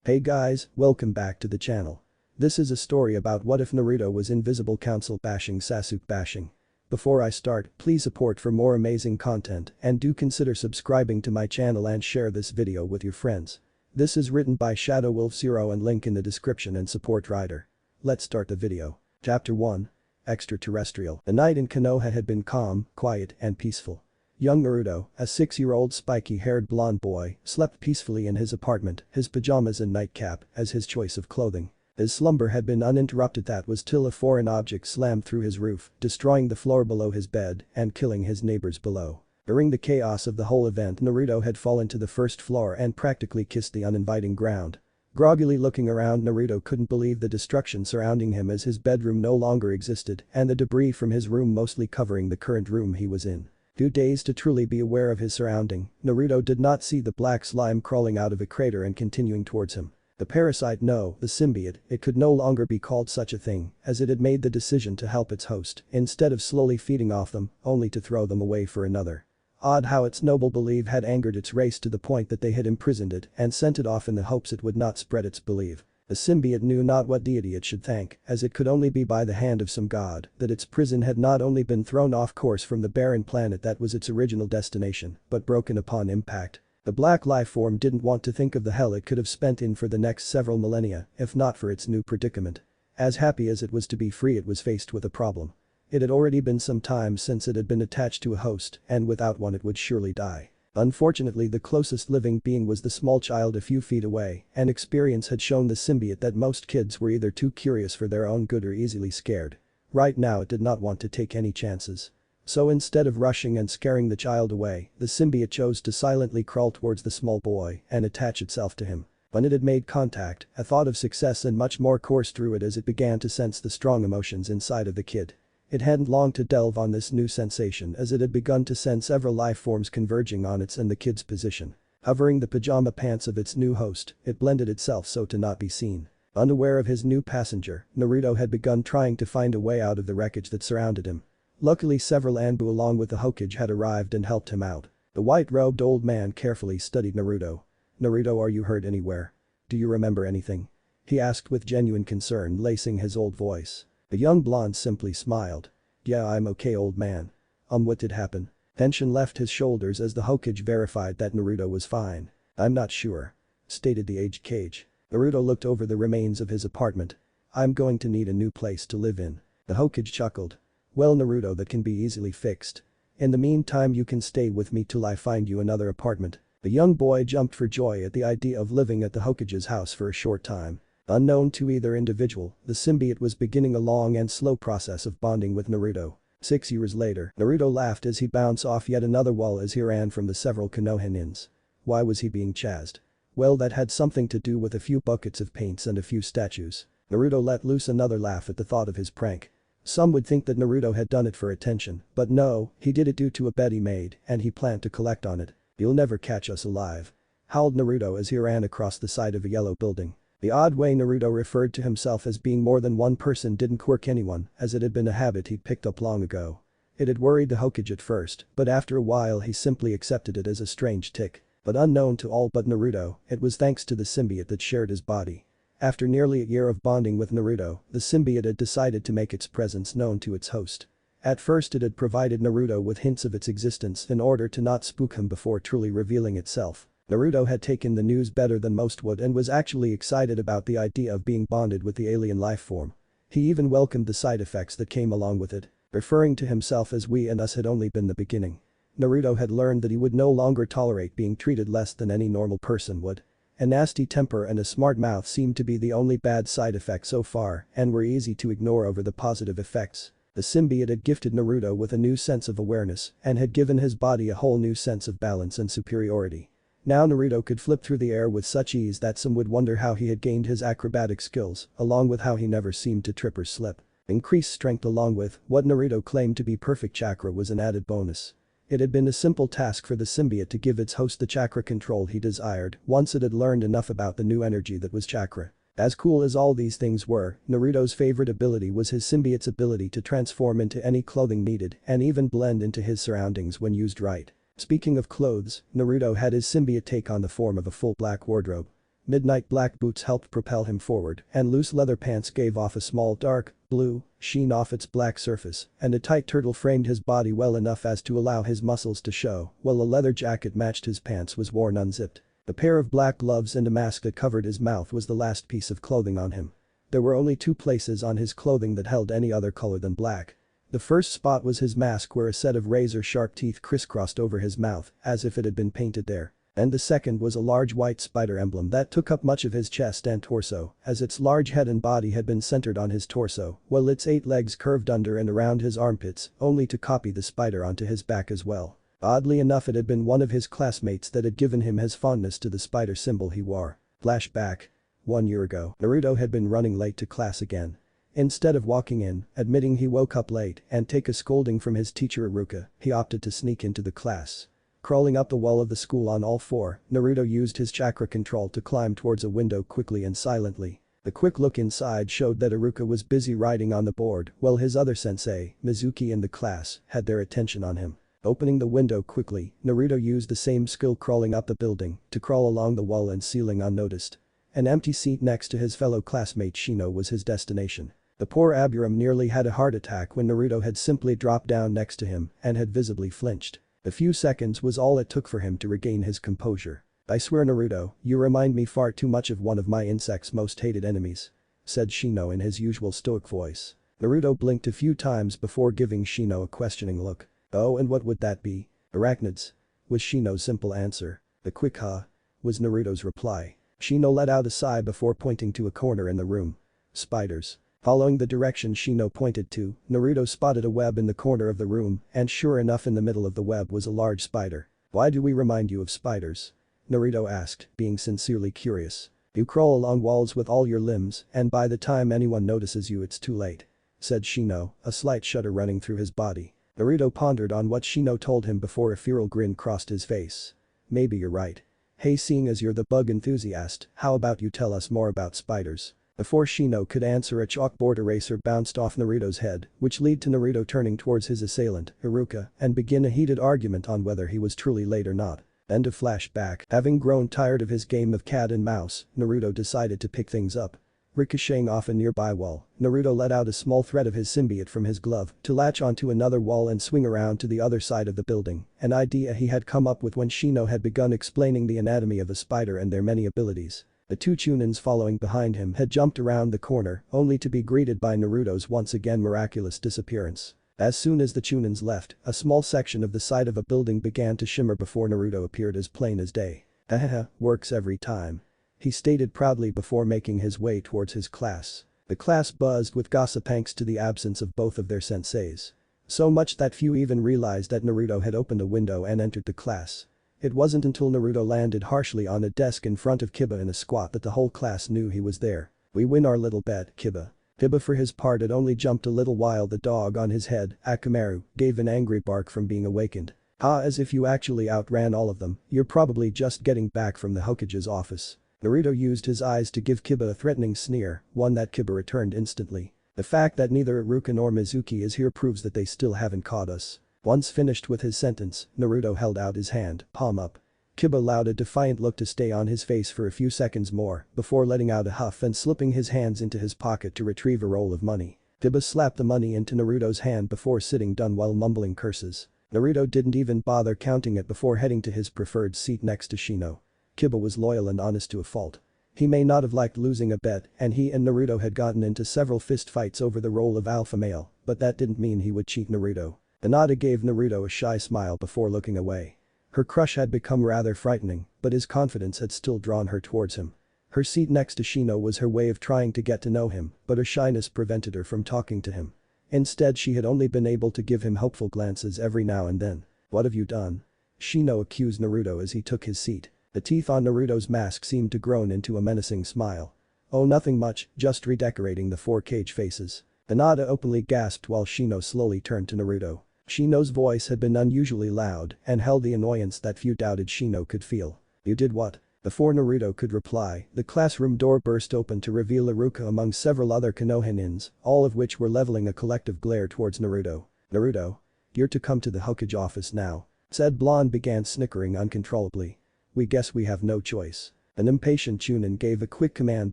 Hey guys, welcome back to the channel. This is a story about what if Naruto was invisible council bashing Sasuke bashing. Before I start, please support for more amazing content and do consider subscribing to my channel and share this video with your friends. This is written by ShadowWolf Zero and link in the description and support writer. Let's start the video. Chapter 1. Extraterrestrial. The night in Konoha had been calm, quiet and peaceful. Young Naruto, a 6-year-old spiky-haired blonde boy, slept peacefully in his apartment, his pajamas and nightcap as his choice of clothing. His slumber had been uninterrupted that was till a foreign object slammed through his roof, destroying the floor below his bed and killing his neighbors below. During the chaos of the whole event, Naruto had fallen to the first floor and practically kissed the uninviting ground. Groggily looking around, Naruto couldn't believe the destruction surrounding him as his bedroom no longer existed and the debris from his room mostly covering the current room he was in. Too dazed to truly be aware of his surrounding, Naruto did not see the black slime crawling out of a crater and continuing towards him. The parasite, no, the symbiote, it could no longer be called such a thing as it had made the decision to help its host instead of slowly feeding off them, only to throw them away for another. Odd how its noble belief had angered its race to the point that they had imprisoned it and sent it off in the hopes it would not spread its belief. The symbiote knew not what deity it should thank, as it could only be by the hand of some god that its prison had not only been thrown off course from the barren planet that was its original destination, but broken upon impact. The black life form didn't want to think of the hell it could have spent in for the next several millennia, if not for its new predicament. As happy as it was to be free, it was faced with a problem. It had already been some time since it had been attached to a host, and without one it would surely die. Unfortunately, the closest living being was the small child a few feet away, and experience had shown the symbiote that most kids were either too curious for their own good or easily scared. Right now it did not want to take any chances. So instead of rushing and scaring the child away, the symbiote chose to silently crawl towards the small boy and attach itself to him. When it had made contact, a thought of success and much more coursed through it as it began to sense the strong emotions inside of the kid. It hadn't long to delve on this new sensation as it had begun to sense several life forms converging on its and the kid's position. Hovering the pajama pants of its new host, it blended itself so to not be seen. Unaware of his new passenger, Naruto had begun trying to find a way out of the wreckage that surrounded him. Luckily several Anbu along with the Hokage had arrived and helped him out. The white-robed old man carefully studied Naruto. "Naruto, are you hurt anywhere? Do you remember anything?" he asked with genuine concern, lacing his old voice. The young blonde simply smiled. "Yeah, I'm okay, old man. What did happen?" Tension left his shoulders as the Hokage verified that Naruto was fine. "I'm not sure," stated the aged Kage. Naruto looked over the remains of his apartment. "I'm going to need a new place to live in." The Hokage chuckled. "Well, Naruto, that can be easily fixed. In the meantime you can stay with me till I find you another apartment." The young boy jumped for joy at the idea of living at the Hokage's house for a short time. Unknown to either individual, the symbiote was beginning a long and slow process of bonding with Naruto. 6 years later, Naruto laughed as he bounced off yet another wall as he ran from the several Konoha inns. Why was he being chased? Well, that had something to do with a few buckets of paints and a few statues. Naruto let loose another laugh at the thought of his prank. Some would think that Naruto had done it for attention, but no, he did it due to a bet he made and he planned to collect on it. "You'll never catch us alive," howled Naruto as he ran across the side of a yellow building. The odd way Naruto referred to himself as being more than one person didn't quirk anyone, as it had been a habit he'd picked up long ago. It had worried the Hokage at first, but after a while he simply accepted it as a strange tic. But unknown to all but Naruto, it was thanks to the symbiote that shared his body. After nearly a year of bonding with Naruto, the symbiote had decided to make its presence known to its host. At first it had provided Naruto with hints of its existence in order to not spook him before truly revealing itself. Naruto had taken the news better than most would and was actually excited about the idea of being bonded with the alien life form. He even welcomed the side effects that came along with it. Referring to himself as "we" and "us" had only been the beginning. Naruto had learned that he would no longer tolerate being treated less than any normal person would. A nasty temper and a smart mouth seemed to be the only bad side effects so far and were easy to ignore over the positive effects. The symbiote had gifted Naruto with a new sense of awareness and had given his body a whole new sense of balance and superiority. Now Naruto could flip through the air with such ease that some would wonder how he had gained his acrobatic skills, along with how he never seemed to trip or slip. Increased strength along with what Naruto claimed to be perfect chakra was an added bonus. It had been a simple task for the symbiote to give its host the chakra control he desired once it had learned enough about the new energy that was chakra. As cool as all these things were, Naruto's favorite ability was his symbiote's ability to transform into any clothing needed and even blend into his surroundings when used right. Speaking of clothes, Naruto had his symbiote take on the form of a full black wardrobe. Midnight black boots helped propel him forward, and loose leather pants gave off a small dark, blue, sheen off its black surface, and a tight turtle framed his body well enough as to allow his muscles to show, while a leather jacket matched his pants was worn unzipped. A pair of black gloves and a mask that covered his mouth was the last piece of clothing on him. There were only 2 places on his clothing that held any other color than black. The first spot was his mask where a set of razor-sharp teeth crisscrossed over his mouth, as if it had been painted there. And the second was a large white spider emblem that took up much of his chest and torso, as its large head and body had been centered on his torso, while its 8 legs curved under and around his armpits, only to copy the spider onto his back as well. Oddly enough, it had been one of his classmates that had given him his fondness to the spider symbol he wore. Flashback. 1 year ago, Naruto had been running late to class again. Instead of walking in, admitting he woke up late, and take a scolding from his teacher Iruka, he opted to sneak into the class. Crawling up the wall of the school on all 4, Naruto used his chakra control to climb towards a window quickly and silently. The quick look inside showed that Iruka was busy writing on the board, while his other sensei, Mizuki in the class, had their attention on him. Opening the window quickly, Naruto used the same skill crawling up the building to crawl along the wall and ceiling unnoticed. An empty seat next to his fellow classmate Shino was his destination. The poor Aburam nearly had a heart attack when Naruto had simply dropped down next to him and had visibly flinched. A few seconds was all it took for him to regain his composure. "I swear Naruto, you remind me far too much of one of my insect's most hated enemies," said Shino in his usual stoic voice. Naruto blinked a few times before giving Shino a questioning look. "Oh, and what would that be?" "Arachnids," was Shino's simple answer. "The quick huh?" was Naruto's reply. Shino let out a sigh before pointing to a corner in the room. "Spiders." Following the direction Shino pointed to, Naruto spotted a web in the corner of the room, and sure enough in the middle of the web was a large spider. "Why do we remind you of spiders?" Naruto asked, being sincerely curious. "You crawl along walls with all your limbs, and by the time anyone notices you it's too late," said Shino, a slight shudder running through his body. Naruto pondered on what Shino told him before a feral grin crossed his face. "Maybe you're right. Hey, seeing as you're the bug enthusiast, how about you tell us more about spiders?" Before Shino could answer, a chalkboard eraser bounced off Naruto's head, which led to Naruto turning towards his assailant, Iruka, and begin a heated argument on whether he was truly late or not. End of flashback. Having grown tired of his game of cat and mouse, Naruto decided to pick things up. Ricocheting off a nearby wall, Naruto let out a small thread of his symbiote from his glove to latch onto another wall and swing around to the other side of the building, an idea he had come up with when Shino had begun explaining the anatomy of a spider and their many abilities. The 2 Chunins following behind him had jumped around the corner, only to be greeted by Naruto's once again miraculous disappearance. As soon as the Chunins left, a small section of the side of a building began to shimmer before Naruto appeared as plain as day. "Hahaha, works every time," he stated proudly before making his way towards his class. The class buzzed with gossip thanks to the absence of both of their senseis. So much that few even realized that Naruto had opened a window and entered the class. It wasn't until Naruto landed harshly on a desk in front of Kiba in a squat that the whole class knew he was there. "We win our little bet, Kiba." Kiba for his part had only jumped a little while the dog on his head, Akamaru, gave an angry bark from being awakened. "Ah, as if you actually outran all of them, you're probably just getting back from the Hokage's office." Naruto used his eyes to give Kiba a threatening sneer, one that Kiba returned instantly. "The fact that neither Iruka nor Mizuki is here proves that they still haven't caught us." Once finished with his sentence, Naruto held out his hand, palm up. Kiba allowed a defiant look to stay on his face for a few seconds more before letting out a huff and slipping his hands into his pocket to retrieve a roll of money. Kiba slapped the money into Naruto's hand before sitting down while mumbling curses. Naruto didn't even bother counting it before heading to his preferred seat next to Shino. Kiba was loyal and honest to a fault. He may not have liked losing a bet, and he and Naruto had gotten into several fistfights over the role of alpha male, but that didn't mean he would cheat Naruto. Hinata gave Naruto a shy smile before looking away. Her crush had become rather frightening, but his confidence had still drawn her towards him. Her seat next to Shino was her way of trying to get to know him, but her shyness prevented her from talking to him. Instead, she had only been able to give him hopeful glances every now and then. "What have you done?" Shino accused Naruto as he took his seat. The teeth on Naruto's mask seemed to groan into a menacing smile. "Oh, nothing much, just redecorating the 4 cage faces." Hinata openly gasped while Shino slowly turned to Naruto. Shino's voice had been unusually loud and held the annoyance that few doubted Shino could feel. "You did what?" Before Naruto could reply, the classroom door burst open to reveal Iruka among several other Konohanins, all of which were leveling a collective glare towards Naruto. "Naruto, you're to come to the Hokage office now," said Blonde began snickering uncontrollably. "We guess we have no choice." An impatient Chunin gave a quick command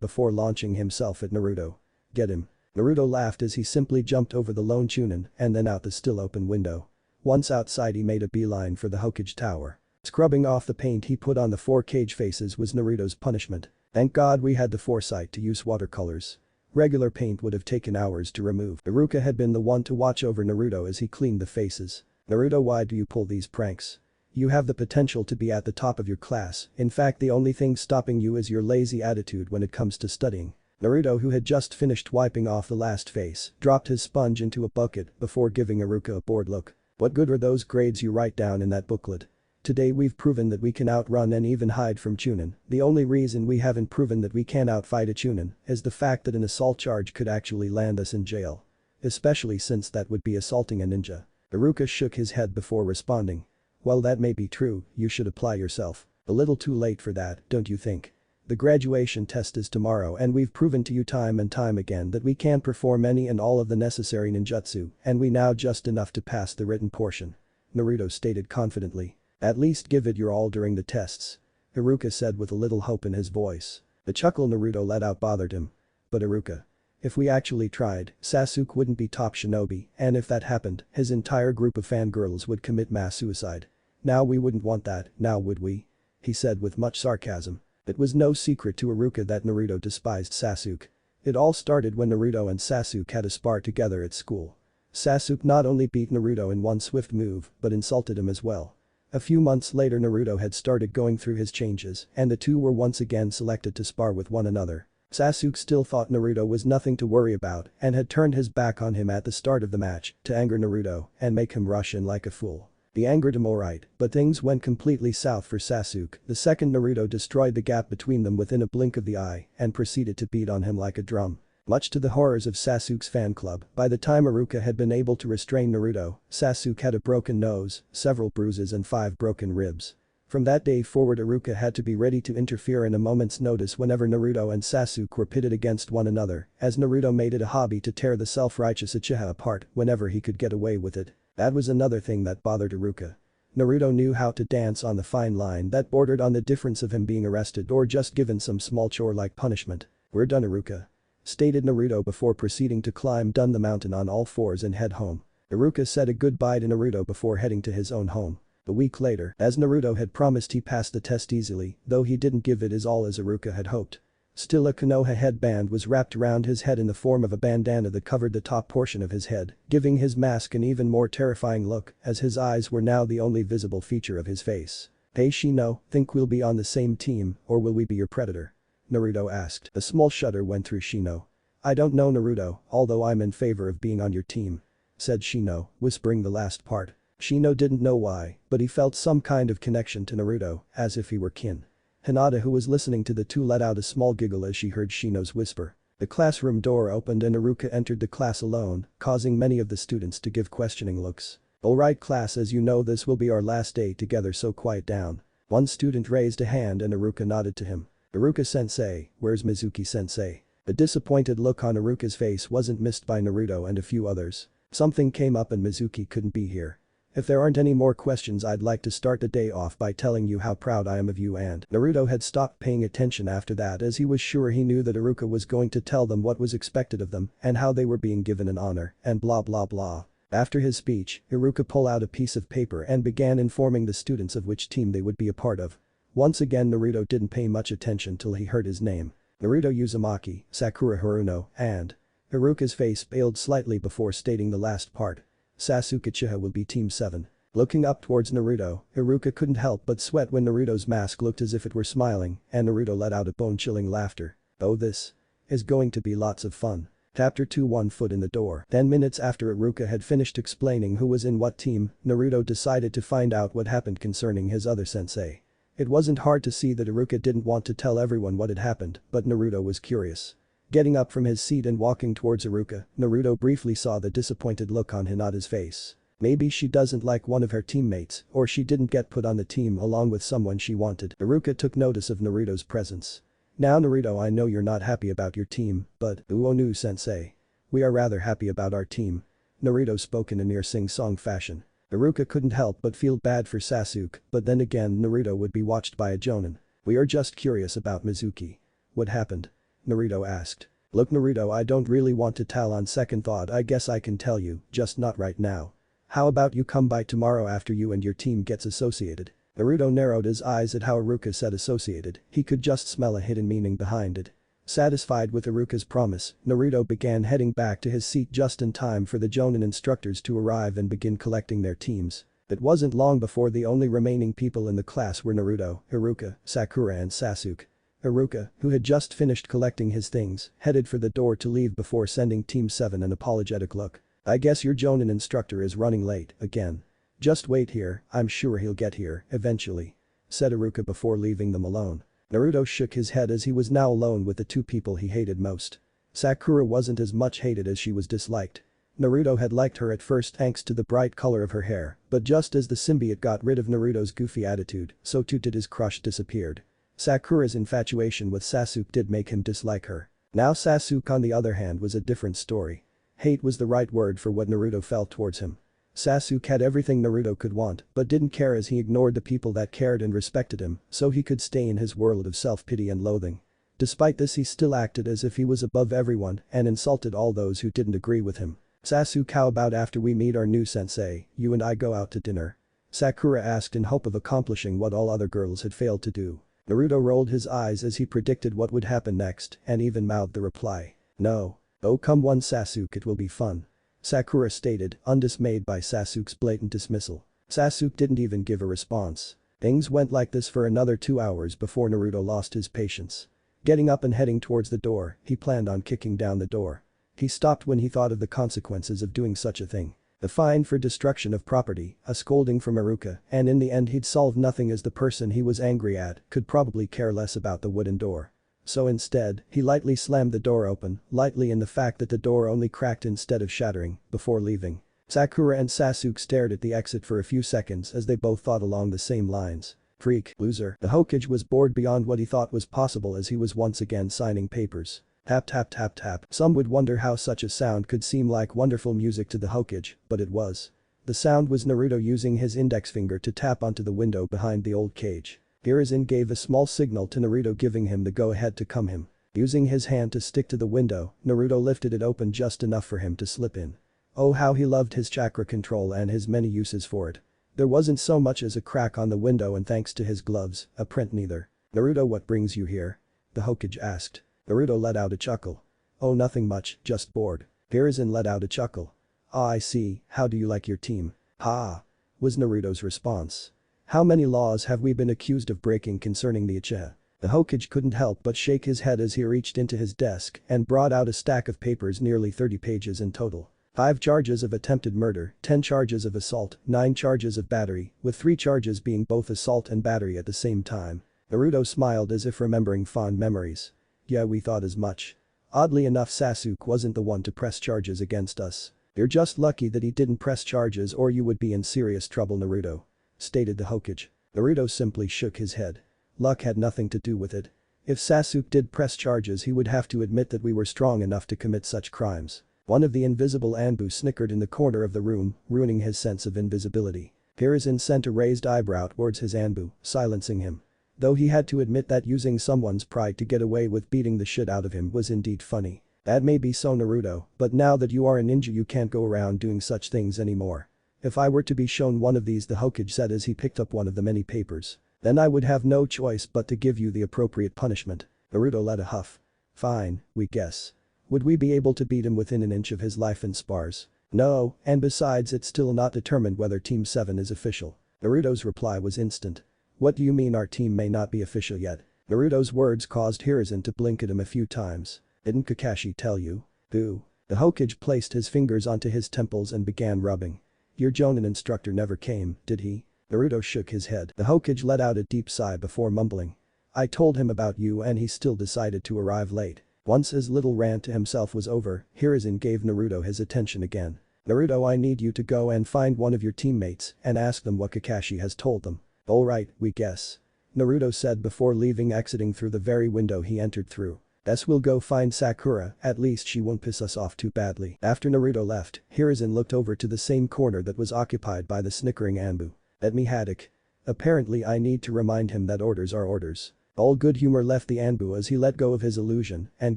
before launching himself at Naruto. Get him. Naruto laughed as he simply jumped over the lone Chunin and then out the still open window. Once outside he made a beeline for the Hokage tower. Scrubbing off the paint he put on the 4 cage faces was Naruto's punishment. Thank God we had the foresight to use watercolors. Regular paint would have taken hours to remove. Iruka had been the one to watch over Naruto as he cleaned the faces. Naruto, why do you pull these pranks? You have the potential to be at the top of your class, in fact the only thing stopping you is your lazy attitude when it comes to studying. Naruto, who had just finished wiping off the last face, dropped his sponge into a bucket before giving Iruka a bored look. What good are those grades you write down in that booklet? Today we've proven that we can outrun and even hide from Chunin. The only reason we haven't proven that we can outfight a Chunin is the fact that an assault charge could actually land us in jail. Especially since that would be assaulting a ninja. Iruka shook his head before responding. Well, that may be true, you should apply yourself. A little too late for that, don't you think? The graduation test is tomorrow and we've proven to you time and time again that we can perform any and all of the necessary ninjutsu and we know just enough to pass the written portion. Naruto stated confidently. At least give it your all during the tests. Iruka said with a little hope in his voice. The chuckle Naruto let out bothered him. But Iruka. If we actually tried, Sasuke wouldn't be top shinobi and if that happened, his entire group of fangirls would commit mass suicide. Now we wouldn't want that, now would we? He said with much sarcasm. It was no secret to Iruka that Naruto despised Sasuke. It all started when Naruto and Sasuke had a spar together at school. Sasuke not only beat Naruto in one swift move but insulted him as well. A few months later Naruto had started going through his changes and the two were once again selected to spar with one another. Sasuke still thought Naruto was nothing to worry about and had turned his back on him at the start of the match to anger Naruto and make him rush in like a fool. He angered him alright, but things went completely south for Sasuke the second Naruto destroyed the gap between them within a blink of the eye and proceeded to beat on him like a drum. Much to the horrors of Sasuke's fan club, by the time Iruka had been able to restrain Naruto, Sasuke had a broken nose, several bruises and 5 broken ribs. From that day forward Iruka had to be ready to interfere in a moment's notice whenever Naruto and Sasuke were pitted against one another, as Naruto made it a hobby to tear the self-righteous Uchiha apart whenever he could get away with it. That was another thing that bothered Iruka. Naruto knew how to dance on the fine line that bordered on the difference of him being arrested or just given some small chore like punishment. We're done, Iruka. Stated Naruto before proceeding to climb down the mountain on all fours and head home. Iruka said a goodbye to Naruto before heading to his own home. A week later, as Naruto had promised, he passed the test easily, though he didn't give it his all as Iruka had hoped. Still, a Konoha headband was wrapped around his head in the form of a bandana that covered the top portion of his head, giving his mask an even more terrifying look as his eyes were now the only visible feature of his face. Hey Shino, think we'll be on the same team or will we be your predator? Naruto asked. A small shudder went through Shino. I don't know Naruto, although I'm in favor of being on your team. Said Shino, whispering the last part. Shino didn't know why, but he felt some kind of connection to Naruto, as if he were kin. Hinata, who was listening to the two, let out a small giggle as she heard Shino's whisper. The classroom door opened and Iruka entered the class alone, causing many of the students to give questioning looks. Alright class, as you know this will be our last day together, so quiet down. One student raised a hand and Iruka nodded to him. Iruka-sensei, where's Mizuki-sensei? A disappointed look on Iruka's face wasn't missed by Naruto and a few others. Something came up and Mizuki couldn't be here. If there aren't any more questions, I'd like to start the day off by telling you how proud I am of you. And Naruto had stopped paying attention after that as he was sure he knew that Iruka was going to tell them what was expected of them and how they were being given an honor and blah blah blah. After his speech, Iruka pulled out a piece of paper and began informing the students of which team they would be a part of. Once again Naruto didn't pay much attention till he heard his name. Naruto Uzumaki, Sakura Haruno, and Iruka's face paled slightly before stating the last part. Sasuke Uchiha will be Team 7. Looking up towards Naruto, Iruka couldn't help but sweat when Naruto's mask looked as if it were smiling and Naruto let out a bone-chilling laughter. Oh, this is going to be lots of fun. Chapter 2. 1 foot in the door. 10 minutes after Iruka had finished explaining who was in what team, Naruto decided to find out what happened concerning his other sensei. It wasn't hard to see that Iruka didn't want to tell everyone what had happened, but Naruto was curious. Getting up from his seat and walking towards Iruka, Naruto briefly saw the disappointed look on Hinata's face. Maybe she doesn't like one of her teammates, or she didn't get put on the team along with someone she wanted. Iruka took notice of Naruto's presence. Now Naruto, I know you're not happy about your team, but Uonu-sensei. We are rather happy about our team. Naruto spoke in a near sing-song fashion. Iruka couldn't help but feel bad for Sasuke, but then again Naruto would be watched by a jonin. We are just curious about Mizuki. What happened? Naruto asked. Look Naruto, I don't really want to tell. On second thought I guess I can tell you, just not right now. How about you come by tomorrow after you and your team gets associated? Naruto narrowed his eyes at how Iruka said associated, he could just smell a hidden meaning behind it. Satisfied with Iruka's promise, Naruto began heading back to his seat just in time for the Jonin instructors to arrive and begin collecting their teams. It wasn't long before the only remaining people in the class were Naruto, Iruka, Sakura and Sasuke. Iruka, who had just finished collecting his things, headed for the door to leave before sending Team 7 an apologetic look. I guess your Jonin instructor is running late, again. Just wait here, I'm sure he'll get here, eventually. Said Iruka before leaving them alone. Naruto shook his head as he was now alone with the two people he hated most. Sakura wasn't as much hated as she was disliked. Naruto had liked her at first thanks to the bright color of her hair, but just as the symbiote got rid of Naruto's goofy attitude, so too did his crush disappeared. Sakura's infatuation with Sasuke did make him dislike her. Now Sasuke on the other hand was a different story. Hate was the right word for what Naruto felt towards him. Sasuke had everything Naruto could want but didn't care as he ignored the people that cared and respected him so he could stay in his world of self-pity and loathing. Despite this he still acted as if he was above everyone and insulted all those who didn't agree with him. Sasuke, how about after we meet our new sensei, you and I go out to dinner? Sakura asked in hope of accomplishing what all other girls had failed to do. Naruto rolled his eyes as he predicted what would happen next and even mouthed the reply. No. Oh come on Sasuke, it will be fun. Sakura stated, undismayed by Sasuke's blatant dismissal. Sasuke didn't even give a response. Things went like this for another 2 hours before Naruto lost his patience. Getting up and heading towards the door, he planned on kicking down the door. He stopped when he thought of the consequences of doing such a thing. The fine for destruction of property, a scolding from Iruka, and in the end he'd solve nothing as the person he was angry at could probably care less about the wooden door. So instead, he lightly slammed the door open, lightly in the fact that the door only cracked instead of shattering, before leaving. Sakura and Sasuke stared at the exit for a few seconds as they both thought along the same lines. Freak, loser. The Hokage was bored beyond what he thought was possible as he was once again signing papers. Tap tap tap tap. Some would wonder how such a sound could seem like wonderful music to the Hokage, but it was. The sound was Naruto using his index finger to tap onto the window behind the old cage. Hiruzen gave a small signal to Naruto giving him the go-ahead to come him. Using his hand to stick to the window, Naruto lifted it open just enough for him to slip in. Oh how he loved his chakra control and his many uses for it. There wasn't so much as a crack on the window and thanks to his gloves, a print neither. Naruto, what brings you here? The Hokage asked. Naruto let out a chuckle. Oh nothing much, just bored. Hiruzen let out a chuckle. Ah I see, how do you like your team? Ha! Was Naruto's response. How many laws have we been accused of breaking concerning the Uchiha? The Hokage couldn't help but shake his head as he reached into his desk and brought out a stack of papers nearly 30 pages in total. 5 charges of attempted murder, 10 charges of assault, 9 charges of battery, with 3 charges being both assault and battery at the same time. Naruto smiled as if remembering fond memories. Yeah we thought as much. Oddly enough Sasuke wasn't the one to press charges against us. You're just lucky that he didn't press charges or you would be in serious trouble Naruto. Stated the Hokage. Naruto simply shook his head. Luck had nothing to do with it. If Sasuke did press charges he would have to admit that we were strong enough to commit such crimes. One of the invisible Anbu snickered in the corner of the room, ruining his sense of invisibility. Hiruzen sent a raised eyebrow towards his Anbu, silencing him. Though he had to admit that using someone's pride to get away with beating the shit out of him was indeed funny. That may be so Naruto, but now that you are a ninja you can't go around doing such things anymore. If I were to be shown one of these, the Hokage said as he picked up one of the many papers, then I would have no choice but to give you the appropriate punishment. Naruto let a huff. Fine, we guess. Would we be able to beat him within an inch of his life in spars? No, and besides it's still not determined whether Team 7 is official. Naruto's reply was instant. What do you mean our team may not be official yet? Naruto's words caused Hiruzen to blink at him a few times. Didn't Kakashi tell you? Boo. The Hokage placed his fingers onto his temples and began rubbing. Your Jonin instructor never came, did he? Naruto shook his head. The Hokage let out a deep sigh before mumbling. I told him about you and he still decided to arrive late. Once his little rant to himself was over, Hiruzen gave Naruto his attention again. Naruto, I need you to go and find one of your teammates and ask them what Kakashi has told them. Alright, we guess. Naruto said before leaving, exiting through the very window he entered through. Guess we'll go find Sakura, at least she won't piss us off too badly. After Naruto left, Hiruzen looked over to the same corner that was occupied by the snickering Anbu. Let me haddock. Apparently I need to remind him that orders are orders. All good humor left the Anbu as he let go of his illusion and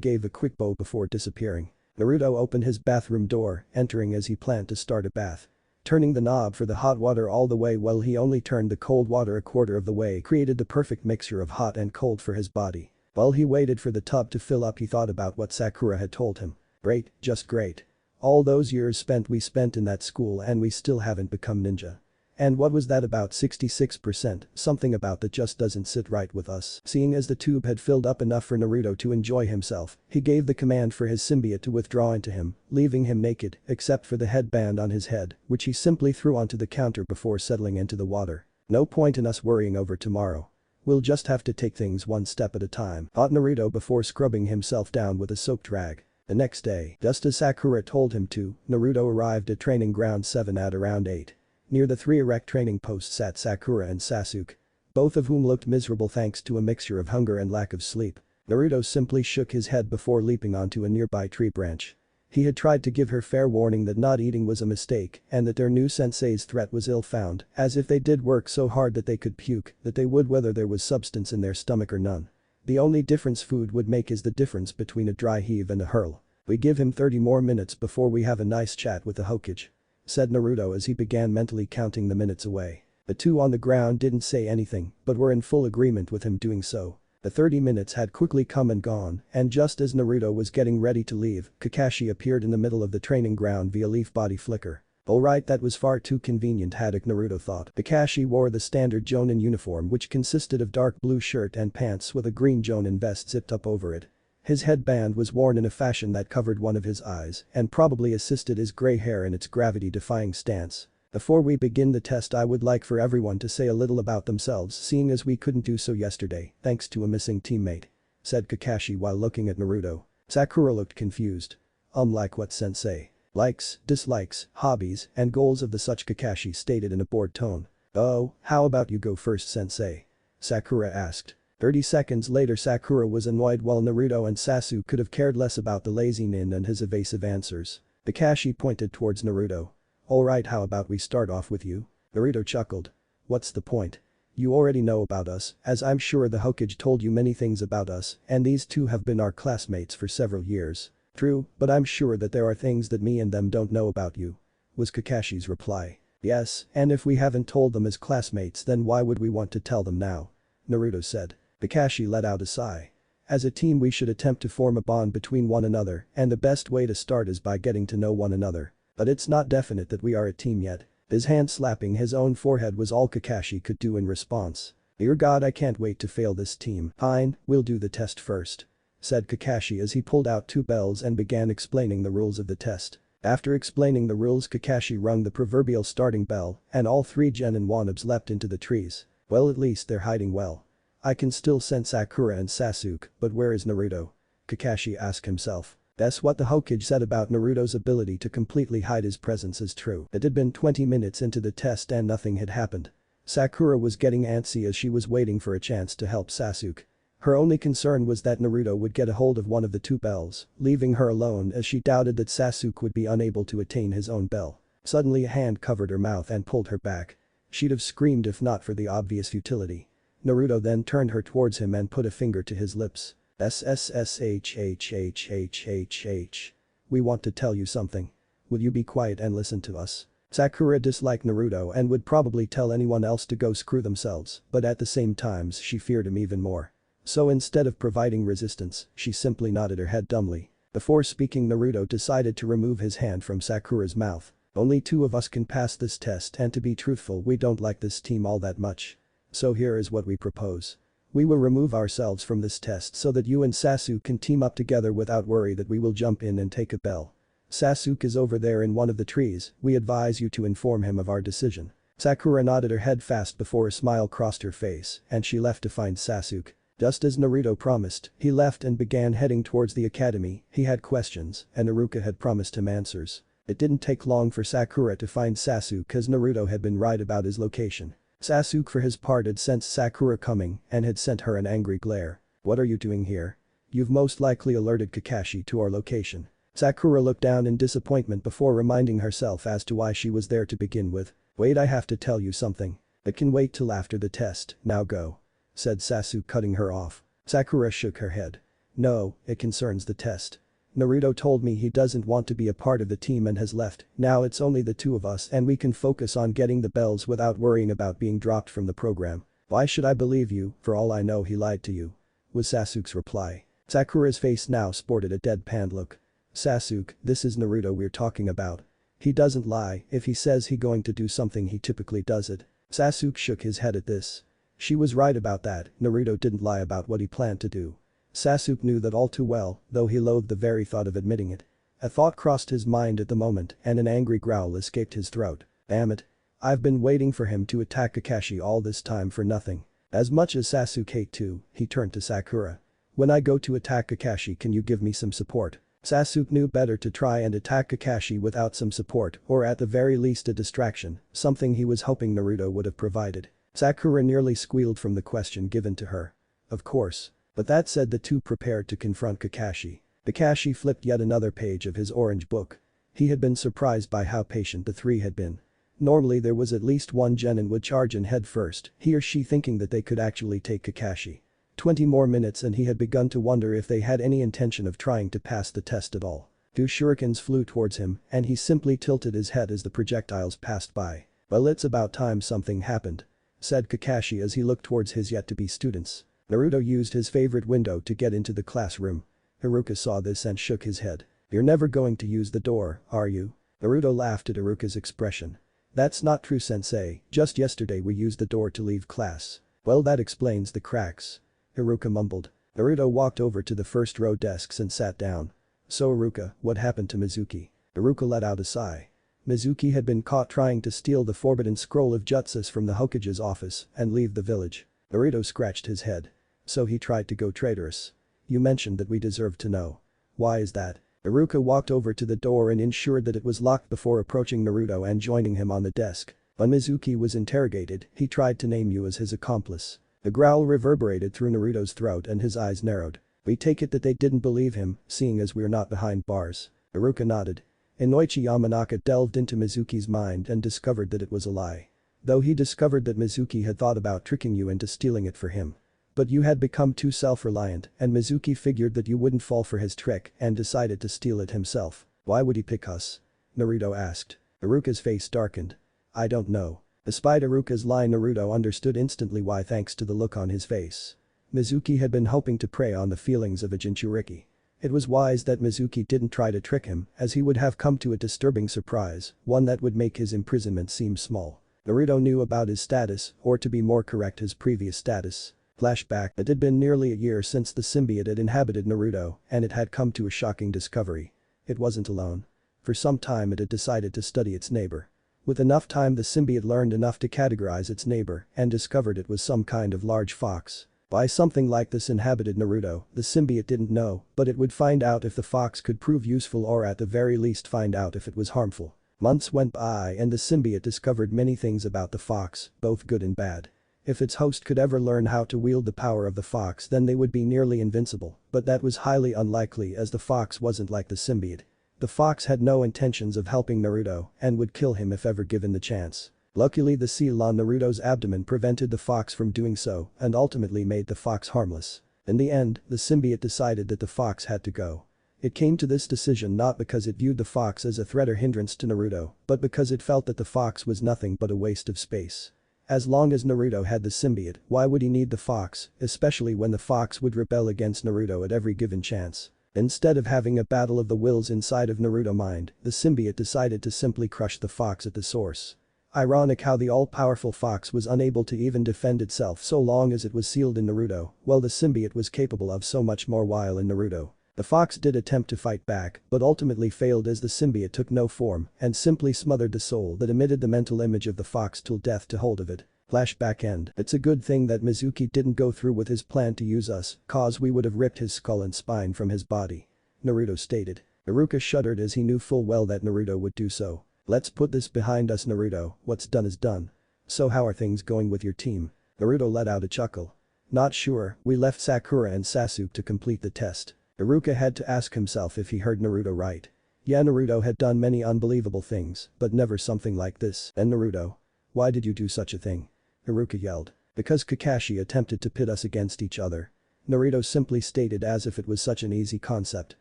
gave a quick bow before disappearing. Naruto opened his bathroom door, entering as he planned to start a bath. Turning the knob for the hot water all the way while he only turned the cold water a quarter of the way created the perfect mixture of hot and cold for his body. While he waited for the tub to fill up he thought about what Sakura had told him. Great, just great. All those years we spent in that school and we still haven't become ninja. And what was that about 66%, something about that just doesn't sit right with us. Seeing as the tube had filled up enough for Naruto to enjoy himself, he gave the command for his symbiote to withdraw into him, leaving him naked except for the headband on his head, which he simply threw onto the counter before settling into the water. No point in us worrying over tomorrow. We'll just have to take things one step at a time, thought Naruto before scrubbing himself down with a soaked rag. The next day, just as Sakura told him to, Naruto arrived at training ground 7 at around 8. Near the 3 erect training posts sat Sakura and Sasuke, both of whom looked miserable thanks to a mixture of hunger and lack of sleep. Naruto simply shook his head before leaping onto a nearby tree branch. He had tried to give her fair warning that not eating was a mistake and that their new sensei's threat was ill-founded, as if they did work so hard that they could puke, that they would whether there was substance in their stomach or none. The only difference food would make is the difference between a dry heave and a hurl. We give him 30 more minutes before we have a nice chat with the Hokage, said Naruto as he began mentally counting the minutes away. The two on the ground didn't say anything, but were in full agreement with him doing so. The 30 minutes had quickly come and gone, and just as Naruto was getting ready to leave, Kakashi appeared in the middle of the training ground via leaf body flicker. Alright, that was far too convenient, Naruto thought. Kakashi wore the standard Jonin uniform which consisted of dark blue shirt and pants with a green Jonin vest zipped up over it. His headband was worn in a fashion that covered one of his eyes and probably assisted his gray hair in its gravity-defying stance. Before we begin the test I would like for everyone to say a little about themselves seeing as we couldn't do so yesterday thanks to a missing teammate, said Kakashi while looking at Naruto. Sakura looked confused. Like what, sensei? Likes, dislikes, hobbies, and goals of the such, Kakashi stated in a bored tone. Oh, how about you go first, sensei? Sakura asked. 30 seconds later Sakura was annoyed while Naruto and Sasuke could have cared less about the lazy nin and his evasive answers. Kakashi pointed towards Naruto. Alright, how about we start off with you? Naruto chuckled. What's the point? You already know about us, as I'm sure the Hokage told you many things about us and these two have been our classmates for several years. True, but I'm sure that there are things that me and them don't know about you, was Kakashi's reply. Yes, and if we haven't told them as classmates then why would we want to tell them now? Naruto said. Kakashi let out a sigh. As a team we should attempt to form a bond between one another and the best way to start is by getting to know one another. But it's not definite that we are a team yet. His hand slapping his own forehead was all Kakashi could do in response. Dear God, I can't wait to fail this team. Fine, we'll do the test first, said Kakashi as he pulled out 2 bells and began explaining the rules of the test. After explaining the rules Kakashi rung the proverbial starting bell and all 3 genin wannabes leapt into the trees. Well, at least they're hiding well. I can still sense Sakura and Sasuke, but where is Naruto? Kakashi asked himself. That's what the Hokage said about Naruto's ability to completely hide his presence is true. It had been 20 minutes into the test and nothing had happened. Sakura was getting antsy as she was waiting for a chance to help Sasuke. Her only concern was that Naruto would get a hold of one of the 2 bells, leaving her alone as she doubted that Sasuke would be unable to attain his own bell. Suddenly a hand covered her mouth and pulled her back. She'd have screamed if not for the obvious futility. Naruto then turned her towards him and put a finger to his lips. SSSHHHHHH. We want to tell you something. Will you be quiet and listen to us? Sakura disliked Naruto and would probably tell anyone else to go screw themselves, but at the same time she feared him even more. So instead of providing resistance, she simply nodded her head dumbly. Before speaking Naruto decided to remove his hand from Sakura's mouth. Only 2 of us can pass this test and to be truthful we don't like this team all that much. So here is what we propose. We will remove ourselves from this test so that you and Sasuke can team up together without worry that we will jump in and take a bell. Sasuke is over there in one of the trees, we advise you to inform him of our decision. Sakura nodded her head fast before a smile crossed her face and she left to find Sasuke. Just as Naruto promised, he left and began heading towards the academy. He had questions and Iruka had promised him answers. It didn't take long for Sakura to find Sasuke as Naruto had been right about his location. Sasuke for his part had sensed Sakura coming and had sent her an angry glare. What are you doing here? You've most likely alerted Kakashi to our location. Sakura looked down in disappointment before reminding herself as to why she was there to begin with. Wait, I have to tell you something. It can wait till after the test, now go. said Sasuke, cutting her off. Sakura shook her head. No, it concerns the test. Naruto told me he doesn't want to be a part of the team and has left. Now it's only the two of us and we can focus on getting the bells without worrying about being dropped from the program. Why should I believe you? For all I know he lied to you, was Sasuke's reply. Sakura's face now sported a deadpan look. Sasuke, this is Naruto we're talking about. He doesn't lie. If he says he going to do something he typically does it. Sasuke shook his head at this. She was right about that, Naruto didn't lie about what he planned to do. Sasuke knew that all too well, though he loathed the very thought of admitting it. A thought crossed his mind at the moment and an angry growl escaped his throat. Damn it. I've been waiting for him to attack Kakashi all this time for nothing. As much as Sasuke hated to, he turned to Sakura. When I go to attack Kakashi, can you give me some support? Sasuke knew better to try and attack Kakashi without some support or at the very least a distraction, something he was hoping Naruto would have provided. Sakura nearly squealed from the question given to her. Of course. But that said, the two prepared to confront Kakashi. Kakashi flipped yet another page of his orange book. He had been surprised by how patient the three had been. Normally there was at least one genin would charge in head first, he or she thinking that they could actually take Kakashi. 20 more minutes and he had begun to wonder if they had any intention of trying to pass the test at all. Two shurikens flew towards him and he simply tilted his head as the projectiles passed by. Well, it's about time something happened, said Kakashi as he looked towards his yet-to-be students. Naruto used his favorite window to get into the classroom. Iruka saw this and shook his head. You're never going to use the door, are you? Naruto laughed at Iruka's expression. That's not true, sensei, just yesterday we used the door to leave class. Well, that explains the cracks, Iruka mumbled. Naruto walked over to the first row desks and sat down. So Iruka, what happened to Mizuki? Iruka let out a sigh. Mizuki had been caught trying to steal the forbidden scroll of jutsus from the Hokage's office and leave the village. Naruto scratched his head. So he tried to go traitorous. You mentioned that we deserved to know. Why is that? Iruka walked over to the door and ensured that it was locked before approaching Naruto and joining him on the desk. When Mizuki was interrogated, he tried to name you as his accomplice. The growl reverberated through Naruto's throat and his eyes narrowed. We take it that they didn't believe him, seeing as we're not behind bars. Iruka nodded. Inoichi Yamanaka delved into Mizuki's mind and discovered that it was a lie. Though he discovered that Mizuki had thought about tricking you into stealing it for him. But you had become too self-reliant and Mizuki figured that you wouldn't fall for his trick and decided to steal it himself. Why would he pick us? Naruto asked. Iruka's face darkened. I don't know. Despite Iruka's lie, Naruto understood instantly why thanks to the look on his face. Mizuki had been hoping to prey on the feelings of a Jinchuriki. It was wise that Mizuki didn't try to trick him as he would have come to a disturbing surprise, one that would make his imprisonment seem small. Naruto knew about his status, or to be more correct his previous status. Flashback. It had been nearly a year since the symbiote had inhabited Naruto and it had come to a shocking discovery. It wasn't alone. For some time it had decided to study its neighbor. With enough time the symbiote learned enough to categorize its neighbor and discovered it was some kind of large fox. Why something like this inhabited Naruto, the symbiote didn't know, but it would find out if the fox could prove useful or at the very least find out if it was harmful. Months went by and the symbiote discovered many things about the fox, both good and bad. If its host could ever learn how to wield the power of the fox, then they would be nearly invincible, but that was highly unlikely as the fox wasn't like the symbiote. The fox had no intentions of helping Naruto and would kill him if ever given the chance. Luckily the seal on Naruto's abdomen prevented the fox from doing so and ultimately made the fox harmless. In the end, the symbiote decided that the fox had to go. It came to this decision not because it viewed the fox as a threat or hindrance to Naruto, but because it felt that the fox was nothing but a waste of space. As long as Naruto had the symbiote, why would he need the fox, especially when the fox would rebel against Naruto at every given chance? Instead of having a battle of the wills inside of Naruto's mind, the symbiote decided to simply crush the fox at the source. Ironic how the all-powerful fox was unable to even defend itself so long as it was sealed in Naruto, while the symbiote was capable of so much more while in Naruto. The fox did attempt to fight back, but ultimately failed as the symbiote took no form and simply smothered the soul that emitted the mental image of the fox till death took hold of it. Flashback end. It's a good thing that Mizuki didn't go through with his plan to use us, cause we would have ripped his skull and spine from his body, Naruto stated. Iruka shuddered as he knew full well that Naruto would do so. Let's put this behind us, Naruto, what's done is done. So how are things going with your team? Naruto let out a chuckle. Not sure, we left Sakura and Sasuke to complete the test. Iruka had to ask himself if he heard Naruto right. Yeah, Naruto had done many unbelievable things, but never something like this. And Naruto? Why did you do such a thing? Iruka yelled. Because Kakashi attempted to pit us against each other. Naruto simply stated as if it was such an easy concept.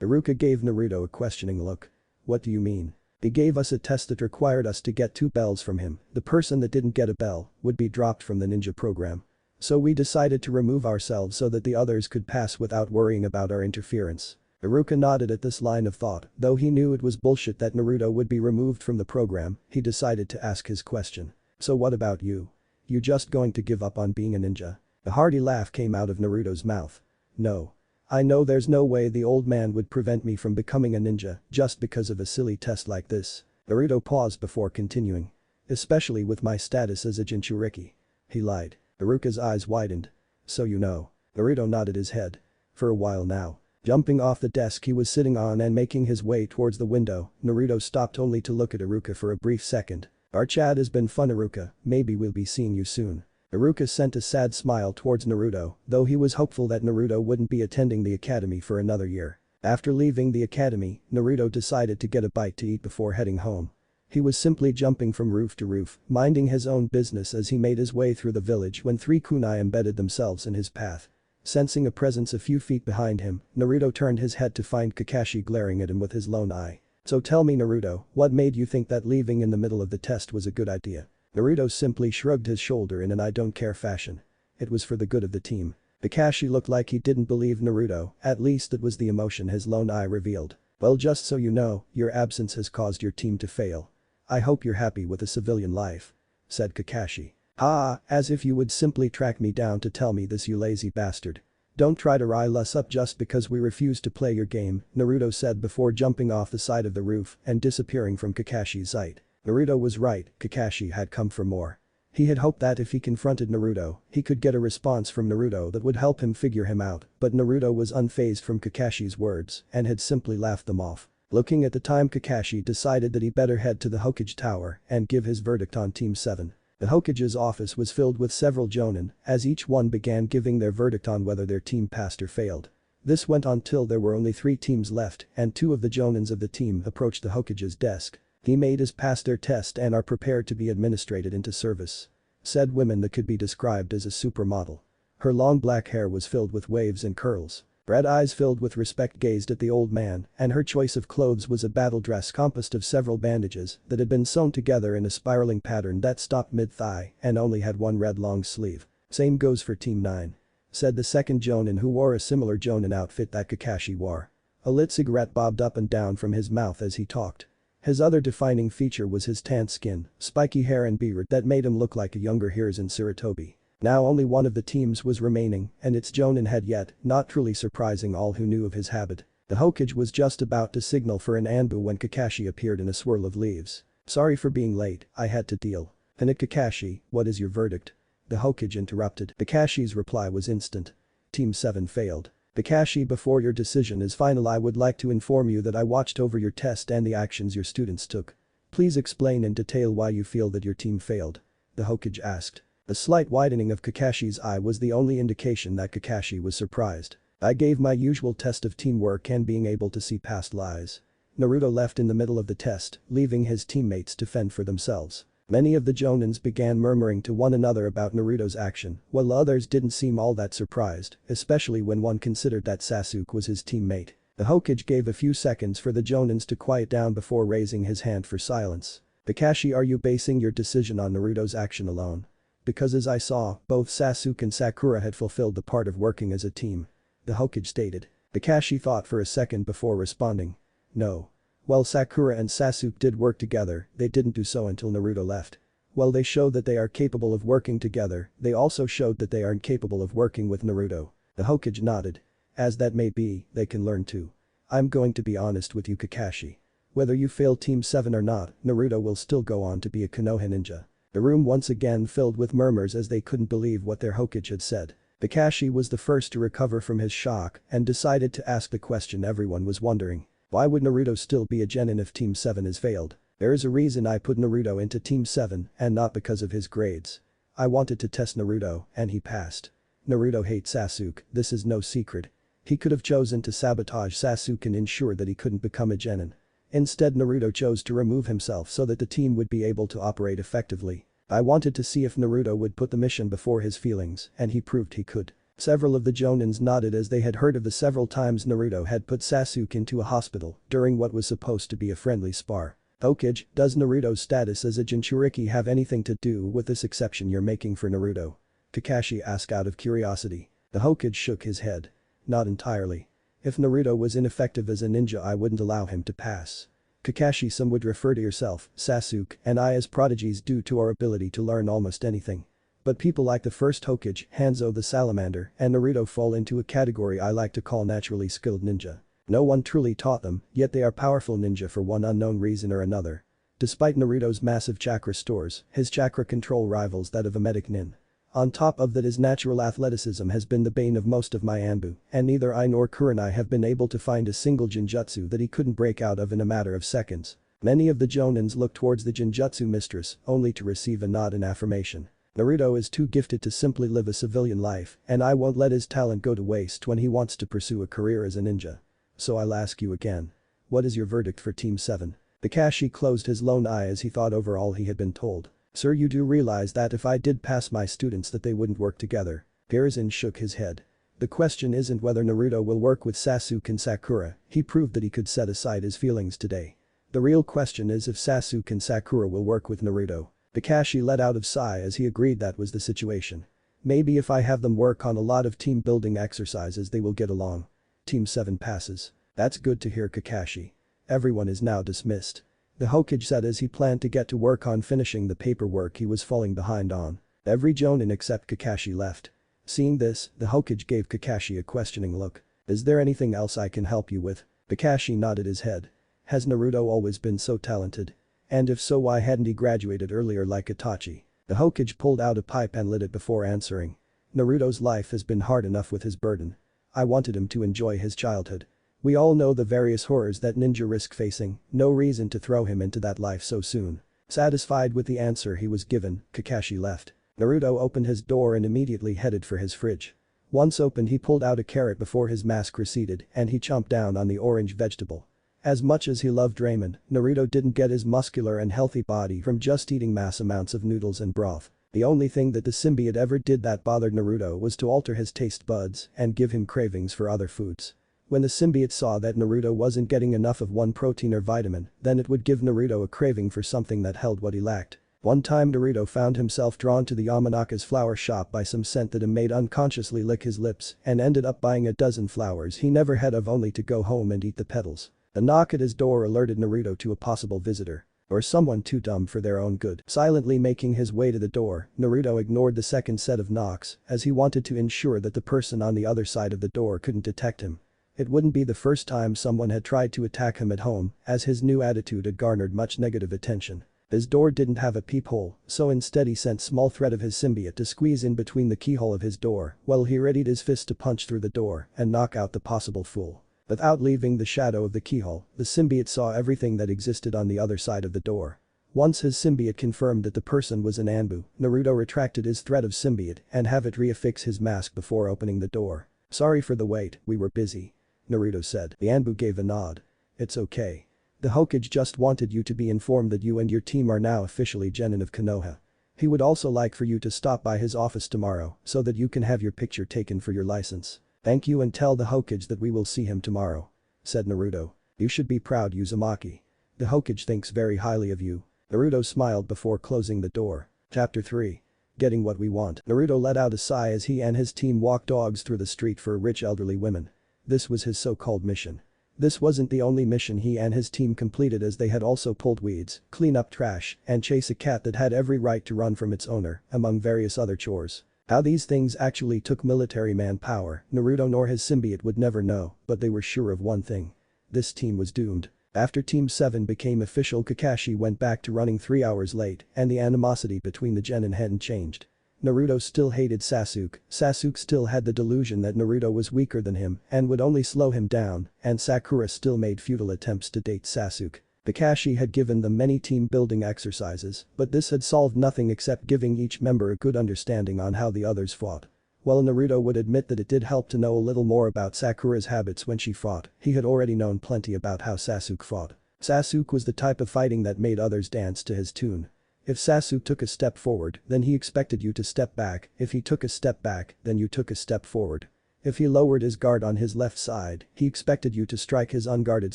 Iruka gave Naruto a questioning look. What do you mean? He gave us a test that required us to get 2 bells from him. The person that didn't get a bell would be dropped from the ninja program. So we decided to remove ourselves so that the others could pass without worrying about our interference. Iruka nodded at this line of thought, though he knew it was bullshit that Naruto would be removed from the program, he decided to ask his question. So what about you? You just going to give up on being a ninja? A hearty laugh came out of Naruto's mouth. No. I know there's no way the old man would prevent me from becoming a ninja just because of a silly test like this. Naruto paused before continuing. Especially with my status as a Jinchuriki. He lied. Iruka's eyes widened. So you know. Naruto nodded his head. For a while now. Jumping off the desk he was sitting on and making his way towards the window, Naruto stopped only to look at Iruka for a brief second. Our chat has been fun, Iruka, maybe we'll be seeing you soon. Iruka sent a sad smile towards Naruto, though he was hopeful that Naruto wouldn't be attending the academy for another year. After leaving the academy, Naruto decided to get a bite to eat before heading home. He was simply jumping from roof to roof, minding his own business as he made his way through the village when 3 kunai embedded themselves in his path. Sensing a presence a few feet behind him, Naruto turned his head to find Kakashi glaring at him with his lone eye. So tell me, Naruto, what made you think that leaving in the middle of the test was a good idea? Naruto simply shrugged his shoulder in an I don't care fashion. It was for the good of the team. Kakashi looked like he didn't believe Naruto, at least that was the emotion his lone eye revealed. Well, just so you know, your absence has caused your team to fail. I hope you're happy with a civilian life. Said Kakashi. Ha, as if you would simply track me down to tell me this, you lazy bastard. Don't try to rile us up just because we refuse to play your game, Naruto said before jumping off the side of the roof and disappearing from Kakashi's sight. Naruto was right, Kakashi had come for more. He had hoped that if he confronted Naruto, he could get a response from Naruto that would help him figure him out, but Naruto was unfazed from Kakashi's words and had simply laughed them off. Looking at the time, Kakashi decided that he better head to the Hokage Tower and give his verdict on Team 7. The Hokage's office was filled with several jonin, as each one began giving their verdict on whether their team passed or failed. This went on till there were only 3 teams left and 2 of the jonins of the team approached the Hokage's desk. He made us pass their test and are prepared to be administrated into service. Said woman that could be described as a supermodel. Her long black hair was filled with waves and curls. Red eyes filled with respect gazed at the old man, and her choice of clothes was a battle dress composed of several bandages that had been sewn together in a spiraling pattern that stopped mid-thigh and only had one red long sleeve. Same goes for Team 9. Said the second jonin, who wore a similar jonin outfit that Kakashi wore. A lit cigarette bobbed up and down from his mouth as he talked. His other defining feature was his tanned skin, spiky hair and beard that made him look like a younger Hiruzen Sarutobi. Now only one of the teams was remaining and its jonin had yet, not truly surprising all who knew of his habit. The Hokage was just about to signal for an anbu when Kakashi appeared in a swirl of leaves. Sorry for being late, I had to deal. And Kakashi, what is your verdict? The Hokage interrupted. Kakashi's reply was instant. Team 7 failed. Kakashi, before your decision is final, I would like to inform you that I watched over your test and the actions your students took. Please explain in detail why you feel that your team failed. The Hokage asked. A slight widening of Kakashi's eye was the only indication that Kakashi was surprised. I gave my usual test of teamwork and being able to see past lies. Naruto left in the middle of the test, leaving his teammates to fend for themselves. Many of the jonins began murmuring to one another about Naruto's action, while others didn't seem all that surprised, especially when one considered that Sasuke was his teammate. The Hokage gave a few seconds for the jonins to quiet down before raising his hand for silence. Kakashi, are you basing your decision on Naruto's action alone? Because as I saw, both Sasuke and Sakura had fulfilled the part of working as a team. The Hokage stated. Kakashi thought for a second before responding. No. While Sakura and Sasuke did work together, they didn't do so until Naruto left. While they showed that they are capable of working together, they also showed that they are incapable of working with Naruto. The Hokage nodded. As that may be, they can learn too. I'm going to be honest with you, Kakashi. Whether you fail Team 7 or not, Naruto will still go on to be a Konoha ninja. The room once again filled with murmurs as they couldn't believe what their Hokage had said. Kakashi was the first to recover from his shock and decided to ask the question everyone was wondering. Why would Naruto still be a genin if Team 7 has failed? There is a reason I put Naruto into Team 7 and not because of his grades. I wanted to test Naruto and he passed. Naruto hates Sasuke, this is no secret. He could have chosen to sabotage Sasuke and ensure that he couldn't become a genin. Instead, Naruto chose to remove himself so that the team would be able to operate effectively. I wanted to see if Naruto would put the mission before his feelings, and he proved he could. Several of the Jonins nodded as they had heard of the several times Naruto had put Sasuke into a hospital during what was supposed to be a friendly spar. Hokage, does Naruto's status as a Jinchuriki have anything to do with this exception you're making for Naruto? Kakashi asked out of curiosity. The Hokage shook his head. Not entirely. If Naruto was ineffective as a ninja I wouldn't allow him to pass. Kakashi, some would refer to yourself, Sasuke, and I as prodigies due to our ability to learn almost anything. But people like the first Hokage, Hanzo the Salamander, and Naruto fall into a category I like to call naturally skilled ninja. No one truly taught them, yet they are powerful ninja for one unknown reason or another. Despite Naruto's massive chakra stores, his chakra control rivals that of a medic nin. On top of that, his natural athleticism has been the bane of most of my Anbu, and neither I nor Kurenai have been able to find a single Jinjutsu that he couldn't break out of in a matter of seconds. Many of the Jonins look towards the Jinjutsu mistress only to receive a nod in affirmation. Naruto is too gifted to simply live a civilian life, and I won't let his talent go to waste when he wants to pursue a career as a ninja. So I'll ask you again. What is your verdict for Team 7? Kakashi closed his lone eye as he thought over all he had been told. Sir, you do realize that if I did pass my students that they wouldn't work together? Hiruzen shook his head. The question isn't whether Naruto will work with Sasuke and Sakura, he proved that he could set aside his feelings today. The real question is if Sasuke and Sakura will work with Naruto. Kakashi let out a sigh as he agreed that was the situation. Maybe if I have them work on a lot of team building exercises they will get along. Team 7 passes. That's good to hear, Kakashi. Everyone is now dismissed. The Hokage said as he planned to get to work on finishing the paperwork he was falling behind on. Every Jonin except Kakashi left. Seeing this, the Hokage gave Kakashi a questioning look. Is there anything else I can help you with? Kakashi nodded his head. Has Naruto always been so talented? And if so, why hadn't he graduated earlier like Itachi? The Hokage pulled out a pipe and lit it before answering. Naruto's life has been hard enough with his burden. I wanted him to enjoy his childhood. We all know the various horrors that ninja risk facing, no reason to throw him into that life so soon. Satisfied with the answer he was given, Kakashi left. Naruto opened his door and immediately headed for his fridge. Once opened, he pulled out a carrot before his mask receded and he chomped down on the orange vegetable. As much as he loved ramen, Naruto didn't get his muscular and healthy body from just eating mass amounts of noodles and broth. The only thing that the symbiote ever did that bothered Naruto was to alter his taste buds and give him cravings for other foods. When the symbiote saw that Naruto wasn't getting enough of one protein or vitamin, then it would give Naruto a craving for something that held what he lacked. One time Naruto found himself drawn to the Yamanaka's flower shop by some scent that him made unconsciously lick his lips and ended up buying a dozen flowers he never had of only to go home and eat the petals. A knock at his door alerted Naruto to a possible visitor. Or someone too dumb for their own good. Silently making his way to the door, Naruto ignored the second set of knocks as he wanted to ensure that the person on the other side of the door couldn't detect him. It wouldn't be the first time someone had tried to attack him at home, as his new attitude had garnered much negative attention. His door didn't have a peephole, so instead he sent small thread of his symbiote to squeeze in between the keyhole of his door while he readied his fist to punch through the door and knock out the possible fool. Without leaving the shadow of the keyhole, the symbiote saw everything that existed on the other side of the door. Once his symbiote confirmed that the person was an Anbu, Naruto retracted his threat of symbiote and have it reaffix his mask before opening the door. Sorry for the wait, we were busy. Naruto said. The Anbu gave a nod. It's okay. The Hokage just wanted you to be informed that you and your team are now officially genin of Konoha. He would also like for you to stop by his office tomorrow so that you can have your picture taken for your license. Thank you and tell the Hokage that we will see him tomorrow. Said Naruto. You should be proud, Uzumaki. The Hokage thinks very highly of you. Naruto smiled before closing the door. Chapter 3. Getting what we want. Naruto let out a sigh as he and his team walked dogs through the street for rich elderly women. This was his so-called mission. This wasn't the only mission he and his team completed, as they had also pulled weeds, clean up trash, and chase a cat that had every right to run from its owner, among various other chores. How these things actually took military manpower, Naruto nor his symbiote would never know, but they were sure of one thing. This team was doomed. After Team 7 became official, Kakashi went back to running 3 hours late and the animosity between the genin hadn't changed. Naruto still hated Sasuke, Sasuke still had the delusion that Naruto was weaker than him and would only slow him down, and Sakura still made futile attempts to date Sasuke. Kakashi had given them many team building exercises, but this had solved nothing except giving each member a good understanding on how the others fought. While Naruto would admit that it did help to know a little more about Sakura's habits when she fought, he had already known plenty about how Sasuke fought. Sasuke was the type of fighting that made others dance to his tune. If Sasuke took a step forward, then he expected you to step back, if he took a step back, then you took a step forward. If he lowered his guard on his left side, he expected you to strike his unguarded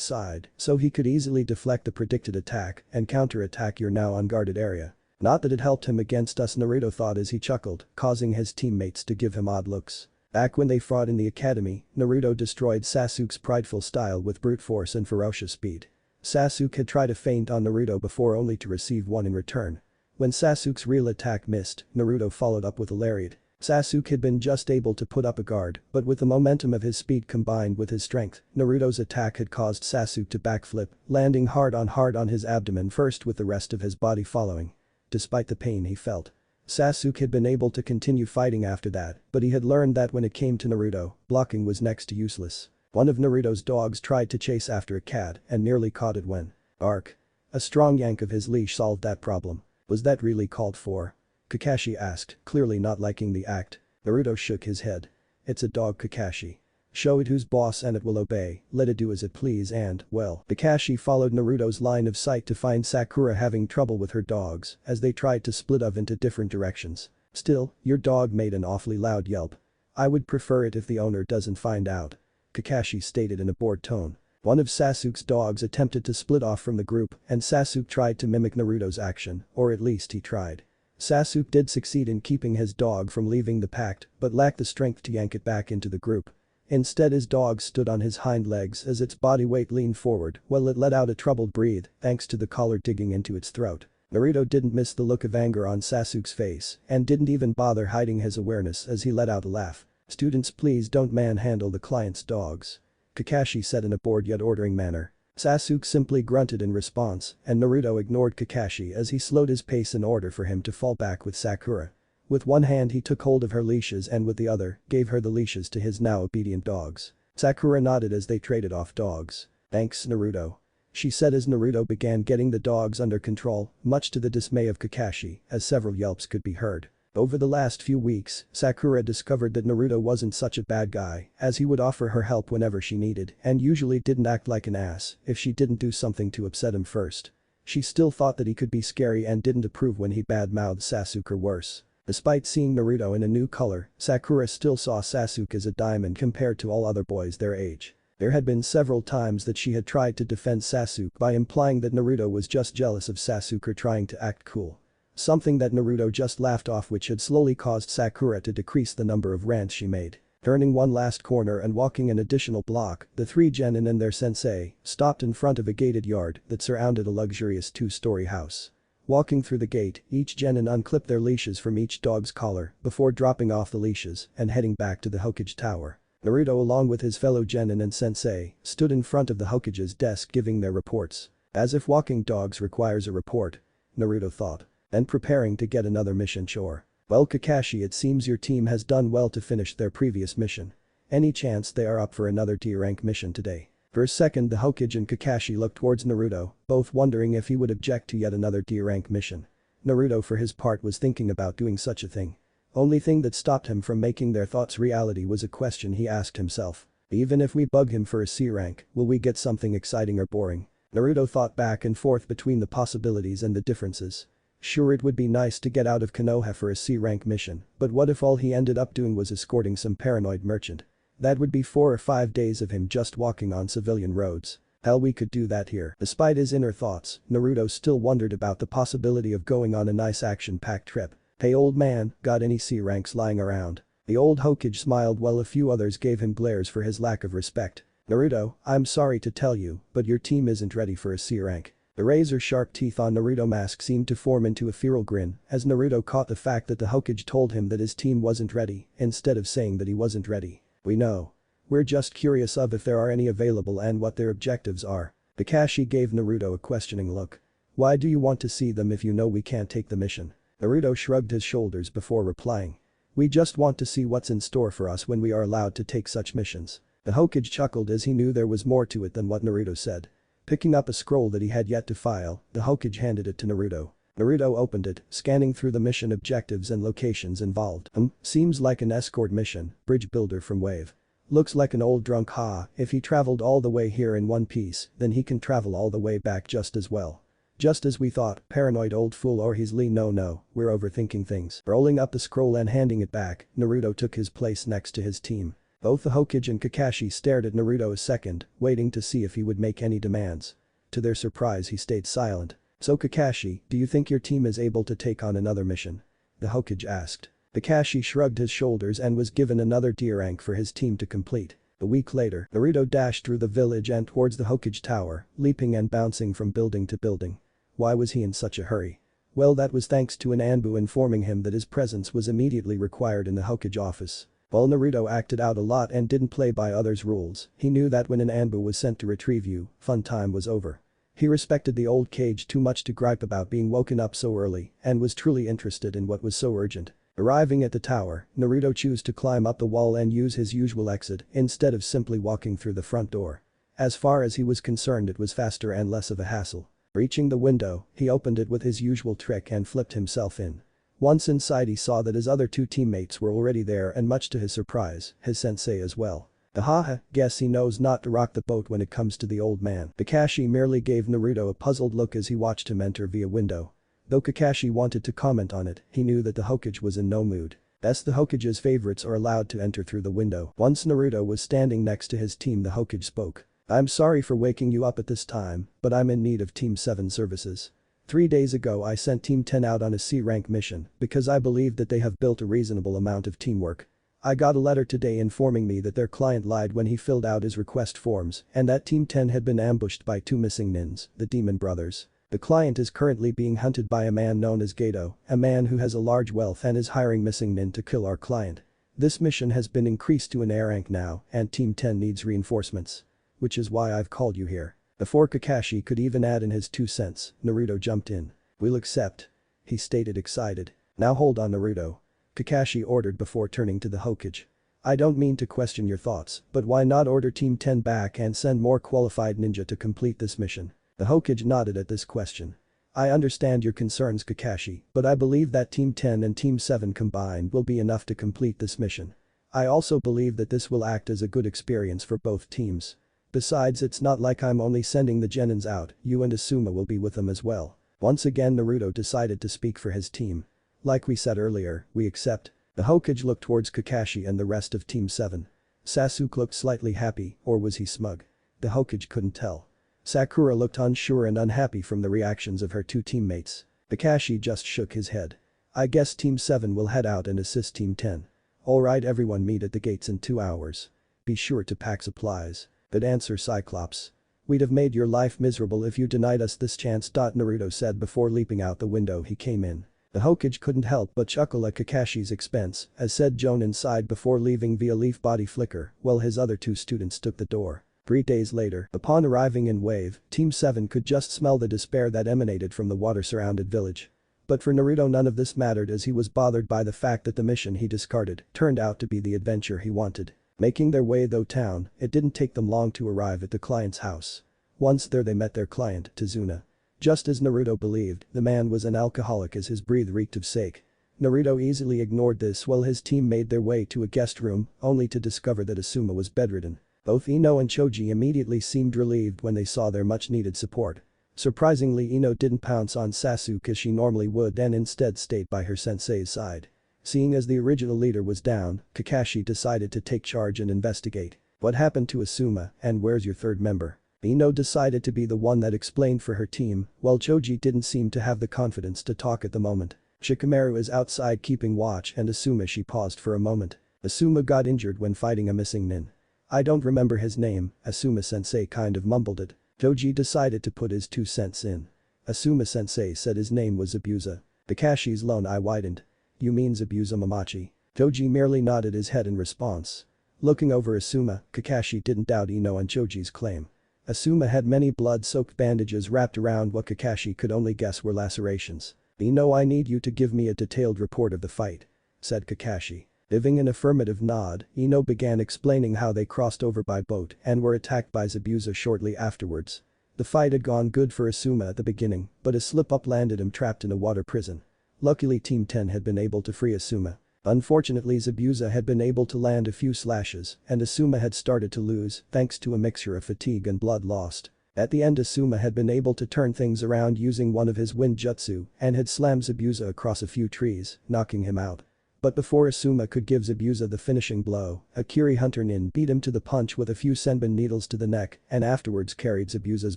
side, so he could easily deflect the predicted attack and counter-attack your now unguarded area. Not that it helped him against us, Naruto thought as he chuckled, causing his teammates to give him odd looks. Back when they fought in the academy, Naruto destroyed Sasuke's prideful style with brute force and ferocious speed. Sasuke had tried a feint on Naruto before only to receive one in return. When Sasuke's real attack missed, Naruto followed up with a lariat. Sasuke had been just able to put up a guard, but with the momentum of his speed combined with his strength, Naruto's attack had caused Sasuke to backflip, landing hard on his abdomen first with the rest of his body following. Despite the pain he felt, Sasuke had been able to continue fighting after that, but he had learned that when it came to Naruto, blocking was next to useless. One of Naruto's dogs tried to chase after a cat and nearly caught it when a strong yank of his leash solved that problem. Was that really called for? Kakashi asked, clearly not liking the act. Naruto shook his head. It's a dog, Kakashi. Show it who's boss and it will obey, let it do as it please and, well. Kakashi followed Naruto's line of sight to find Sakura having trouble with her dogs as they tried to split off into different directions. Still, your dog made an awfully loud yelp. I would prefer it if the owner doesn't find out. Kakashi stated in a bored tone. One of Sasuke's dogs attempted to split off from the group and Sasuke tried to mimic Naruto's action, or at least he tried. Sasuke did succeed in keeping his dog from leaving the pact but lacked the strength to yank it back into the group. Instead his dog stood on his hind legs as its body weight leaned forward while it let out a troubled breathe thanks to the collar digging into its throat. Naruto didn't miss the look of anger on Sasuke's face and didn't even bother hiding his awareness as he let out a laugh. Students, please don't manhandle the client's dogs. Kakashi said in a bored yet ordering manner. Sasuke simply grunted in response and Naruto ignored Kakashi as he slowed his pace in order for him to fall back with Sakura. With one hand he took hold of her leashes and with the other, gave her the leashes to his now obedient dogs. Sakura nodded as they traded off dogs. Thanks, Naruto. She said as Naruto began getting the dogs under control, much to the dismay of Kakashi, as several yelps could be heard. Over the last few weeks, Sakura discovered that Naruto wasn't such a bad guy, as he would offer her help whenever she needed and usually didn't act like an ass if she didn't do something to upset him first. She still thought that he could be scary and didn't approve when he bad-mouthed Sasuke or worse. Despite seeing Naruto in a new color, Sakura still saw Sasuke as a diamond compared to all other boys their age. There had been several times that she had tried to defend Sasuke by implying that Naruto was just jealous of Sasuke or trying to act cool. Something that Naruto just laughed off, which had slowly caused Sakura to decrease the number of rants she made. Turning one last corner and walking an additional block, the three genin and their sensei stopped in front of a gated yard that surrounded a luxurious two-story house. Walking through the gate, each genin unclipped their leashes from each dog's collar before dropping off the leashes and heading back to the Hokage tower. Naruto along with his fellow genin and sensei stood in front of the Hokage's desk giving their reports. As if walking dogs requires a report, Naruto thought. And preparing to get another mission chore. Well, Kakashi, it seems your team has done well to finish their previous mission. Any chance they are up for another D-rank mission today? For a second the Hokage and Kakashi looked towards Naruto, both wondering if he would object to yet another D-rank mission. Naruto for his part was thinking about doing such a thing. Only thing that stopped him from making their thoughts reality was a question he asked himself. Even if we bug him for a C rank, will we get something exciting or boring? Naruto thought back and forth between the possibilities and the differences. Sure, it would be nice to get out of Konoha for a C-rank mission, but what if all he ended up doing was escorting some paranoid merchant? That would be 4 or 5 days of him just walking on civilian roads. Hell, we could do that here. Despite his inner thoughts, Naruto still wondered about the possibility of going on a nice action-packed trip. Hey old man, got any C-ranks lying around? The old Hokage smiled while a few others gave him glares for his lack of respect. Naruto, I'm sorry to tell you, but your team isn't ready for a C-rank. The razor-sharp teeth on Naruto's mask seemed to form into a feral grin as Naruto caught the fact that the Hokage told him that his team wasn't ready instead of saying that he wasn't ready. We know. We're just curious of if there are any available and what their objectives are. Kakashi gave Naruto a questioning look. Why do you want to see them if you know we can't take the mission? Naruto shrugged his shoulders before replying. We just want to see what's in store for us when we are allowed to take such missions. The Hokage chuckled as he knew there was more to it than what Naruto said. Picking up a scroll that he had yet to file, the Hokage handed it to Naruto. Naruto opened it, scanning through the mission objectives and locations involved. Seems like an escort mission, bridge builder from Wave. Looks like an old drunk, if he traveled all the way here in one piece, then he can travel all the way back just as well. Just as we thought, paranoid old fool, or he's Lee. No, we're overthinking things. Rolling up the scroll and handing it back, Naruto took his place next to his team. Both the Hokage and Kakashi stared at Naruto a second, waiting to see if he would make any demands. To their surprise, he stayed silent. "So Kakashi, do you think your team is able to take on another mission?" the Hokage asked. Kakashi shrugged his shoulders and was given another D rank for his team to complete. A week later, Naruto dashed through the village and towards the Hokage tower, leaping and bouncing from building to building. Why was he in such a hurry? Well, that was thanks to an Anbu informing him that his presence was immediately required in the Hokage office. While Naruto acted out a lot and didn't play by others' rules, he knew that when an Anbu was sent to retrieve you, fun time was over. He respected the old cage too much to gripe about being woken up so early and was truly interested in what was so urgent. Arriving at the tower, Naruto chose to climb up the wall and use his usual exit instead of simply walking through the front door. As far as he was concerned, it was faster and less of a hassle. Reaching the window, he opened it with his usual trick and flipped himself in. Once inside, he saw that his other two teammates were already there, and much to his surprise, his sensei as well. Haha, guess he knows not to rock the boat when it comes to the old man. Kakashi merely gave Naruto a puzzled look as he watched him enter via window. Though Kakashi wanted to comment on it, he knew that the Hokage was in no mood. Thus the Hokage's favorites are allowed to enter through the window. Once Naruto was standing next to his team, the Hokage spoke. "I'm sorry for waking you up at this time, but I'm in need of Team 7 services. 3 days ago I sent Team 10 out on a C-rank mission because I believe that they have built a reasonable amount of teamwork. I got a letter today informing me that their client lied when he filled out his request forms and that Team 10 had been ambushed by 2 missing nins, the Demon Brothers. The client is currently being hunted by a man known as Gato, a man who has a large wealth and is hiring missing nin to kill our client. This mission has been increased to an A rank now and Team 10 needs reinforcements. Which is why I've called you here." Before Kakashi could even add in his 2 cents, Naruto jumped in. "We'll accept," he stated excited. "Now hold on, Naruto," Kakashi ordered before turning to the Hokage. "I don't mean to question your thoughts, but why not order Team 10 back and send more qualified ninja to complete this mission?" The Hokage nodded at this question. "I understand your concerns, Kakashi, but I believe that Team 10 and Team 7 combined will be enough to complete this mission. I also believe that this will act as a good experience for both teams. Besides, it's not like I'm only sending the genins out, you and Asuma will be with them as well." Once again Naruto decided to speak for his team. "Like we said earlier, we accept." The Hokage looked towards Kakashi and the rest of Team 7. Sasuke looked slightly happy, or was he smug? The Hokage couldn't tell. Sakura looked unsure and unhappy from the reactions of her 2 teammates. Kakashi just shook his head. "I guess Team 7 will head out and assist Team 10. Alright, everyone, meet at the gates in 2 hours. Be sure to pack supplies." "Good answer, Cyclops. We'd have made your life miserable if you denied us this chance." Naruto said before leaping out the window he came in. The Hokage couldn't help but chuckle at Kakashi's expense, as said Jonin sighed before leaving via leaf body flicker while his other 2 students took the door. 3 days later, upon arriving in Wave, Team 7 could just smell the despair that emanated from the water-surrounded village. But for Naruto none of this mattered, as he was bothered by the fact that the mission he discarded turned out to be the adventure he wanted. Making their way through town, it didn't take them long to arrive at the client's house. Once there they met their client, Tazuna. Just as Naruto believed, the man was an alcoholic as his breath reeked of sake. Naruto easily ignored this while his team made their way to a guest room, only to discover that Asuma was bedridden. Both Ino and Choji immediately seemed relieved when they saw their much-needed support. Surprisingly, Ino didn't pounce on Sasuke as she normally would and instead stayed by her sensei's side. Seeing as the original leader was down, Kakashi decided to take charge and investigate. "What happened to Asuma, and where's your 3rd member?" Ino decided to be the one that explained for her team, while Choji didn't seem to have the confidence to talk at the moment. "Shikamaru is outside keeping watch, and Asuma." She paused for a moment. "Asuma got injured when fighting a missing nin. I don't remember his name." Asuma-sensei kind of mumbled it. Choji decided to put his 2 cents in. Asuma-sensei said his name was Zabuza. Kakashi's lone eye widened. "You mean Zabuza Mamachi?" Choji merely nodded his head in response. Looking over Asuma, Kakashi didn't doubt Ino and Choji's claim. Asuma had many blood-soaked bandages wrapped around what Kakashi could only guess were lacerations. "Ino, I need you to give me a detailed report of the fight," said Kakashi. Giving an affirmative nod, Ino began explaining how they crossed over by boat and were attacked by Zabuza shortly afterwards. The fight had gone good for Asuma at the beginning, but a slip-up landed him trapped in a water prison. Luckily Team 10 had been able to free Asuma. Unfortunately, Zabuza had been able to land a few slashes and Asuma had started to lose thanks to a mixture of fatigue and blood lost. At the end Asuma had been able to turn things around using one of his wind jutsu and had slammed Zabuza across a few trees, knocking him out. But before Asuma could give Zabuza the finishing blow, a Kiri Hunter Nin beat him to the punch with a few senbon needles to the neck and afterwards carried Zabuza's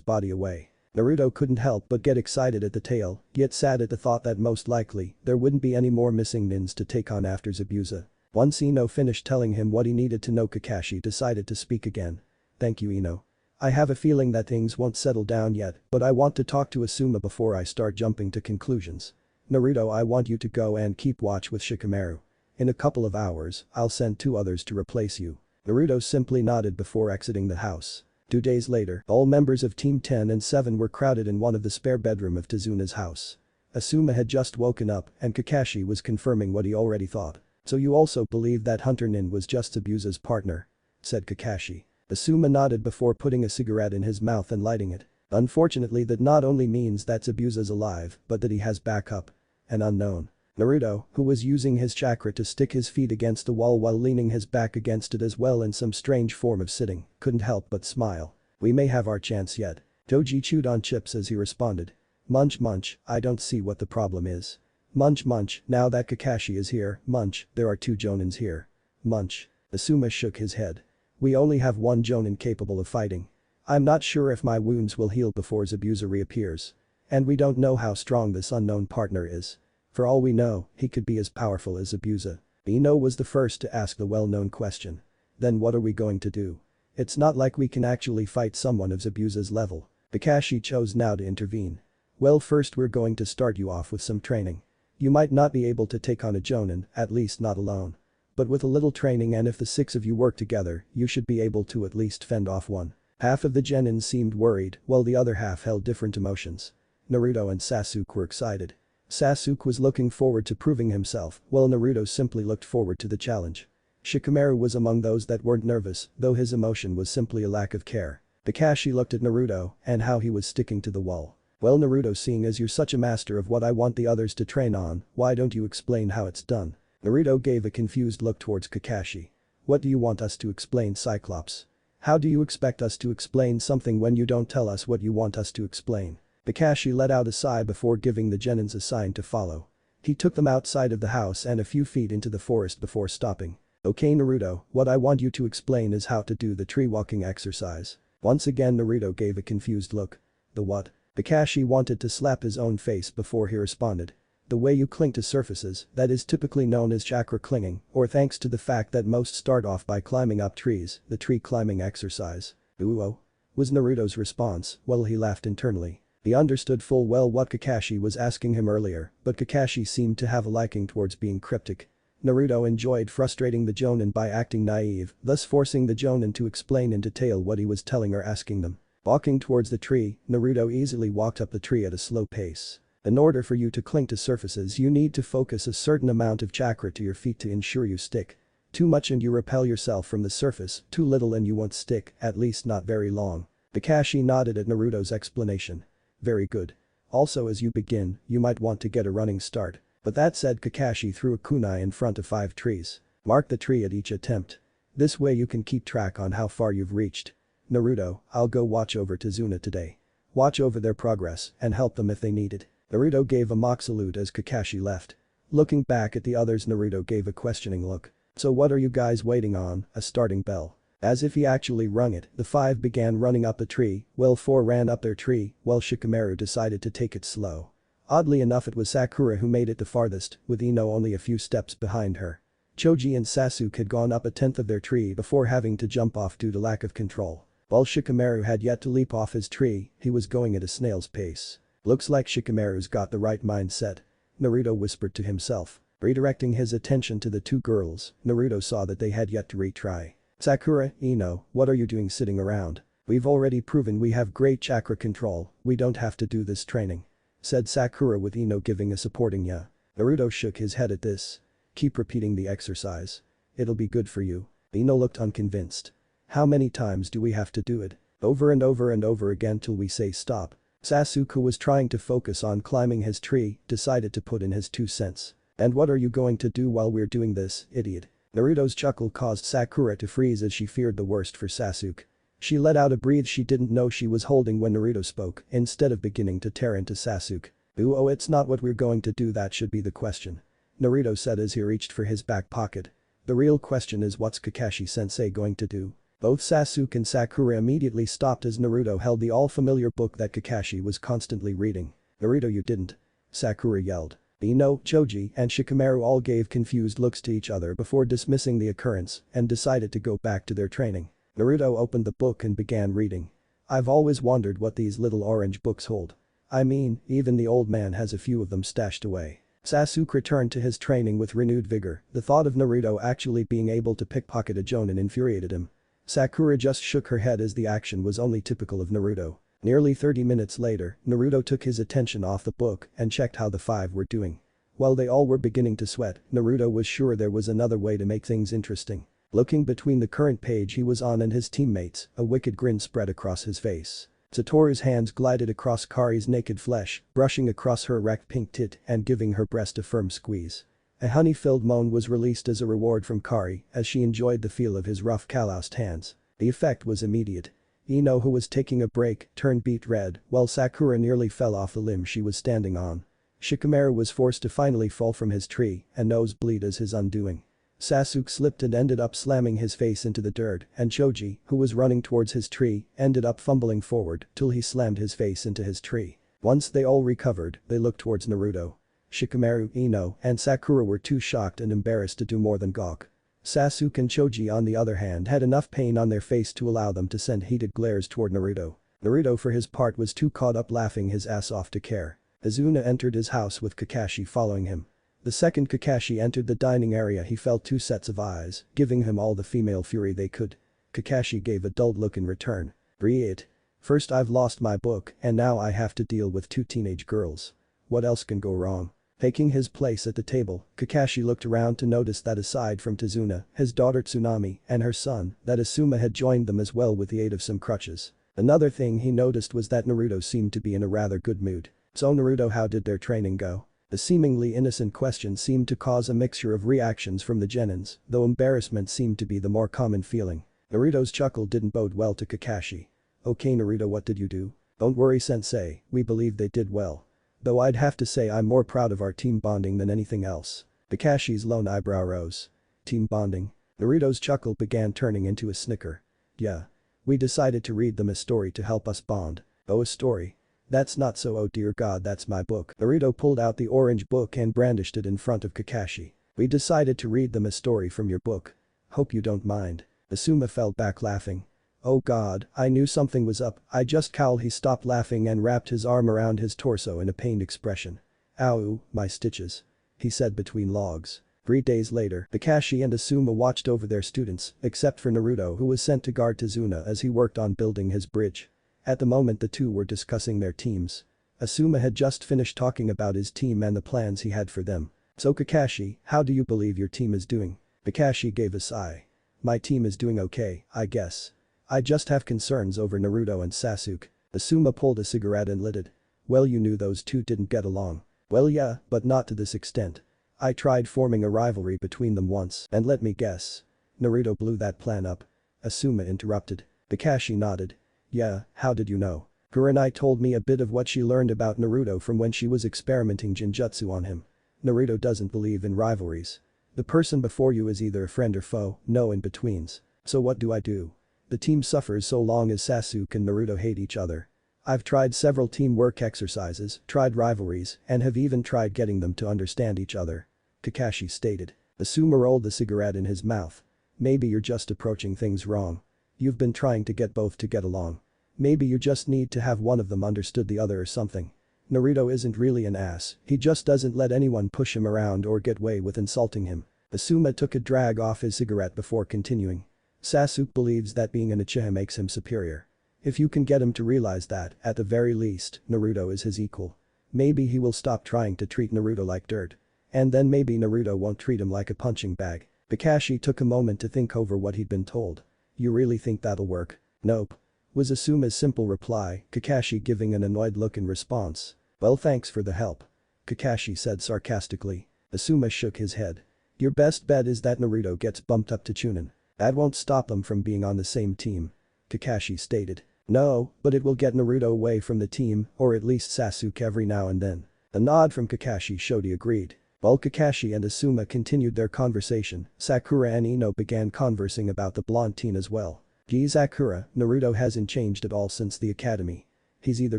body away. Naruto couldn't help but get excited at the tale, yet sad at the thought that most likely there wouldn't be any more missing nins to take on after Zabuza. Once Ino finished telling him what he needed to know, Kakashi decided to speak again. "Thank you, Ino. I have a feeling that things won't settle down yet, but I want to talk to Asuma before I start jumping to conclusions. Naruto, I want you to go and keep watch with Shikamaru. In a couple of hours, I'll send 2 others to replace you." Naruto simply nodded before exiting the house. 2 days later, all members of Team 10 and 7 were crowded in one of the spare bedroom of Tezuna's house. Asuma had just woken up and Kakashi was confirming what he already thought. "So you also believe that Hunter Nin was just Zabuza's partner?" said Kakashi. Asuma nodded before putting a cigarette in his mouth and lighting it. "Unfortunately that not only means that Zabuza's alive, but that he has backup. An unknown." Naruto, who was using his chakra to stick his feet against the wall while leaning his back against it as well in some strange form of sitting, couldn't help but smile. "We may have our chance yet." Toji chewed on chips as he responded. "Munch munch, I don't see what the problem is. Munch munch, now that Kakashi is here, munch, there are 2 jonins here. Munch." Asuma shook his head. "We only have 1 jonin capable of fighting. I'm not sure if my wounds will heal before Zabuza reappears. And we don't know how strong this unknown partner is. For all we know, he could be as powerful as Zabuza." Ino was the first to ask the well-known question. "Then what are we going to do? It's not like we can actually fight someone of Zabuza's level." Kakashi chose now to intervene. "Well, first we're going to start you off with some training. You might not be able to take on a jonin, at least not alone. But with a little training and if the 6 of you work together, you should be able to at least fend off one." Half of the genin seemed worried while the other half held different emotions. Naruto and Sasuke were excited. Sasuke was looking forward to proving himself, while Naruto simply looked forward to the challenge. Shikamaru was among those that weren't nervous, though his emotion was simply a lack of care. Kakashi looked at Naruto and how he was sticking to the wall. "Well Naruto, seeing as you're such a master of what I want the others to train on, why don't you explain how it's done?" Naruto gave a confused look towards Kakashi. "What do you want us to explain, Cyclops? How do you expect us to explain something when you don't tell us what you want us to explain?" Kakashi let out a sigh before giving the genins a sign to follow. He took them outside of the house and a few feet into the forest before stopping. "Okay Naruto, what I want you to explain is how to do the tree walking exercise." Once again Naruto gave a confused look. "The what?" Kakashi wanted to slap his own face before he responded. "The way you cling to surfaces, that is typically known as chakra clinging, or thanks to the fact that most start off by climbing up trees, the tree climbing exercise." "Ooh," was Naruto's response, while he laughed internally. He understood full well what Kakashi was asking him earlier, but Kakashi seemed to have a liking towards being cryptic. Naruto enjoyed frustrating the jonin by acting naive, thus forcing the jonin to explain in detail what he was telling or asking them. Walking towards the tree, Naruto easily walked up the tree at a slow pace. "In order for you to cling to surfaces you need to focus a certain amount of chakra to your feet to ensure you stick. Too much and you repel yourself from the surface, too little and you won't stick, at least not very long." Kakashi nodded at Naruto's explanation. "Very good. Also as you begin, you might want to get a running start." But that said, Kakashi threw a kunai in front of 5 trees. "Mark the tree at each attempt. This way you can keep track on how far you've reached. Naruto, I'll go watch over Tezuna today. Watch over their progress and help them if they need it." Naruto gave a mock salute as Kakashi left. Looking back at the others, Naruto gave a questioning look. "So what are you guys waiting on, a starting bell?" As if he actually rung it, the 5 began running up the tree, while 4 ran up their tree, while Shikamaru decided to take it slow. Oddly enough it was Sakura who made it the farthest, with Ino only a few steps behind her. Choji and Sasuke had gone up a tenth of their tree before having to jump off due to lack of control. While Shikamaru had yet to leap off his tree, he was going at a snail's pace. "Looks like Shikamaru's got the right mindset," Naruto whispered to himself. Redirecting his attention to the 2 girls, Naruto saw that they had yet to retry. "Sakura, Ino, what are you doing sitting around? We've already proven we have great chakra control, we don't have to do this training," said Sakura with Ino giving a supporting yeah. Naruto shook his head at this. "Keep repeating the exercise. It'll be good for you." Ino looked unconvinced. "How many times do we have to do it? Over and over and over again till we say stop?" Sasuke, who was trying to focus on climbing his tree, decided to put in his 2 cents. "And what are you going to do while we're doing this, idiot?" Naruto's chuckle caused Sakura to freeze as she feared the worst for Sasuke. She let out a breath she didn't know she was holding when Naruto spoke, instead of beginning to tear into Sasuke. "Ooh, oh, it's not what we're going to do, that should be the question," Naruto said as he reached for his back pocket. "The real question is, what's Kakashi-sensei going to do?" Both Sasuke and Sakura immediately stopped as Naruto held the all-familiar book that Kakashi was constantly reading. "Naruto, you didn't," Sakura yelled. Ino, Choji, and Shikamaru all gave confused looks to each other before dismissing the occurrence and decided to go back to their training. Naruto opened the book and began reading. "I've always wondered what these little orange books hold. I mean, even the old man has a few of them stashed away." Sasuke returned to his training with renewed vigor. The thought of Naruto actually being able to pickpocket a jonin infuriated him. Sakura just shook her head as the action was only typical of Naruto. Nearly 30 minutes later, Naruto took his attention off the book and checked how the five were doing. While they all were beginning to sweat, Naruto was sure there was another way to make things interesting. Looking between the current page he was on and his teammates, a wicked grin spread across his face. Satoru's hands glided across Kari's naked flesh, brushing across her erect pink tit and giving her breast a firm squeeze. A honey-filled moan was released as a reward from Kari as she enjoyed the feel of his rough calloused hands. The effect was immediate. Ino, who was taking a break, turned beet red, while Sakura nearly fell off the limb she was standing on. Shikamaru was forced to finally fall from his tree and nosebleed as his undoing. Sasuke slipped and ended up slamming his face into the dirt, and Choji, who was running towards his tree, ended up fumbling forward till he slammed his face into his tree. Once they all recovered, they looked towards Naruto. Shikamaru, Ino, and Sakura were too shocked and embarrassed to do more than gawk. Sasuke and Choji, on the other hand, had enough pain on their face to allow them to send heated glares toward Naruto. Naruto, for his part, was too caught up laughing his ass off to care. Izuna entered his house with Kakashi following him. The second Kakashi entered the dining area he felt two sets of eyes, giving him all the female fury they could. Kakashi gave a dulled look in return. "Breed. First I've lost my book and now I have to deal with two teenage girls. What else can go wrong?" Taking his place at the table, Kakashi looked around to notice that aside from Tazuna, his daughter Tsunami, and her son, that Asuma had joined them as well with the aid of some crutches. Another thing he noticed was that Naruto seemed to be in a rather good mood. "So Naruto, how did their training go?" The seemingly innocent question seemed to cause a mixture of reactions from the genins, though embarrassment seemed to be the more common feeling. Naruto's chuckle didn't bode well to Kakashi. "Okay Naruto, what did you do?" "Don't worry sensei, we believe they did well. Though I'd have to say I'm more proud of our team bonding than anything else." Kakashi's lone eyebrow rose. "Team bonding?" Naruto's chuckle began turning into a snicker. "Yeah. We decided to read them a story to help us bond." "Oh, a story? That's not so, oh dear god, that's my book." Naruto pulled out the orange book and brandished it in front of Kakashi. "We decided to read them a story from your book. Hope you don't mind." Asuma fell back laughing. "Oh god, I knew something was up, I just cowled." He stopped laughing and wrapped his arm around his torso in a pained expression. "Ow, my stitches," he said between logs. 3 days later, Kakashi and Asuma watched over their students, except for Naruto, who was sent to guard Tazuna as he worked on building his bridge. At the moment the two were discussing their teams. Asuma had just finished talking about his team and the plans he had for them. "So Kakashi, how do you believe your team is doing?" Kakashi gave a sigh. "My team is doing okay, I guess. I just have concerns over Naruto and Sasuke." Asuma pulled a cigarette and lit it. "Well, you knew those two didn't get along." "Well yeah, but not to this extent. I tried forming a rivalry between them once and let me guess. Naruto blew that plan up." Asuma interrupted. Kakashi nodded. "Yeah, how did you know?" "Kurenai told me a bit of what she learned about Naruto from when she was experimenting Jinjutsu on him. Naruto doesn't believe in rivalries. The person before you is either a friend or foe, no in-betweens. So what do I do? The team suffers so long as Sasuke and Naruto hate each other. I've tried several teamwork exercises, tried rivalries, and have even tried getting them to understand each other," Kakashi stated. Asuma rolled the cigarette in his mouth. "Maybe you're just approaching things wrong. You've been trying to get both to get along. Maybe you just need to have one of them understood the other or something. Naruto isn't really an ass, he just doesn't let anyone push him around or get away with insulting him." Asuma took a drag off his cigarette before continuing. "Sasuke believes that being an Uchiha makes him superior. If you can get him to realize that, at the very least, Naruto is his equal. Maybe he will stop trying to treat Naruto like dirt. And then maybe Naruto won't treat him like a punching bag." Kakashi took a moment to think over what he'd been told. "You really think that'll work?" "Nope," was Asuma's simple reply, Kakashi giving an annoyed look in response. "Well, thanks for the help," Kakashi said sarcastically. Asuma shook his head. "Your best bet is that Naruto gets bumped up to Chunin. That won't stop them from being on the same team." Kakashi stated. No, but it will get Naruto away from the team, or at least Sasuke every now and then. A nod from Kakashi showed he agreed. While Kakashi and Asuma continued their conversation, Sakura and Ino began conversing about the blonde teen as well. Gee Sakura, Naruto hasn't changed at all since the academy. He's either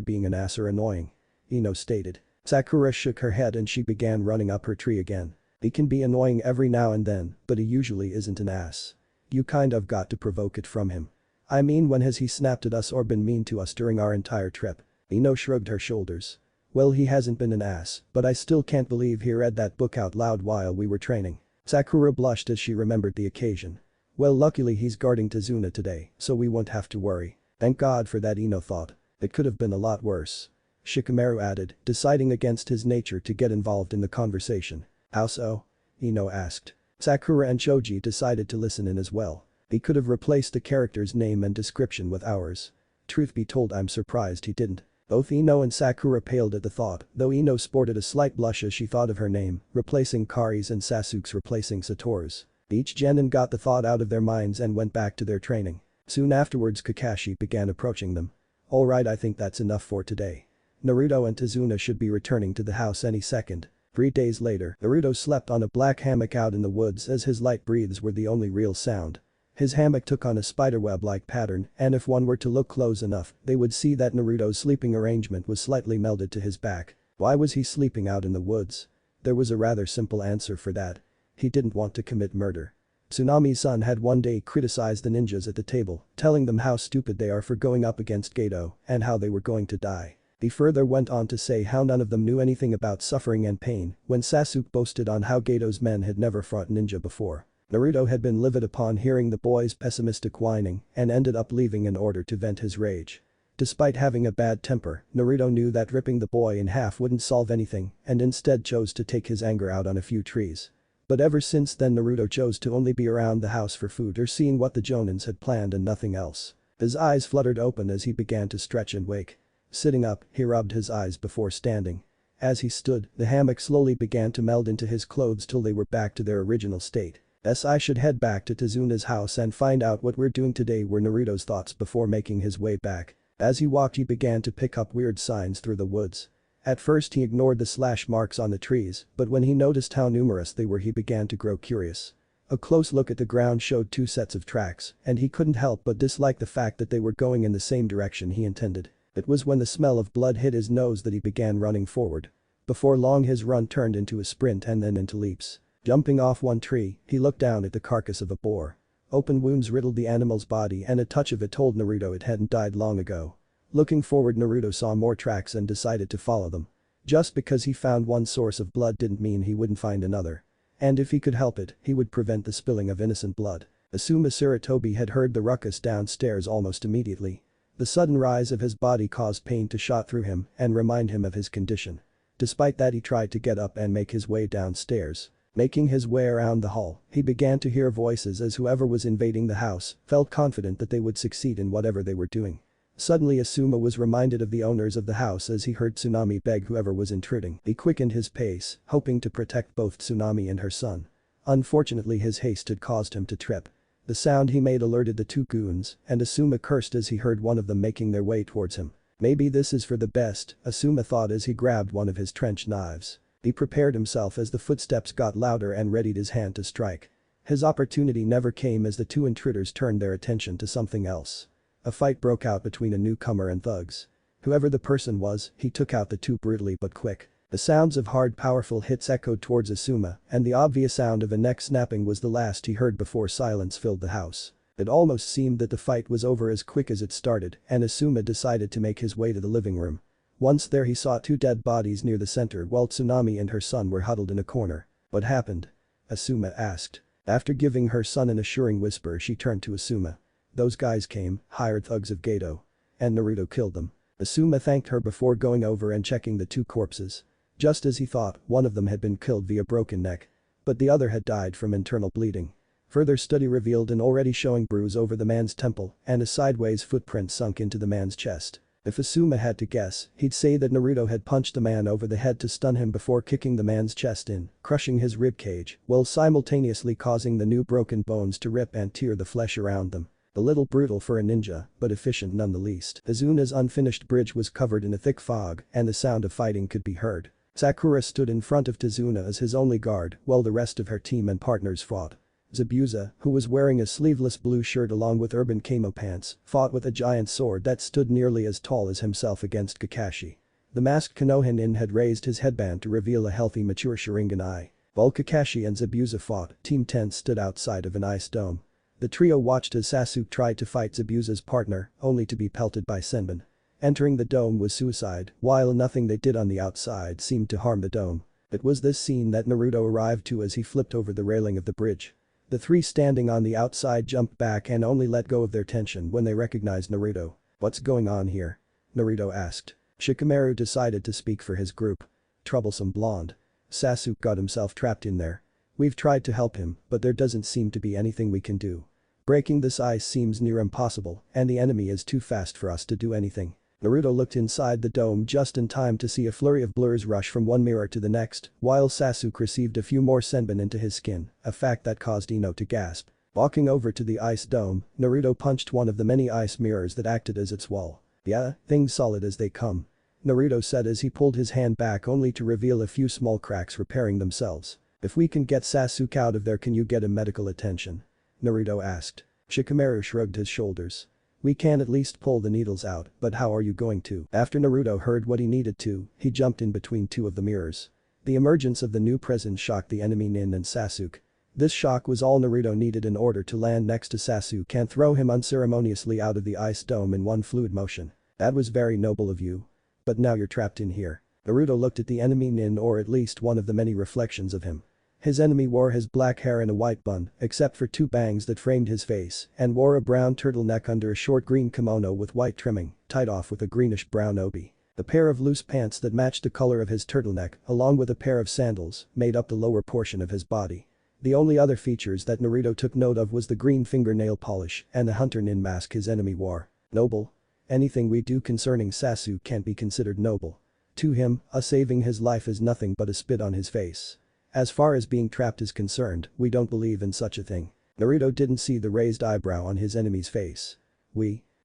being an ass or annoying. Ino stated. Sakura shook her head and she began running up her tree again. He can be annoying every now and then, but he usually isn't an ass. You kind of got to provoke it from him. I mean, when has he snapped at us or been mean to us during our entire trip? Ino shrugged her shoulders. Well, he hasn't been an ass, but I still can't believe he read that book out loud while we were training. Sakura blushed as she remembered the occasion. Well, luckily he's guarding Tazuna today, so we won't have to worry. Thank God for that, Ino thought. It could have been a lot worse. Shikamaru added, deciding against his nature to get involved in the conversation. How so? Ino asked. Sakura and Choji decided to listen in as well. He could have replaced the character's name and description with ours. Truth be told, I'm surprised he didn't. Both Ino and Sakura paled at the thought, though Ino sported a slight blush as she thought of her name, replacing Kari's and Sasuke's replacing Satoru's. Each genin got the thought out of their minds and went back to their training. Soon afterwards Kakashi began approaching them. Alright, I think that's enough for today. Naruto and Tazuna should be returning to the house any second. 3 days later, Naruto slept on a black hammock out in the woods as his light breaths were the only real sound. His hammock took on a spiderweb-like pattern, and if one were to look close enough, they would see that Naruto's sleeping arrangement was slightly melded to his back. Why was he sleeping out in the woods? There was a rather simple answer for that. He didn't want to commit murder. Tsunami's son had one day criticized the ninjas at the table, telling them how stupid they are for going up against Geto and how they were going to die. He further went on to say how none of them knew anything about suffering and pain when Sasuke boasted on how Geto's men had never fought ninja before. Naruto had been livid upon hearing the boy's pessimistic whining and ended up leaving in order to vent his rage. Despite having a bad temper, Naruto knew that ripping the boy in half wouldn't solve anything and instead chose to take his anger out on a few trees. But ever since then Naruto chose to only be around the house for food or seeing what the Jonins had planned and nothing else. His eyes fluttered open as he began to stretch and wake. Sitting up, he rubbed his eyes before standing. As he stood, the hammock slowly began to meld into his clothes till they were back to their original state. I should head back to Tazuna's house and find out what we're doing today were Naruto's thoughts before making his way back. As he walked he began to pick up weird signs through the woods. At first he ignored the slash marks on the trees, but when he noticed how numerous they were he began to grow curious. A close look at the ground showed 2 sets of tracks, and he couldn't help but dislike the fact that they were going in the same direction he intended. It was when the smell of blood hit his nose that he began running forward. Before long his run turned into a sprint and then into leaps. Jumping off one tree, he looked down at the carcass of a boar. Open wounds riddled the animal's body and a touch of it told Naruto it hadn't died long ago. Looking forward, Naruto saw more tracks and decided to follow them. Just because he found one source of blood didn't mean he wouldn't find another. And if he could help it, he would prevent the spilling of innocent blood. Asuma Sarutobi had heard the ruckus downstairs almost immediately. The sudden rise of his body caused pain to shot through him and remind him of his condition. Despite that he tried to get up and make his way downstairs. Making his way around the hall, he began to hear voices as whoever was invading the house felt confident that they would succeed in whatever they were doing. Suddenly Asuma was reminded of the owners of the house as he heard Tsunami beg whoever was intruding. He quickened his pace, hoping to protect both Tsunami and her son. Unfortunately his haste had caused him to trip. The sound he made alerted the 2 goons, and Asuma cursed as he heard one of them making their way towards him. Maybe this is for the best, Asuma thought as he grabbed one of his trench knives. He prepared himself as the footsteps got louder and readied his hand to strike. His opportunity never came as the 2 intruders turned their attention to something else. A fight broke out between a newcomer and thugs. Whoever the person was, he took out the 2 brutally but quick. The sounds of hard powerful hits echoed towards Asuma, and the obvious sound of a neck snapping was the last he heard before silence filled the house. It almost seemed that the fight was over as quick as it started, and Asuma decided to make his way to the living room. Once there he saw 2 dead bodies near the center while Tsunami and her son were huddled in a corner. What happened? Asuma asked. After giving her son an assuring whisper she turned to Asuma. Those guys came, hired thugs of Geto. And Naruto killed them. Asuma thanked her before going over and checking the 2 corpses. Just as he thought, one of them had been killed via broken neck. But the other had died from internal bleeding. Further study revealed an already showing bruise over the man's temple and a sideways footprint sunk into the man's chest. If Asuma had to guess, he'd say that Naruto had punched the man over the head to stun him before kicking the man's chest in, crushing his ribcage, while simultaneously causing the new broken bones to rip and tear the flesh around them. A little brutal for a ninja, but efficient none the least. Azuna's unfinished bridge was covered in a thick fog and the sound of fighting could be heard. Sakura stood in front of Tazuna as his only guard while the rest of her team and partners fought. Zabuza, who was wearing a sleeveless blue shirt along with urban camo pants, fought with a giant sword that stood nearly as tall as himself against Kakashi. The masked Konohinin had raised his headband to reveal a healthy mature Sharingan eye. While Kakashi and Zabuza fought, Team 10 stood outside of an ice dome. The trio watched as Sasuke tried to fight Zabuza's partner, only to be pelted by Senbon. Entering the dome was suicide, while nothing they did on the outside seemed to harm the dome. It was this scene that Naruto arrived to as he flipped over the railing of the bridge. The three standing on the outside jumped back and only let go of their tension when they recognized Naruto. "What's going on here?" Naruto asked. Shikamaru decided to speak for his group. "Troublesome blonde. Sasuke got himself trapped in there. We've tried to help him, but there doesn't seem to be anything we can do. Breaking this ice seems near impossible, and the enemy is too fast for us to do anything." Naruto looked inside the dome just in time to see a flurry of blurs rush from one mirror to the next, while Sasuke received a few more senbon into his skin, a fact that caused Ino to gasp. Walking over to the ice dome, Naruto punched one of the many ice mirrors that acted as its wall. "Yeah, things solid as they come," Naruto said as he pulled his hand back only to reveal a few small cracks repairing themselves. "If we can get Sasuke out of there, can you get him medical attention?" Naruto asked. Shikamaru shrugged his shoulders. "We can at least pull the needles out, but how are you going to?" After Naruto heard what he needed to, he jumped in between two of the mirrors. The emergence of the new presence shocked the enemy Nin and Sasuke. This shock was all Naruto needed in order to land next to Sasuke and throw him unceremoniously out of the ice dome in one fluid motion. "That was very noble of you. But now you're trapped in here." Naruto looked at the enemy Nin, or at least one of the many reflections of him. His enemy wore his black hair in a white bun, except for two bangs that framed his face, and wore a brown turtleneck under a short green kimono with white trimming, tied off with a greenish-brown obi. The pair of loose pants that matched the color of his turtleneck, along with a pair of sandals, made up the lower portion of his body. The only other features that Naruto took note of was the green fingernail polish and the hunter Nin mask his enemy wore. Noble? Anything we do concerning Sasuke can't be considered noble. To him, us saving his life is nothing but a spit on his face. As far as being trapped is concerned, we don't believe in such a thing." Naruto didn't see the raised eyebrow on his enemy's face.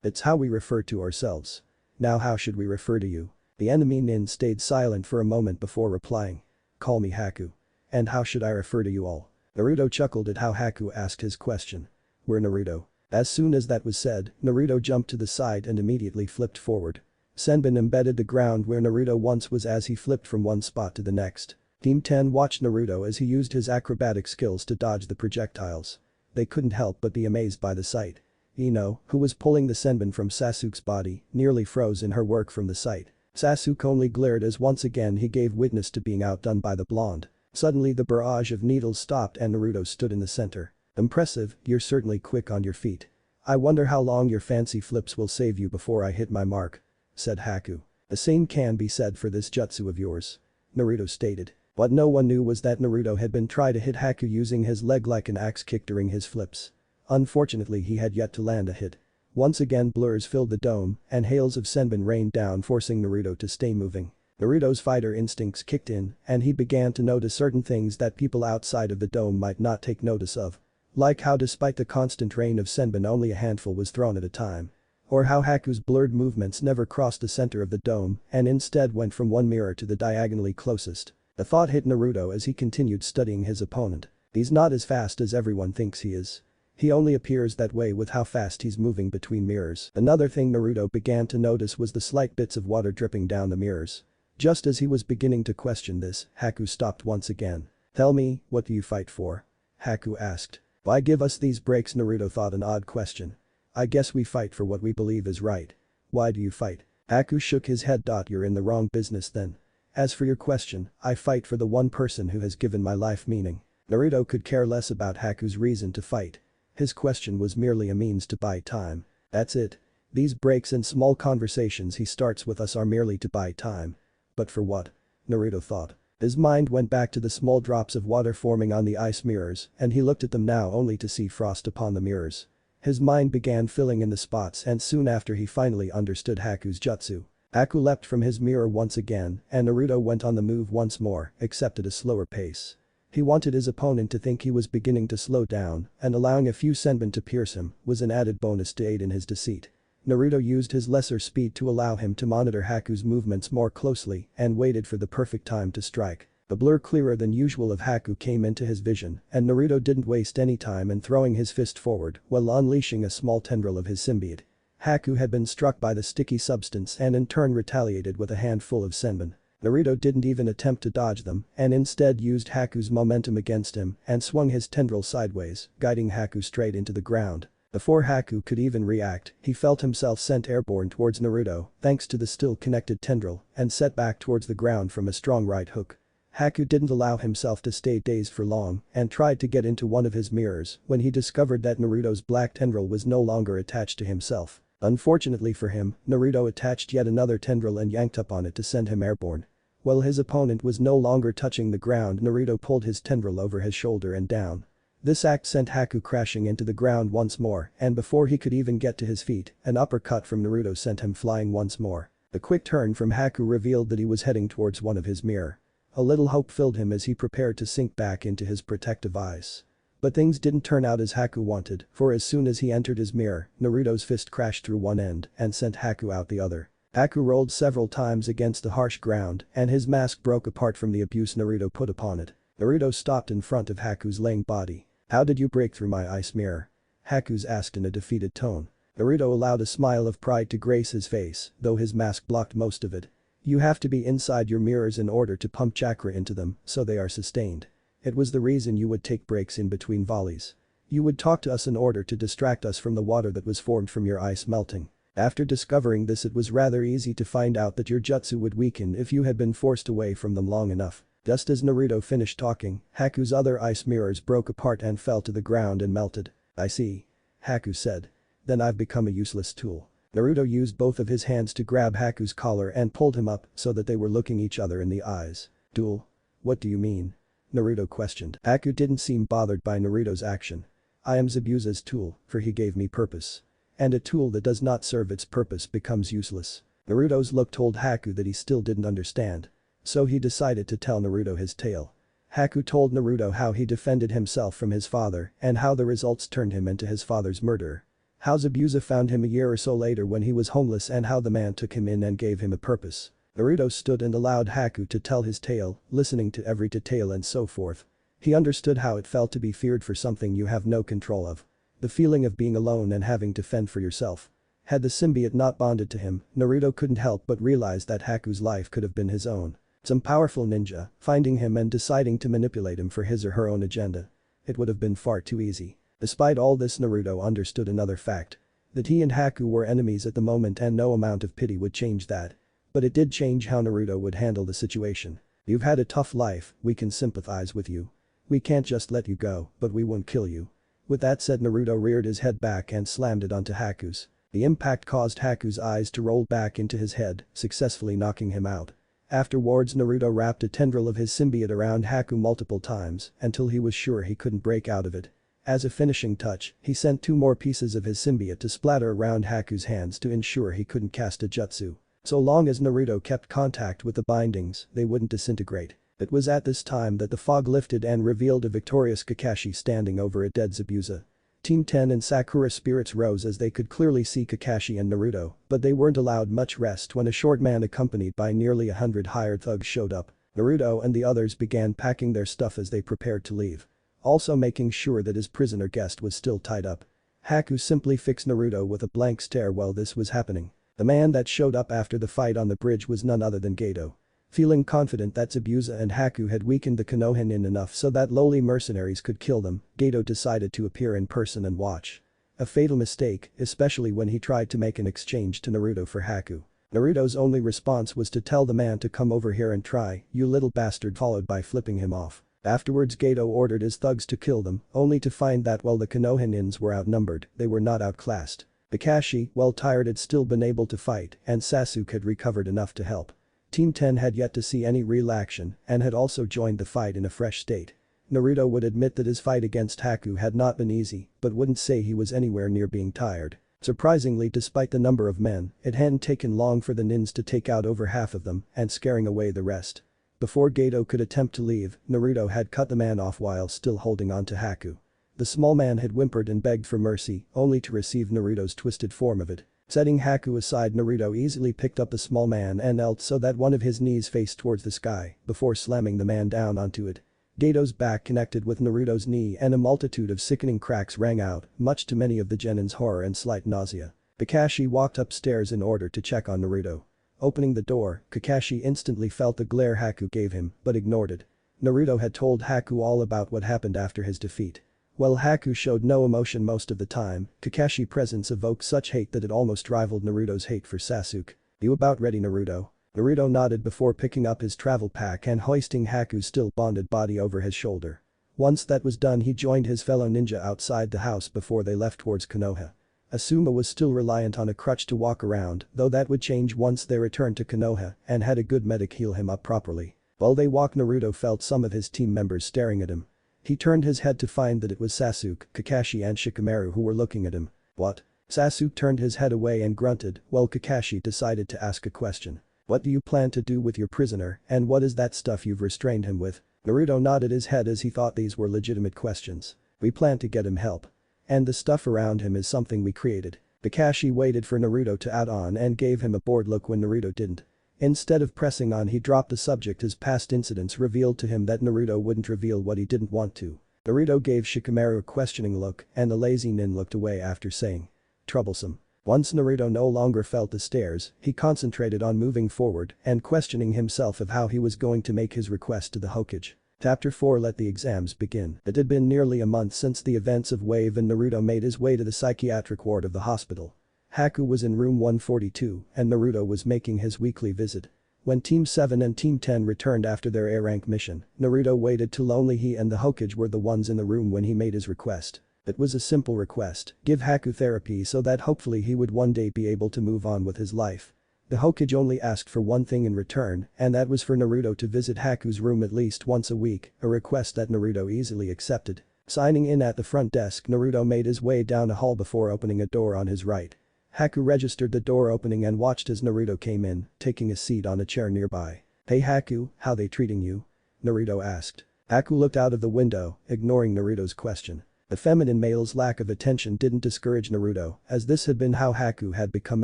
It's how we refer to ourselves. Now how should we refer to you?" The enemy Nin stayed silent for a moment before replying. "Call me Haku. And how should I refer to you all?" Naruto chuckled at how Haku asked his question. "We're Naruto." As soon as that was said, Naruto jumped to the side and immediately flipped forward. Senbon embedded the ground where Naruto once was as he flipped from one spot to the next. Team 10 watched Naruto as he used his acrobatic skills to dodge the projectiles. They couldn't help but be amazed by the sight. Ino, who was pulling the senbon from Sasuke's body, nearly froze in her work from the sight. Sasuke only glared as once again he gave witness to being outdone by the blonde. Suddenly the barrage of needles stopped and Naruto stood in the center. "Impressive, you're certainly quick on your feet. I wonder how long your fancy flips will save you before I hit my mark," said Haku. "The same can be said for this jutsu of yours," Naruto stated. What no one knew was that Naruto had been trying to hit Haku using his leg like an axe kick during his flips. Unfortunately he had yet to land a hit. Once again blurs filled the dome and hails of senbon rained down forcing Naruto to stay moving. Naruto's fighter instincts kicked in and he began to notice certain things that people outside of the dome might not take notice of. Like how despite the constant rain of senbon only a handful was thrown at a time. Or how Haku's blurred movements never crossed the center of the dome and instead went from one mirror to the diagonally closest. The thought hit Naruto as he continued studying his opponent. He's not as fast as everyone thinks he is. He only appears that way with how fast he's moving between mirrors. Another thing Naruto began to notice was the slight bits of water dripping down the mirrors. Just as he was beginning to question this, Haku stopped once again. "Tell me, what do you fight for?" Haku asked. "Why give us these breaks?" Naruto thought an odd question. "I guess we fight for what we believe is right." "Why do you fight?" Haku shook his head. "You're in the wrong business then. As for your question, I fight for the one person who has given my life meaning." Naruto could care less about Haku's reason to fight. His question was merely a means to buy time. That's it. These breaks and small conversations he starts with us are merely to buy time. But for what? Naruto thought. His mind went back to the small drops of water forming on the ice mirrors and he looked at them now only to see frost upon the mirrors. His mind began filling in the spots and soon after he finally understood Haku's jutsu. Haku leapt from his mirror once again and Naruto went on the move once more, except at a slower pace. He wanted his opponent to think he was beginning to slow down, and allowing a few senbon to pierce him was an added bonus to aid in his deceit. Naruto used his lesser speed to allow him to monitor Haku's movements more closely and waited for the perfect time to strike. A blur clearer than usual of Haku came into his vision, and Naruto didn't waste any time in throwing his fist forward while unleashing a small tendril of his symbiote. Haku had been struck by the sticky substance and in turn retaliated with a handful of senbon. Naruto didn't even attempt to dodge them and instead used Haku's momentum against him and swung his tendril sideways, guiding Haku straight into the ground. Before Haku could even react, he felt himself sent airborne towards Naruto thanks to the still connected tendril and set back towards the ground from a strong right hook. Haku didn't allow himself to stay dazed for long and tried to get into one of his mirrors when he discovered that Naruto's black tendril was no longer attached to himself. Unfortunately for him, Naruto attached yet another tendril and yanked up on it to send him airborne. While his opponent was no longer touching the ground, Naruto pulled his tendril over his shoulder and down. This act sent Haku crashing into the ground once more, and before he could even get to his feet, an uppercut from Naruto sent him flying once more. A quick turn from Haku revealed that he was heading towards one of his mirror. A little hope filled him as he prepared to sink back into his protective ice. But things didn't turn out as Haku wanted, for as soon as he entered his mirror, Naruto's fist crashed through one end and sent Haku out the other. Haku rolled several times against the harsh ground and his mask broke apart from the abuse Naruto put upon it. Naruto stopped in front of Haku's laying body. "How did you break through my ice mirror?" Haku asked in a defeated tone. Naruto allowed a smile of pride to grace his face, though his mask blocked most of it. "You have to be inside your mirrors in order to pump chakra into them, so they are sustained. It was the reason you would take breaks in between volleys. You would talk to us in order to distract us from the water that was formed from your ice melting. After discovering this, it was rather easy to find out that your jutsu would weaken if you had been forced away from them long enough." Just as Naruto finished talking, Haku's other ice mirrors broke apart and fell to the ground and melted. "I see," Haku said. "Then I've become a useless tool." Naruto used both of his hands to grab Haku's collar and pulled him up so that they were looking each other in the eyes. "Tool? What do you mean?" Naruto questioned. Haku didn't seem bothered by Naruto's action. "I am Zabuza's tool, for he gave me purpose. And a tool that does not serve its purpose becomes useless." Naruto's look told Haku that he still didn't understand. So he decided to tell Naruto his tale. Haku told Naruto how he defended himself from his father and how the results turned him into his father's murderer. How Zabuza found him a year or so later when he was homeless and how the man took him in and gave him a purpose. Naruto stood and allowed Haku to tell his tale, listening to every detail and so forth. He understood how it felt to be feared for something you have no control of. The feeling of being alone and having to fend for yourself. Had the symbiote not bonded to him, Naruto couldn't help but realize that Haku's life could have been his own. Some powerful ninja, finding him and deciding to manipulate him for his or her own agenda. It would have been far too easy. Despite all this, Naruto understood another fact. That he and Haku were enemies at the moment and no amount of pity would change that. But it did change how Naruto would handle the situation. "You've had a tough life, we can sympathize with you. We can't just let you go, but we won't kill you." With that said, Naruto reared his head back and slammed it onto Haku's. The impact caused Haku's eyes to roll back into his head, successfully knocking him out. Afterwards, Naruto wrapped a tendril of his symbiote around Haku multiple times until he was sure he couldn't break out of it. As a finishing touch, he sent 2 more pieces of his symbiote to splatter around Haku's hands to ensure he couldn't cast a jutsu. So long as Naruto kept contact with the bindings, they wouldn't disintegrate. It was at this time that the fog lifted and revealed a victorious Kakashi standing over a dead Zabuza. Team 10 and Sakura spirits rose as they could clearly see Kakashi and Naruto, but they weren't allowed much rest when a short man accompanied by nearly 100 hired thugs showed up. Naruto and the others began packing their stuff as they prepared to leave. Also making sure that his prisoner guest was still tied up. Haku simply fixed Naruto with a blank stare while this was happening. The man that showed up after the fight on the bridge was none other than Geto. Feeling confident that Zabuza and Haku had weakened the Konohinin enough so that lowly mercenaries could kill them, Geto decided to appear in person and watch. A fatal mistake, especially when he tried to make an exchange to Naruto for Haku. Naruto's only response was to tell the man to come over here and try, "You little bastard," followed by flipping him off. Afterwards, Geto ordered his thugs to kill them, only to find that while the Konohinins were outnumbered, they were not outclassed. Kakashi, while tired, had still been able to fight, and Sasuke had recovered enough to help. Team 10 had yet to see any real action and had also joined the fight in a fresh state. Naruto would admit that his fight against Haku had not been easy, but wouldn't say he was anywhere near being tired. Surprisingly, despite the number of men, it hadn't taken long for the nins to take out over half of them and scaring away the rest. Before Gato could attempt to leave, Naruto had cut the man off while still holding on to Haku. The small man had whimpered and begged for mercy, only to receive Naruto's twisted form of it. Setting Haku aside, Naruto easily picked up the small man and knelt so that one of his knees faced towards the sky, before slamming the man down onto it. Gato's back connected with Naruto's knee and a multitude of sickening cracks rang out, much to many of the genin's horror and slight nausea. Kakashi walked upstairs in order to check on Naruto. Opening the door, Kakashi instantly felt the glare Haku gave him, but ignored it. Naruto had told Haku all about what happened after his defeat. While Haku showed no emotion most of the time, Kakashi's presence evoked such hate that it almost rivaled Naruto's hate for Sasuke. "You about ready, Naruto?" Naruto nodded before picking up his travel pack and hoisting Haku's still bonded body over his shoulder. Once that was done, he joined his fellow ninja outside the house before they left towards Konoha. Asuma was still reliant on a crutch to walk around, though that would change once they returned to Konoha and had a good medic heal him up properly. While they walked, Naruto felt some of his team members staring at him. He turned his head to find that it was Sasuke, Kakashi and Shikamaru who were looking at him. "What?" Sasuke turned his head away and grunted, while Kakashi decided to ask a question. "What do you plan to do with your prisoner, and what is that stuff you've restrained him with?" Naruto nodded his head as he thought these were legitimate questions. "We plan to get him help. And the stuff around him is something we created." Kakashi waited for Naruto to add on and gave him a bored look when Naruto didn't. Instead of pressing on, he dropped the subject as past incidents revealed to him that Naruto wouldn't reveal what he didn't want to. Naruto gave Shikamaru a questioning look and the lazy nin looked away after saying, "Troublesome." Once Naruto no longer felt the stares, he concentrated on moving forward and questioning himself of how he was going to make his request to the Hokage. Chapter 4 Let the exams begin. It had been nearly a month since the events of Wave and Naruto made his way to the psychiatric ward of the hospital. Haku was in room 142 and Naruto was making his weekly visit. When Team 7 and Team 10 returned after their A-rank mission, Naruto waited till only he and the Hokage were the ones in the room when he made his request. It was a simple request: give Haku therapy so that hopefully he would one day be able to move on with his life. The Hokage only asked for one thing in return, and that was for Naruto to visit Haku's room at least once a week, a request that Naruto easily accepted. Signing in at the front desk, Naruto made his way down a hall before opening a door on his right. Haku registered the door opening and watched as Naruto came in, taking a seat on a chair nearby. "Hey Haku, how they treating you?" Naruto asked. Haku looked out of the window, ignoring Naruto's question. The feminine male's lack of attention didn't discourage Naruto, as this had been how Haku had become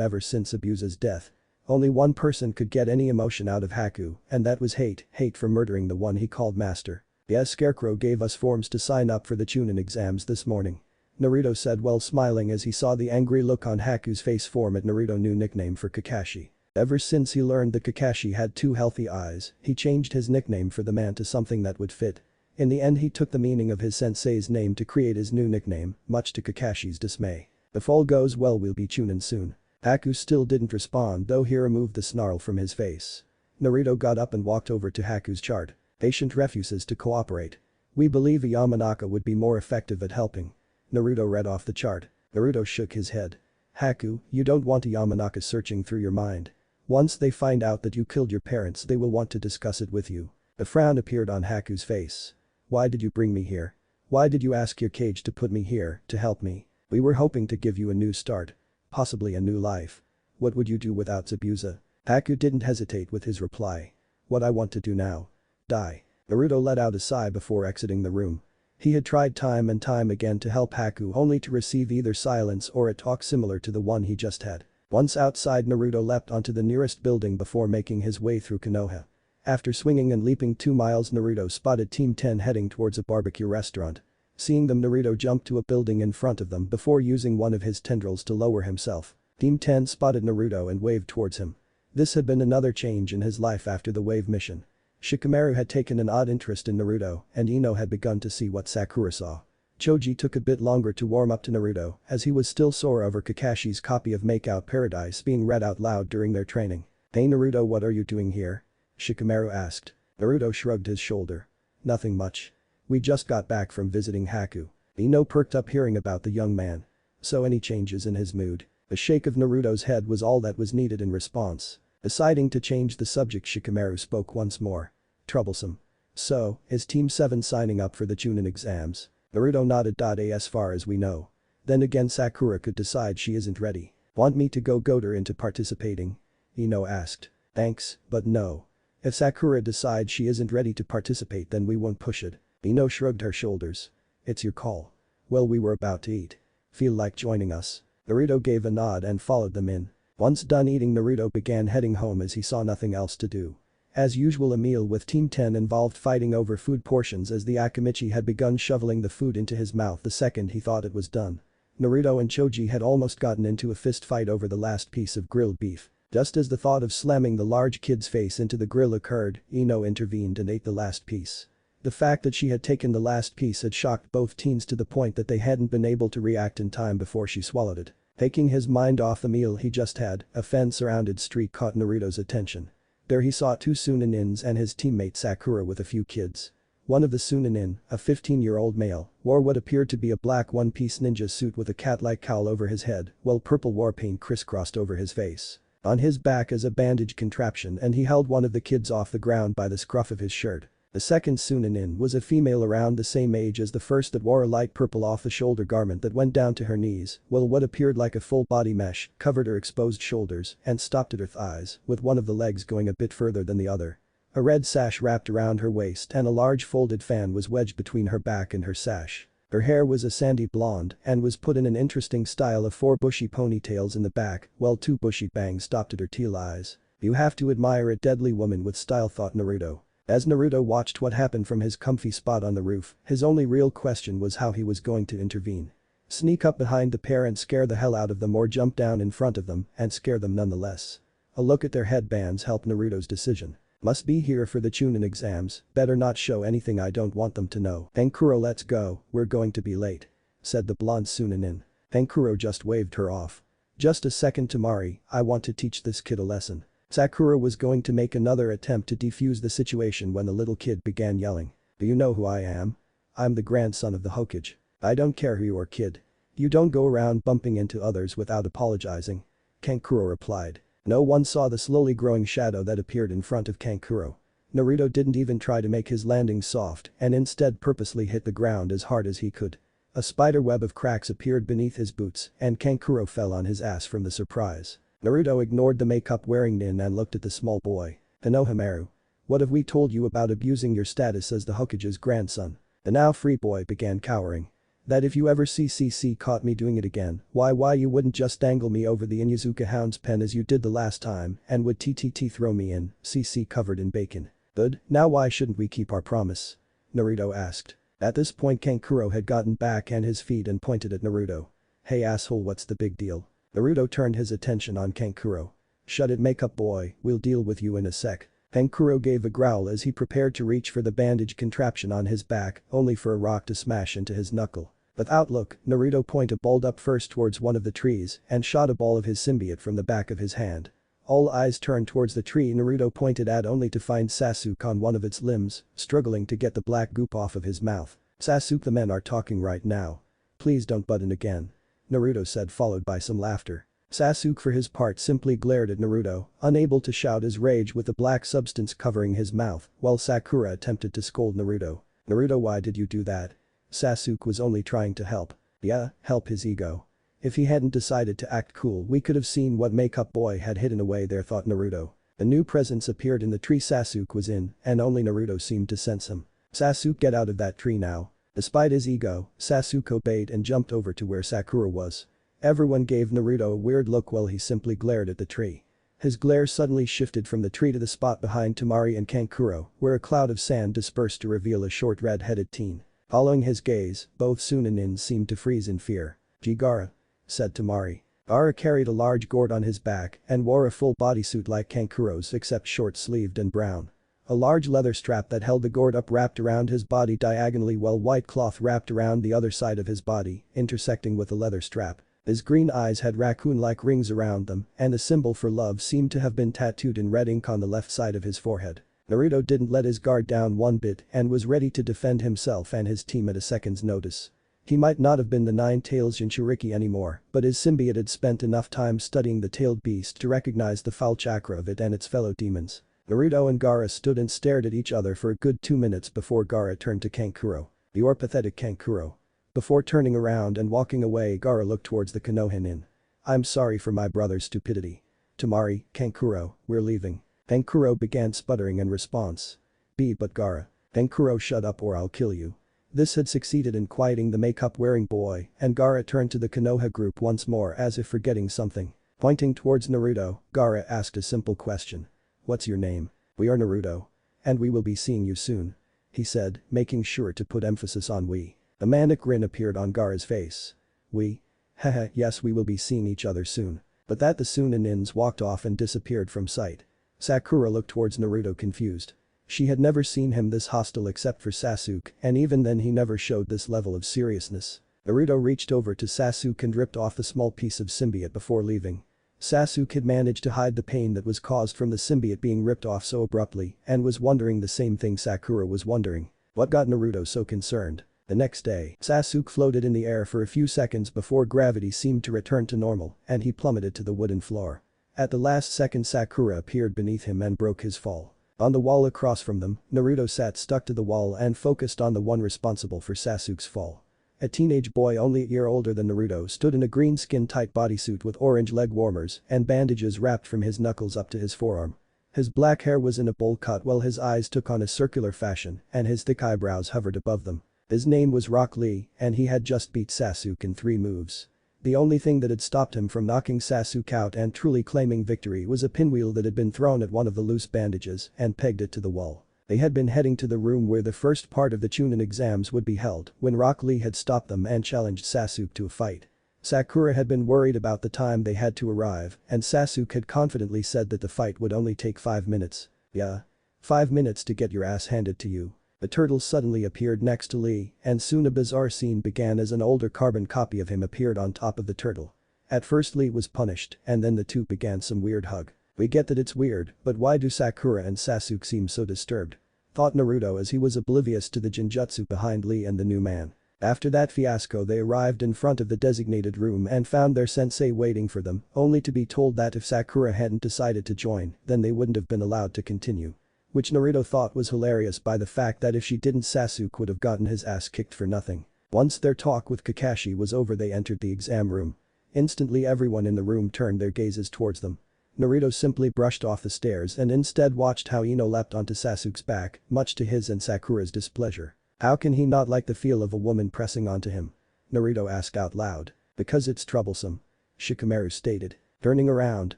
ever since Abusa's death. Only one person could get any emotion out of Haku, and that was hate for murdering the one he called master. "Yes, Scarecrow gave us forms to sign up for the Chunin exams this morning," Naruto said while smiling as he saw the angry look on Haku's face form at Naruto's new nickname for Kakashi. Ever since he learned that Kakashi had two healthy eyes, he changed his nickname for the man to something that would fit. In the end, he took the meaning of his sensei's name to create his new nickname, much to Kakashi's dismay. "If all goes well, we'll be Chunin soon." Haku still didn't respond, though he removed the snarl from his face. Naruto got up and walked over to Haku's chart. "Patient refuses to cooperate. We believe a Yamanaka would be more effective at helping." Naruto read off the chart. Naruto shook his head. "Haku, you don't want a Yamanaka searching through your mind. Once they find out that you killed your parents, they will want to discuss it with you." A frown appeared on Haku's face. "Why did you bring me here? Why did you ask your cage to put me here, to help me? We were hoping to give you a new start. Possibly a new life. What would you do without Zabuza?" Haku didn't hesitate with his reply. "What I want to do now? Die." Naruto let out a sigh before exiting the room. He had tried time and time again to help Haku only to receive either silence or a talk similar to the one he just had. Once outside, Naruto leapt onto the nearest building before making his way through Konoha. After swinging and leaping 2 miles, Naruto spotted Team 10 heading towards a barbecue restaurant. Seeing them, Naruto jumped to a building in front of them before using one of his tendrils to lower himself. Team 10 spotted Naruto and waved towards him. This had been another change in his life after the wave mission. Shikamaru had taken an odd interest in Naruto, and Ino had begun to see what Sakura saw. Choji took a bit longer to warm up to Naruto, as he was still sore over Kakashi's copy of Makeout Paradise being read out loud during their training. "Hey Naruto, what are you doing here?" Shikamaru asked. Naruto shrugged his shoulder. "Nothing much. We just got back from visiting Haku." Ino perked up hearing about the young man. "So any changes in his mood?" A shake of Naruto's head was all that was needed in response. Deciding to change the subject, Shikamaru spoke once more. "Troublesome. So, is Team 7 signing up for the Chunin exams?" Naruto nodded. As far as we know. Then again, Sakura could decide she isn't ready. "Want me to goad her into participating?" Ino asked. "Thanks, but no. If Sakura decides she isn't ready to participate then we won't push it. Ino shrugged her shoulders. It's your call. Well, we were about to eat. Feel like joining us? Naruto gave a nod and followed them in. Once done eating, Naruto began heading home as he saw nothing else to do. As usual, a meal with Team 10 involved fighting over food portions as the Akamichi had begun shoveling the food into his mouth the second he thought it was done. Naruto and Choji had almost gotten into a fist fight over the last piece of grilled beef. Just as the thought of slamming the large kid's face into the grill occurred, Ino intervened and ate the last piece. The fact that she had taken the last piece had shocked both teens to the point that they hadn't been able to react in time before she swallowed it. Taking his mind off the meal he just had, a fen-surrounded street caught Naruto's attention. There he saw two Chuninins and his teammate Sakura with a few kids. One of the Chunin, a 15-year-old male, wore what appeared to be a black one-piece ninja suit with a cat-like cowl over his head, while purple war paint crisscrossed over his face. On his back is a bandage contraption and he held one of the kids off the ground by the scruff of his shirt. The second Chunin was a female around the same age as the first that wore a light purple off-the-shoulder garment that went down to her knees, while what appeared like a full-body mesh covered her exposed shoulders and stopped at her thighs, with one of the legs going a bit further than the other. A red sash wrapped around her waist and a large folded fan was wedged between her back and her sash. Her hair was a sandy blonde and was put in an interesting style of 4 bushy ponytails in the back, while 2 bushy bangs stopped at her teal eyes. You have to admire a deadly woman with style, thought Naruto. As Naruto watched what happened from his comfy spot on the roof, his only real question was how he was going to intervene. Sneak up behind the pair and scare the hell out of them, or jump down in front of them and scare them nonetheless. A look at their headbands helped Naruto's decision. Must be here for the Chunin exams, better not show anything I don't want them to know. Kankuro, let's go, we're going to be late. Said the blonde Chunin. Kankuro just waved her off. Just a second, Temari, I want to teach this kid a lesson. Sakura was going to make another attempt to defuse the situation when the little kid began yelling. Do you know who I am? I'm the grandson of the Hokage. I don't care who you are, kid. You don't go around bumping into others without apologizing. Kankuro replied. No one saw the slowly growing shadow that appeared in front of Kankuro. Naruto didn't even try to make his landing soft and instead purposely hit the ground as hard as he could. A spider web of cracks appeared beneath his boots and Kankuro fell on his ass from the surprise. Naruto ignored the makeup-wearing nin and looked at the small boy. Orochimaru. What have we told you about abusing your status as the Hokage's grandson? The now free boy began cowering. That if you ever see caught me doing it again, why you wouldn't just dangle me over the Inuzuka hound's pen as you did the last time and would throw me in, CC covered in bacon. Good, now why shouldn't we keep our promise? Naruto asked. At this point Kankuro had gotten back on his feet and pointed at Naruto. Hey asshole, what's the big deal? Naruto turned his attention on Kankuro. Shut it, makeup boy, we'll deal with you in a sec. Kankuro gave a growl as he prepared to reach for the bandage contraption on his back, only for a rock to smash into his knuckle. Without look, Naruto pointed a bolt up first towards one of the trees and shot a ball of his symbiote from the back of his hand. All eyes turned towards the tree Naruto pointed at, only to find Sasuke on one of its limbs, struggling to get the black goop off of his mouth. Sasuke, the men are talking right now. Please don't butt in again. Naruto said, followed by some laughter. Sasuke for his part simply glared at Naruto, unable to shout his rage with the black substance covering his mouth, while Sakura attempted to scold Naruto. Naruto, why did you do that? Sasuke was only trying to help. Yeah, help his ego. If he hadn't decided to act cool we could have seen what makeup boy had hidden away there, thought Naruto. A new presence appeared in the tree Sasuke was in and only Naruto seemed to sense him. Sasuke, get out of that tree now. Despite his ego, Sasuke obeyed and jumped over to where Sakura was. Everyone gave Naruto a weird look while he simply glared at the tree. His glare suddenly shifted from the tree to the spot behind Temari and Kankuro, where a cloud of sand dispersed to reveal a short red-headed teen. Following his gaze, both Chunin seemed to freeze in fear. Gaara, said Temari. Gaara carried a large gourd on his back and wore a full bodysuit like Kankuro's except short-sleeved and brown. A large leather strap that held the gourd up wrapped around his body diagonally, while white cloth wrapped around the other side of his body, intersecting with the leather strap. His green eyes had raccoon-like rings around them, and the symbol for love seemed to have been tattooed in red ink on the left side of his forehead. Naruto didn't let his guard down one bit and was ready to defend himself and his team at a second's notice. He might not have been the Nine-Tails Jinchuriki anymore, but his symbiote had spent enough time studying the tailed beast to recognize the foul chakra of it and its fellow demons. Naruto and Gaara stood and stared at each other for a good 2 minutes before Gaara turned to Kankuro. "You're pathetic, Kankuro." Before turning around and walking away, Gaara looked towards the Konoha Inn. "I'm sorry for my brother's stupidity. Temari, Kankuro, we're leaving." Then Kuro began sputtering in response. But Gaara. Then Kuro, shut up or I'll kill you. This had succeeded in quieting the makeup-wearing boy, and Gaara turned to the Konoha group once more as if forgetting something. Pointing towards Naruto, Gaara asked a simple question. What's your name? We are Naruto. And we will be seeing you soon. He said, making sure to put emphasis on we. A manic grin appeared on Gaara's face. We? Haha, yes, we will be seeing each other soon. But that the Chuninins walked off and disappeared from sight. Sakura looked towards Naruto confused. She had never seen him this hostile except for Sasuke, and even then he never showed this level of seriousness. Naruto reached over to Sasuke and ripped off a small piece of symbiote before leaving. Sasuke had managed to hide the pain that was caused from the symbiote being ripped off so abruptly and was wondering the same thing Sakura was wondering. What got Naruto so concerned? The next day, Sasuke floated in the air for a few seconds before gravity seemed to return to normal and he plummeted to the wooden floor. At the last second, Sakura appeared beneath him and broke his fall. On the wall across from them, Naruto sat stuck to the wall and focused on the one responsible for Sasuke's fall. A teenage boy only a year older than Naruto stood in a green skin-tight bodysuit with orange leg warmers and bandages wrapped from his knuckles up to his forearm. His black hair was in a bowl cut while his eyes took on a circular fashion and his thick eyebrows hovered above them. His name was Rock Lee and he had just beat Sasuke in 3 moves. The only thing that had stopped him from knocking Sasuke out and truly claiming victory was a pinwheel that had been thrown at one of the loose bandages and pegged it to the wall. They had been heading to the room where the first part of the Chunin exams would be held when Rock Lee had stopped them and challenged Sasuke to a fight. Sakura had been worried about the time they had to arrive and Sasuke had confidently said that the fight would only take 5 minutes. Yeah. 5 minutes to get your ass handed to you. The turtle suddenly appeared next to Lee and soon a bizarre scene began as an older carbon copy of him appeared on top of the turtle. At first Lee was punished and then the two began some weird hug. We get that it's weird, but why do Sakura and Sasuke seem so disturbed? Thought Naruto as he was oblivious to the genjutsu behind Lee and the new man. After that fiasco they arrived in front of the designated room and found their sensei waiting for them, only to be told that if Sakura hadn't decided to join, then they wouldn't have been allowed to continue. Which Naruto thought was hilarious by the fact that if she didn't Sasuke would have gotten his ass kicked for nothing. Once their talk with Kakashi was over they entered the exam room. Instantly everyone in the room turned their gazes towards them. Naruto simply brushed off the stairs and instead watched how Ino leapt onto Sasuke's back, much to his and Sakura's displeasure. How can he not like the feel of a woman pressing onto him? Naruto asked out loud. Because it's troublesome. Shikamaru stated. Turning around,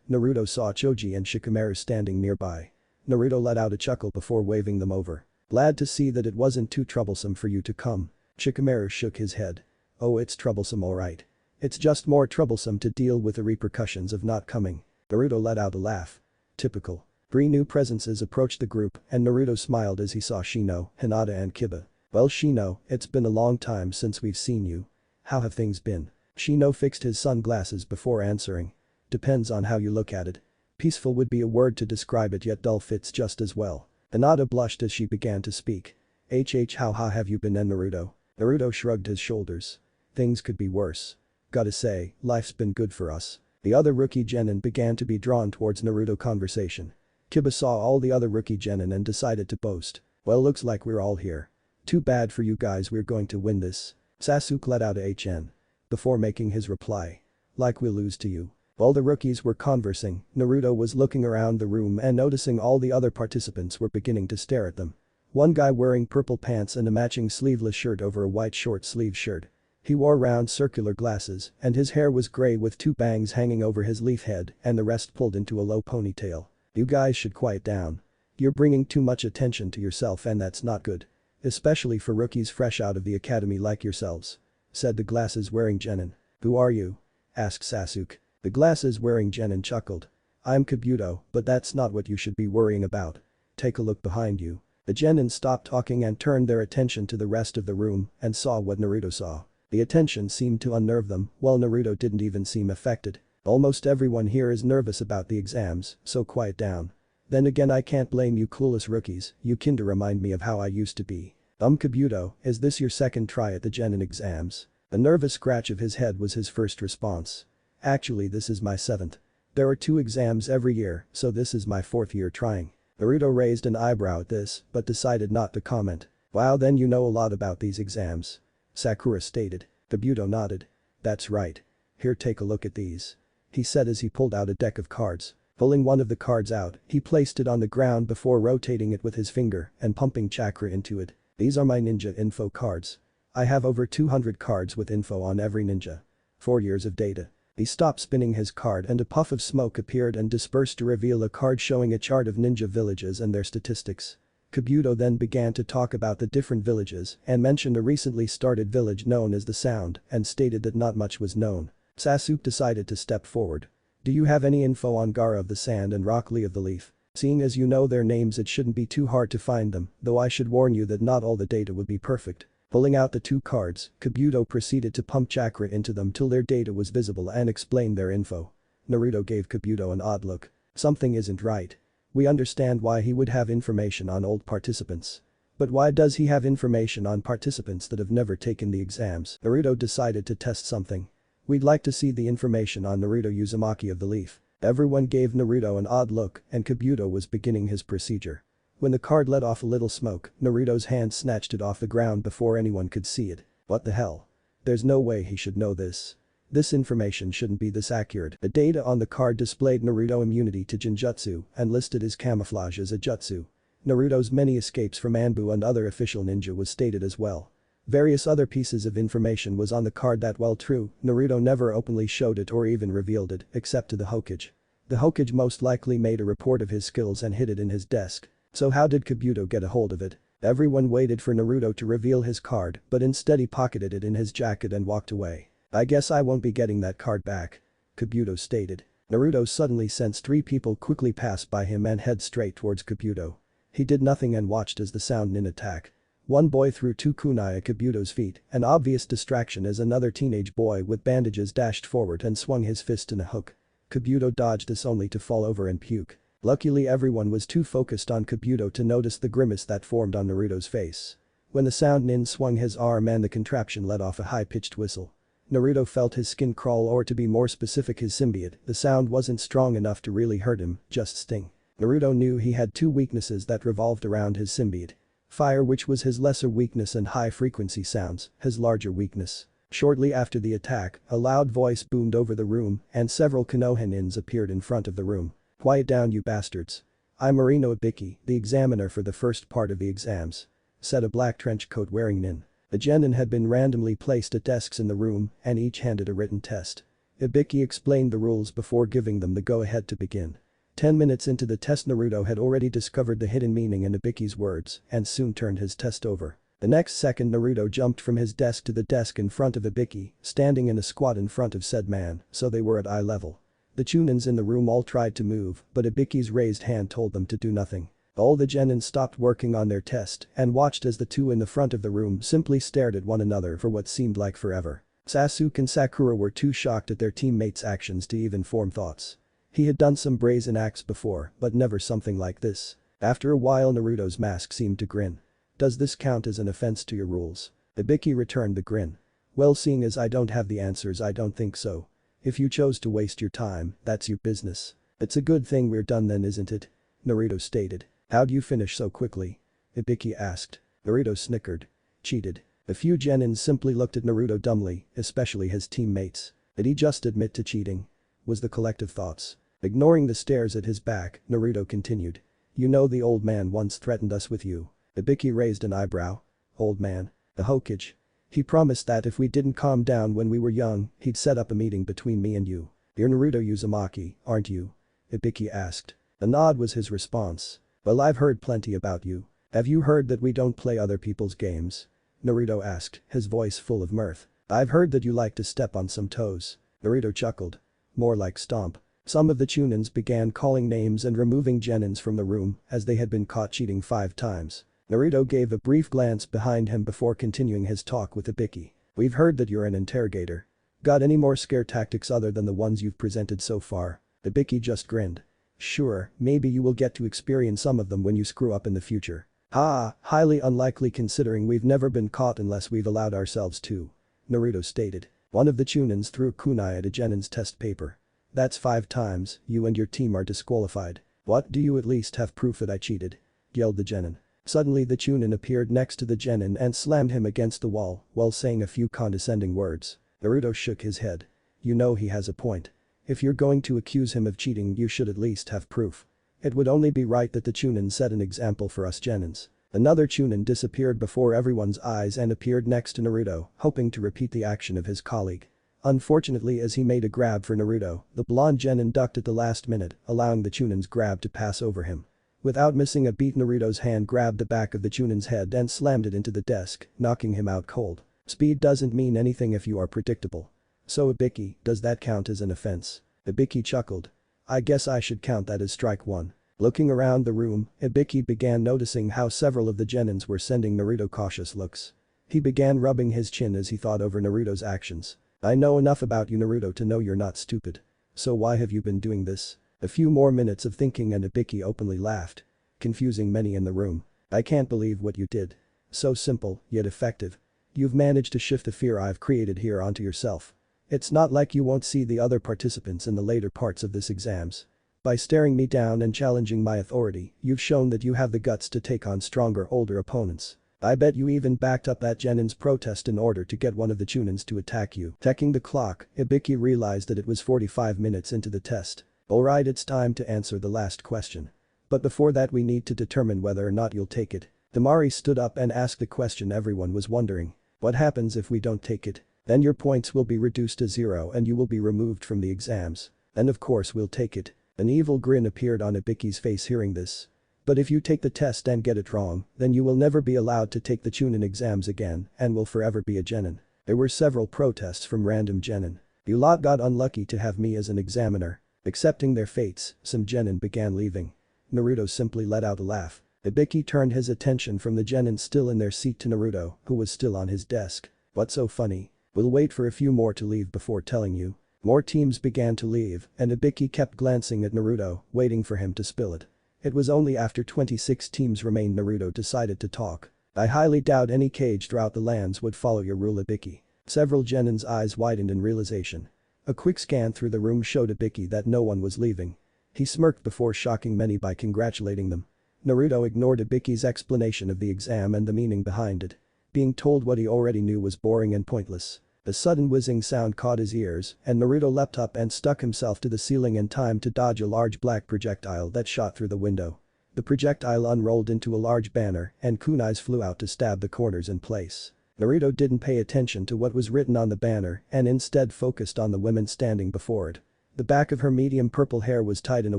Naruto saw Choji and Shikamaru standing nearby. Naruto let out a chuckle before waving them over. Glad to see that it wasn't too troublesome for you to come. Shikamaru shook his head. Oh, it's troublesome alright. It's just more troublesome to deal with the repercussions of not coming. Naruto let out a laugh. Typical. 3 new presences approached the group and Naruto smiled as he saw Shino, Hinata and Kiba. Well Shino, it's been a long time since we've seen you. How have things been? Shino fixed his sunglasses before answering. Depends on how you look at it. Peaceful would be a word to describe it yet dull fits just as well. Hinata blushed as she began to speak. How have you been Naruto? Naruto shrugged his shoulders. Things could be worse. Gotta say, life's been good for us. The other rookie genin began to be drawn towards Naruto conversation. Kiba saw all the other rookie genin and decided to boast. Well looks like we're all here. Too bad for you guys we're going to win this. Sasuke let out a HN. Before making his reply. Like we'll lose to you. While the rookies were conversing, Naruto was looking around the room and noticing all the other participants were beginning to stare at them. One guy wearing purple pants and a matching sleeveless shirt over a white short-sleeved shirt. He wore round circular glasses and his hair was grey with 2 bangs hanging over his leaf head and the rest pulled into a low ponytail. You guys should quiet down. You're bringing too much attention to yourself and that's not good. Especially for rookies fresh out of the academy like yourselves. Said the glasses-wearing genin. Who are you? Asked Sasuke. The glasses-wearing genin chuckled. I'm Kabuto, but that's not what you should be worrying about. Take a look behind you. The genin stopped talking and turned their attention to the rest of the room and saw what Naruto saw. The attention seemed to unnerve them, while Naruto didn't even seem affected. Almost everyone here is nervous about the exams, so quiet down. Then again I can't blame you clueless rookies, you kinda remind me of how I used to be. Kabuto, is this your second try at the genin exams? A nervous scratch of his head was his first response. Actually this is my 7th. There are 2 exams every year, so this is my 4th year trying. Naruto raised an eyebrow at this, but decided not to comment. Wow, then you know a lot about these exams. Sakura stated. Kabuto nodded. That's right. Here, take a look at these. He said as he pulled out a deck of cards. Pulling one of the cards out, he placed it on the ground before rotating it with his finger and pumping chakra into it. These are my ninja info cards. I have over 200 cards with info on every ninja. 4 years of data. He stopped spinning his card and a puff of smoke appeared and dispersed to reveal a card showing a chart of ninja villages and their statistics. Kabuto then began to talk about the different villages and mentioned a recently started village known as the Sound and stated that not much was known. Sasuke decided to step forward. Do you have any info on Gaara of the Sand and Rock Lee of the Leaf? Seeing as you know their names, it shouldn't be too hard to find them, though I should warn you that not all the data would be perfect. Pulling out the 2 cards, Kabuto proceeded to pump chakra into them till their data was visible and explained their info. Naruto gave Kabuto an odd look. Something isn't right. We understand why he would have information on old participants. But why does he have information on participants that have never taken the exams? Naruto decided to test something. We'd like to see the information on Naruto Uzumaki of the Leaf. Everyone gave Naruto an odd look and Kabuto was beginning his procedure. When the card let off a little smoke, Naruto's hand snatched it off the ground before anyone could see it. What the hell? There's no way he should know this. This information shouldn't be this accurate. The data on the card displayed Naruto immunity to Genjutsu and listed his camouflage as a jutsu. Naruto's many escapes from Anbu and other official ninja was stated as well. Various other pieces of information was on the card that, while true, Naruto never openly showed it or even revealed it, except to the Hokage. The Hokage most likely made a report of his skills and hid it in his desk. So how did Kabuto get a hold of it? Everyone waited for Naruto to reveal his card, but instead he pocketed it in his jacket and walked away. I guess I won't be getting that card back. Kabuto stated. Naruto suddenly sensed 3 people quickly pass by him and head straight towards Kabuto. He did nothing and watched as the Sound Nin attack. One boy threw 2 kunai at Kabuto's feet, an obvious distraction as another teenage boy with bandages dashed forward and swung his fist in a hook. Kabuto dodged this only to fall over and puke. Luckily everyone was too focused on Kabuto to notice the grimace that formed on Naruto's face. When the Sound Nin swung his arm and the contraption let off a high-pitched whistle. Naruto felt his skin crawl, or to be more specific his symbiote. The sound wasn't strong enough to really hurt him, just sting. Naruto knew he had 2 weaknesses that revolved around his symbiote. Fire, which was his lesser weakness, and high-frequency sounds, his larger weakness. Shortly after the attack, a loud voice boomed over the room and several Konoha nins appeared in front of the room. Quiet down, you bastards. I'm Marino Ibiki, the examiner for the first part of the exams. Said a black trench coat wearing nin. The genin had been randomly placed at desks in the room and each handed a written test. Ibiki explained the rules before giving them the go-ahead to begin. 10 minutes into the test, Naruto had already discovered the hidden meaning in Ibiki's words and soon turned his test over. The next second Naruto jumped from his desk to the desk in front of Ibiki, standing in a squat in front of said man, so they were at eye level. The Chunins in the room all tried to move, but Ibiki's raised hand told them to do nothing. All the genin stopped working on their test and watched as the 2 in the front of the room simply stared at one another for what seemed like forever. Sasuke and Sakura were too shocked at their teammates' actions to even form thoughts. He had done some brazen acts before, but never something like this. After a while Naruto's mask seemed to grin. Does this count as an offense to your rules? Ibiki returned the grin. Well, seeing as I don't have the answers, I don't think so. If you chose to waste your time, that's your business. It's a good thing we're done then, isn't it? Naruto stated. How'd you finish so quickly? Ibiki asked. Naruto snickered. Cheated. A few genins simply looked at Naruto dumbly, especially his teammates. Did he just admit to cheating? Was the collective thoughts. Ignoring the stares at his back, Naruto continued. You know the old man once threatened us with you. Ibiki raised an eyebrow. Old man? The Hokage. He promised that if we didn't calm down when we were young, he'd set up a meeting between me and you. You're Naruto Uzumaki, aren't you? Ibiki asked. A nod was his response. Well, I've heard plenty about you. Have you heard that we don't play other people's games? Naruto asked, his voice full of mirth. I've heard that you like to step on some toes. Naruto chuckled. More like stomp. Some of the Chunins began calling names and removing genins from the room as they had been caught cheating 5 times. Naruto gave a brief glance behind him before continuing his talk with Ibiki. We've heard that you're an interrogator. Got any more scare tactics other than the ones you've presented so far? Ibiki just grinned. Sure, maybe you will get to experience some of them when you screw up in the future. Highly unlikely considering we've never been caught unless we've allowed ourselves to. Naruto stated. One of the Chunins threw a kunai at a genin's test paper. That's 5 times, you and your team are disqualified. What, do you at least have proof that I cheated? Yelled the genin. Suddenly the Chunin appeared next to the genin and slammed him against the wall while saying a few condescending words. Naruto shook his head. You know he has a point. If you're going to accuse him of cheating, you should at least have proof. It would only be right that the Chunin set an example for us genins. Another Chunin disappeared before everyone's eyes and appeared next to Naruto, hoping to repeat the action of his colleague. Unfortunately, as he made a grab for Naruto, the blonde genin ducked at the last minute, allowing the Chunin's grab to pass over him. Without missing a beat, Naruto's hand grabbed the back of the Chunin's head and slammed it into the desk, knocking him out cold. Speed doesn't mean anything if you are predictable. So Ibiki, does that count as an offense? Ibiki chuckled. I guess I should count that as strike one. Looking around the room, Ibiki began noticing how several of the genins were sending Naruto cautious looks. He began rubbing his chin as he thought over Naruto's actions. I know enough about you, Naruto, to know you're not stupid. So why have you been doing this? A few more minutes of thinking and Ibiki openly laughed, confusing many in the room. I can't believe what you did. So simple, yet effective. You've managed to shift the fear I've created here onto yourself. It's not like you won't see the other participants in the later parts of this exams. By staring me down and challenging my authority, you've shown that you have the guts to take on stronger, older opponents. I bet you even backed up that genin's protest in order to get one of the Chunins to attack you. Checking the clock, Ibiki realized that it was 45 minutes into the test. Alright, it's time to answer the last question. But before that, we need to determine whether or not you'll take it. Tamari stood up and asked the question everyone was wondering. What happens if we don't take it? Then your points will be reduced to 0 and you will be removed from the exams. Then of course we'll take it. An evil grin appeared on Ibiki's face hearing this. But if you take the test and get it wrong, then you will never be allowed to take the Chunin exams again and will forever be a genin. There were several protests from random genin. You lot got unlucky to have me as an examiner. Accepting their fates, some genin began leaving. Naruto simply let out a laugh. Ibiki turned his attention from the genin still in their seat to Naruto, who was still on his desk. What's so funny? We'll wait for a few more to leave before telling you. More teams began to leave, and Ibiki kept glancing at Naruto, waiting for him to spill it. It was only after 26 teams remained Naruto decided to talk. I highly doubt any cage throughout the lands would follow your rule, Ibiki. Several genins' eyes widened in realization. A quick scan through the room showed Ibiki that no one was leaving. He smirked before shocking many by congratulating them. Naruto ignored Ibiki's explanation of the exam and the meaning behind it. Being told what he already knew was boring and pointless. A sudden whizzing sound caught his ears, and Naruto leapt up and stuck himself to the ceiling in time to dodge a large black projectile that shot through the window. The projectile unrolled into a large banner, and kunais flew out to stab the corners in place. Naruto didn't pay attention to what was written on the banner and instead focused on the woman standing before it. The back of her medium purple hair was tied in a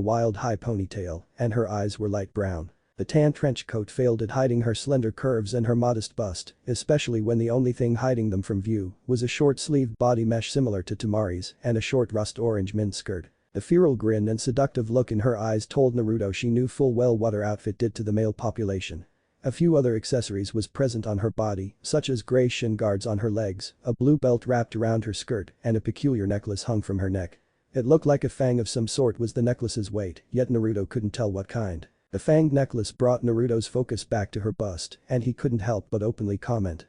wild high ponytail, and her eyes were light brown. The tan trench coat failed at hiding her slender curves and her modest bust, especially when the only thing hiding them from view was a short-sleeved body mesh similar to Tamari's and a short rust-orange miniskirt. The feral grin and seductive look in her eyes told Naruto she knew full well what her outfit did to the male population. A few other accessories was present on her body, such as gray shin guards on her legs, a blue belt wrapped around her skirt, and a peculiar necklace hung from her neck. It looked like a fang of some sort was the necklace's weight, yet Naruto couldn't tell what kind. The fanged necklace brought Naruto's focus back to her bust, and he couldn't help but openly comment.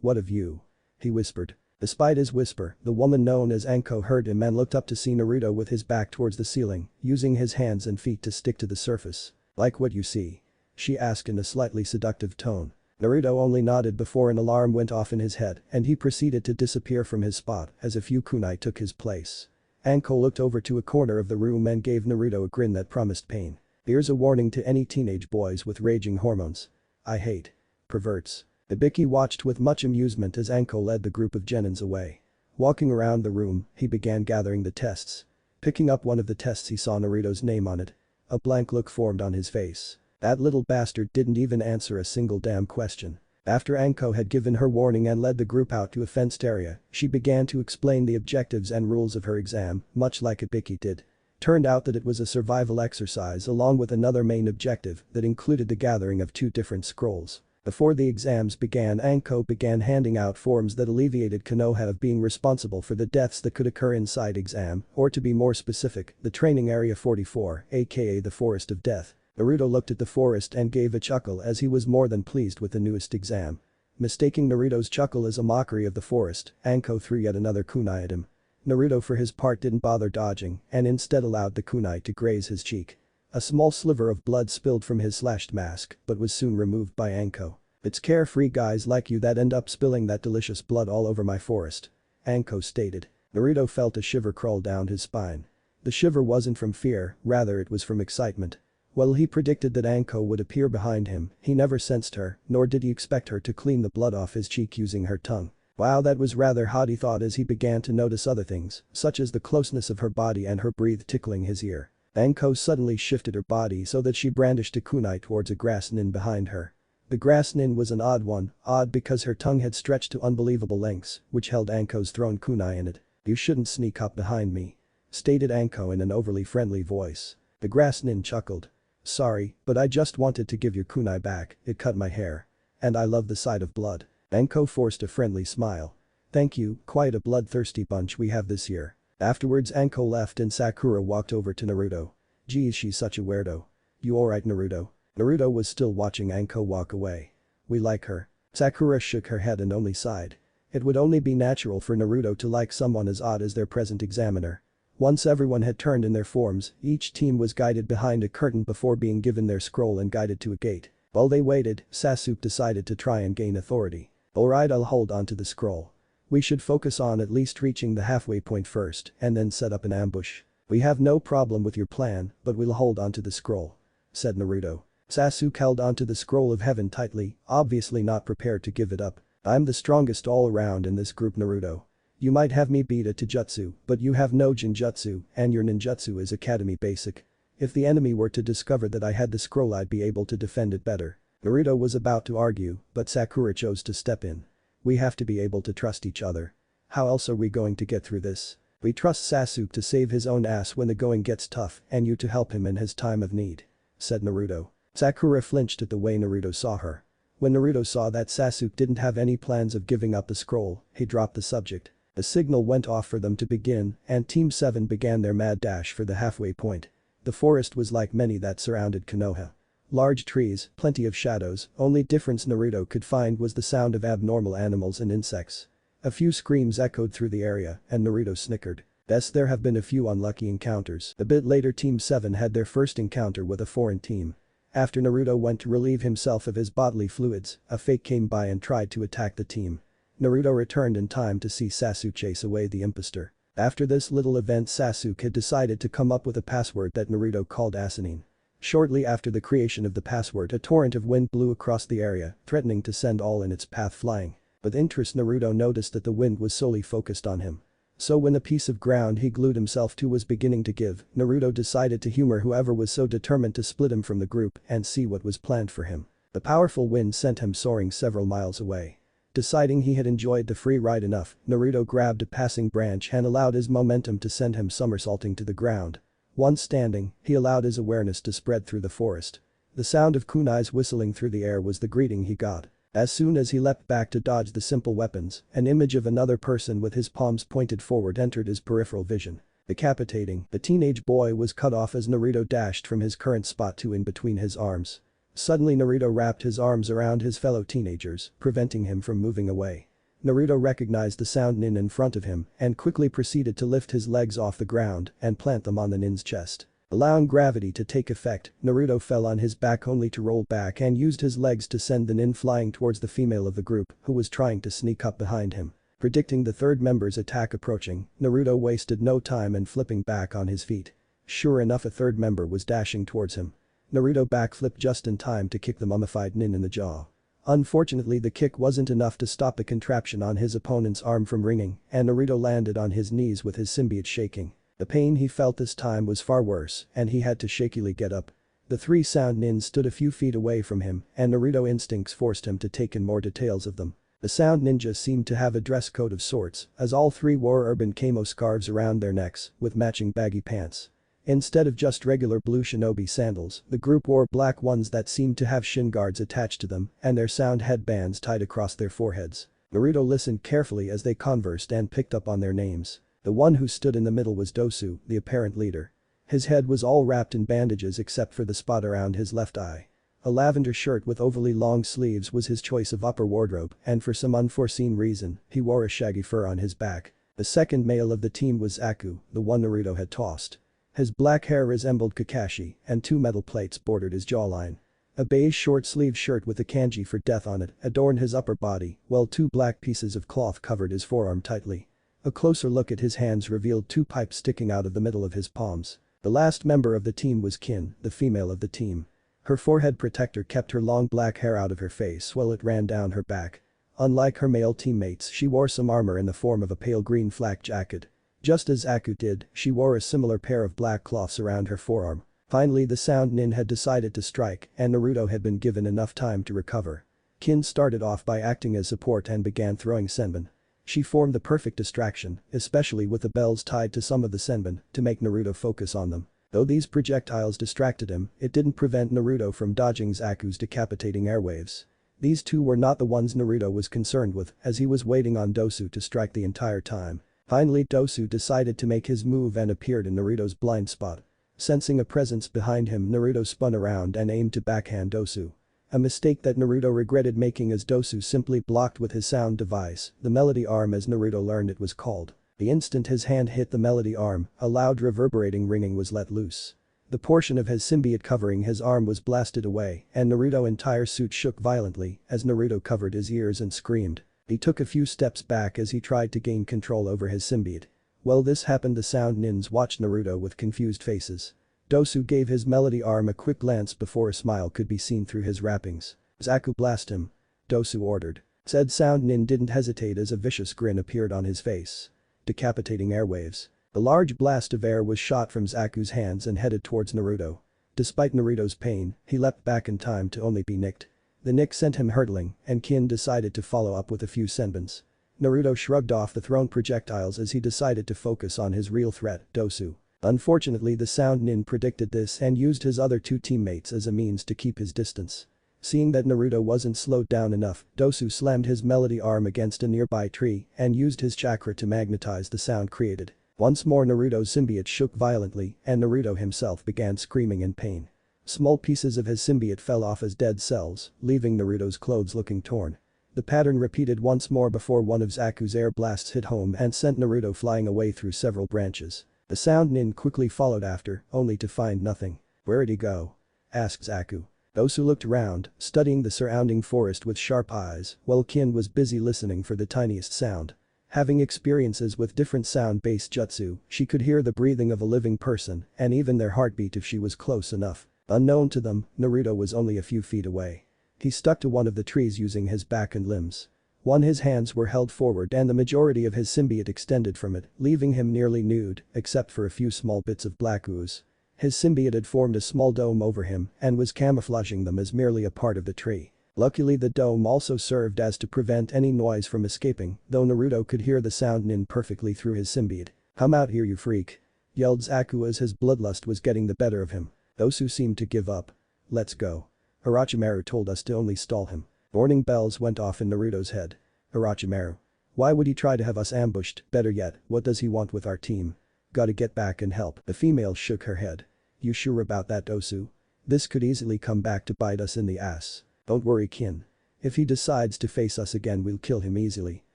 What of you? He whispered. Despite his whisper, the woman known as Anko heard him and looked up to see Naruto with his back towards the ceiling, using his hands and feet to stick to the surface. Like what you see? She asked in a slightly seductive tone. Naruto only nodded before an alarm went off in his head and he proceeded to disappear from his spot as a few kunai took his place. Anko looked over to a corner of the room and gave Naruto a grin that promised pain. Here's a warning to any teenage boys with raging hormones. I hate perverts. Ibiki watched with much amusement as Anko led the group of genins away. Walking around the room, he began gathering the tests. Picking up one of the tests, he saw Naruto's name on it. A blank look formed on his face. That little bastard didn't even answer a single damn question. After Anko had given her warning and led the group out to a fenced area, she began to explain the objectives and rules of her exam, much like Ibiki did. Turned out that it was a survival exercise along with another main objective that included the gathering of 2 different scrolls. Before the exams began, Anko began handing out forms that alleviated Konoha of being responsible for the deaths that could occur inside exam, or to be more specific, the training area 44, aka the Forest of Death. Naruto looked at the forest and gave a chuckle as he was more than pleased with the newest exam. Mistaking Naruto's chuckle as a mockery of the forest, Anko threw yet another kunai at him. Naruto for his part didn't bother dodging and instead allowed the kunai to graze his cheek. A small sliver of blood spilled from his slashed mask but was soon removed by Anko. It's carefree guys like you that end up spilling that delicious blood all over my forest. Anko stated. Naruto felt a shiver crawl down his spine. The shiver wasn't from fear, rather it was from excitement. While he predicted that Anko would appear behind him, he never sensed her, nor did he expect her to clean the blood off his cheek using her tongue. Wow, that was rather hot, he thought as he began to notice other things, such as the closeness of her body and her breath tickling his ear. Anko suddenly shifted her body so that she brandished a kunai towards a grass nin behind her. The grass nin was an odd one, odd because her tongue had stretched to unbelievable lengths, which held Anko's thrown kunai in it. "You shouldn't sneak up behind me," stated Anko in an overly friendly voice. The grass nin chuckled. "Sorry, but I just wanted to give your kunai back, it cut my hair. And I love the sight of blood." Anko forced a friendly smile. "Thank you, quite a bloodthirsty bunch we have this year." Afterwards Anko left and Sakura walked over to Naruto. "Geez, she's such a weirdo." "You alright, Naruto?" Naruto was still watching Anko walk away. "We like her." Sakura shook her head and only sighed. It would only be natural for Naruto to like someone as odd as their present examiner. Once everyone had turned in their forms, each team was guided behind a curtain before being given their scroll and guided to a gate. While they waited, Sasuke decided to try and gain authority. "Alright, I'll hold onto the scroll. We should focus on at least reaching the halfway point first and then set up an ambush. We have no problem with your plan, but we'll hold onto the scroll," said Naruto. Sasuke held onto the scroll of heaven tightly, obviously not prepared to give it up. "I'm the strongest all around in this group, Naruto. You might have me beat a taijutsu, but you have no jinjutsu and your ninjutsu is academy basic. If the enemy were to discover that I had the scroll, I'd be able to defend it better." Naruto was about to argue, but Sakura chose to step in. "We have to be able to trust each other. How else are we going to get through this? We trust Sasuke to save his own ass when the going gets tough and you to help him in his time of need," said Naruto. Sakura flinched at the way Naruto saw her. When Naruto saw that Sasuke didn't have any plans of giving up the scroll, he dropped the subject. A signal went off for them to begin and Team 7 began their mad dash for the halfway point. The forest was like many that surrounded Konoha. Large trees, plenty of shadows, only difference Naruto could find was the sound of abnormal animals and insects. A few screams echoed through the area and Naruto snickered. Thus there have been a few unlucky encounters. A bit later Team 7 had their first encounter with a foreign team. After Naruto went to relieve himself of his bodily fluids, a fake came by and tried to attack the team. Naruto returned in time to see Sasuke chase away the impostor. After this little event, Sasuke had decided to come up with a password that Naruto called Asinine. Shortly after the creation of the password, a torrent of wind blew across the area, threatening to send all in its path flying. With interest, Naruto noticed that the wind was solely focused on him. So when the piece of ground he glued himself to was beginning to give, Naruto decided to humor whoever was so determined to split him from the group and see what was planned for him. The powerful wind sent him soaring several miles away. Deciding he had enjoyed the free ride enough, Naruto grabbed a passing branch and allowed his momentum to send him somersaulting to the ground. Once standing, he allowed his awareness to spread through the forest. The sound of kunais whistling through the air was the greeting he got. As soon as he leapt back to dodge the simple weapons, an image of another person with his palms pointed forward entered his peripheral vision. Decapitating, the teenage boy was cut off as Naruto dashed from his current spot to in between his arms. Suddenly Naruto wrapped his arms around his fellow teenagers, preventing him from moving away. Naruto recognized the sound nin in front of him and quickly proceeded to lift his legs off the ground and plant them on the nin's chest. Allowing gravity to take effect, Naruto fell on his back only to roll back and used his legs to send the nin flying towards the female of the group who was trying to sneak up behind him. Predicting the third member's attack approaching, Naruto wasted no time in flipping back on his feet. Sure enough, a third member was dashing towards him. Naruto backflipped just in time to kick the mummified nin in the jaw. Unfortunately, the kick wasn't enough to stop the contraption on his opponent's arm from ringing and Naruto landed on his knees with his symbiote shaking. The pain he felt this time was far worse and he had to shakily get up. The three sound nins stood a few feet away from him and Naruto instincts forced him to take in more details of them. The sound ninja seemed to have a dress code of sorts as all three wore urban camo scarves around their necks with matching baggy pants. Instead of just regular blue shinobi sandals, the group wore black ones that seemed to have shin guards attached to them and their sound headbands tied across their foreheads. Naruto listened carefully as they conversed and picked up on their names. The one who stood in the middle was Dosu, the apparent leader. His head was all wrapped in bandages except for the spot around his left eye. A lavender shirt with overly long sleeves was his choice of upper wardrobe and for some unforeseen reason, he wore a shaggy fur on his back. The second male of the team was Aku, the one Naruto had tossed. His black hair resembled Kakashi and two metal plates bordered his jawline. A beige short-sleeved shirt with a kanji for death on it adorned his upper body while two black pieces of cloth covered his forearm tightly. A closer look at his hands revealed two pipes sticking out of the middle of his palms. The last member of the team was Kin, the female of the team. Her forehead protector kept her long black hair out of her face while it ran down her back. Unlike her male teammates, she wore some armor in the form of a pale green flak jacket. Just as Aku did, she wore a similar pair of black cloths around her forearm. Finally, the Sound Nin had decided to strike and Naruto had been given enough time to recover. Kin started off by acting as support and began throwing senbon. She formed the perfect distraction, especially with the bells tied to some of the senbon, to make Naruto focus on them. Though these projectiles distracted him, it didn't prevent Naruto from dodging Aku's decapitating airwaves. These two were not the ones Naruto was concerned with, as he was waiting on Dosu to strike the entire time. Finally, Dosu decided to make his move and appeared in Naruto's blind spot. Sensing a presence behind him, Naruto spun around and aimed to backhand Dosu. A mistake that Naruto regretted making, as Dosu simply blocked with his sound device, the melody arm as Naruto learned it was called. The instant his hand hit the melody arm, a loud reverberating ringing was let loose. The portion of his symbiote covering his arm was blasted away and Naruto's entire suit shook violently as Naruto covered his ears and screamed. He took a few steps back as he tried to gain control over his symbiote. While this happened, the Sound Nins watched Naruto with confused faces. Dosu gave his melody arm a quick glance before a smile could be seen through his wrappings. "Zaku, blast him," Dosu ordered. Said Sound Nin didn't hesitate as a vicious grin appeared on his face. Decapitating airwaves. A large blast of air was shot from Zaku's hands and headed towards Naruto. Despite Naruto's pain, he leapt back in time to only be nicked. The nick sent him hurtling and Kin decided to follow up with a few senbons. Naruto shrugged off the thrown projectiles as he decided to focus on his real threat, Dosu. Unfortunately, the Sound Nin predicted this and used his other two teammates as a means to keep his distance. Seeing that Naruto wasn't slowed down enough, Dosu slammed his melody arm against a nearby tree and used his chakra to magnetize the sound created. Once more, Naruto's symbiote shook violently and Naruto himself began screaming in pain. Small pieces of his symbiote fell off as dead cells, leaving Naruto's clothes looking torn. The pattern repeated once more before one of Zaku's air blasts hit home and sent Naruto flying away through several branches. The Sound Nin quickly followed after, only to find nothing. "Where'd he go?" asked Zaku. Dosu looked around, studying the surrounding forest with sharp eyes, while Kin was busy listening for the tiniest sound. Having experiences with different sound-based jutsu, she could hear the breathing of a living person and even their heartbeat if she was close enough. Unknown to them, Naruto was only a few feet away. He stuck to one of the trees using his back and limbs. His hands were held forward and the majority of his symbiote extended from it, leaving him nearly nude, except for a few small bits of black ooze. His symbiote had formed a small dome over him and was camouflaging them as merely a part of the tree. Luckily, the dome also served as to prevent any noise from escaping, though Naruto could hear the Sound Nin perfectly through his symbiote. "Come out here, you freak," yelled Zaku as his bloodlust was getting the better of him. Dosu seemed to give up. "Let's go. Orochimaru told us to only stall him." Warning bells went off in Naruto's head. Orochimaru. Why would he try to have us ambushed? Better yet, what does he want with our team? Gotta get back and help. The female shook her head. "You sure about that, Dosu? This could easily come back to bite us in the ass." "Don't worry, Kin. If he decides to face us again, we'll kill him easily."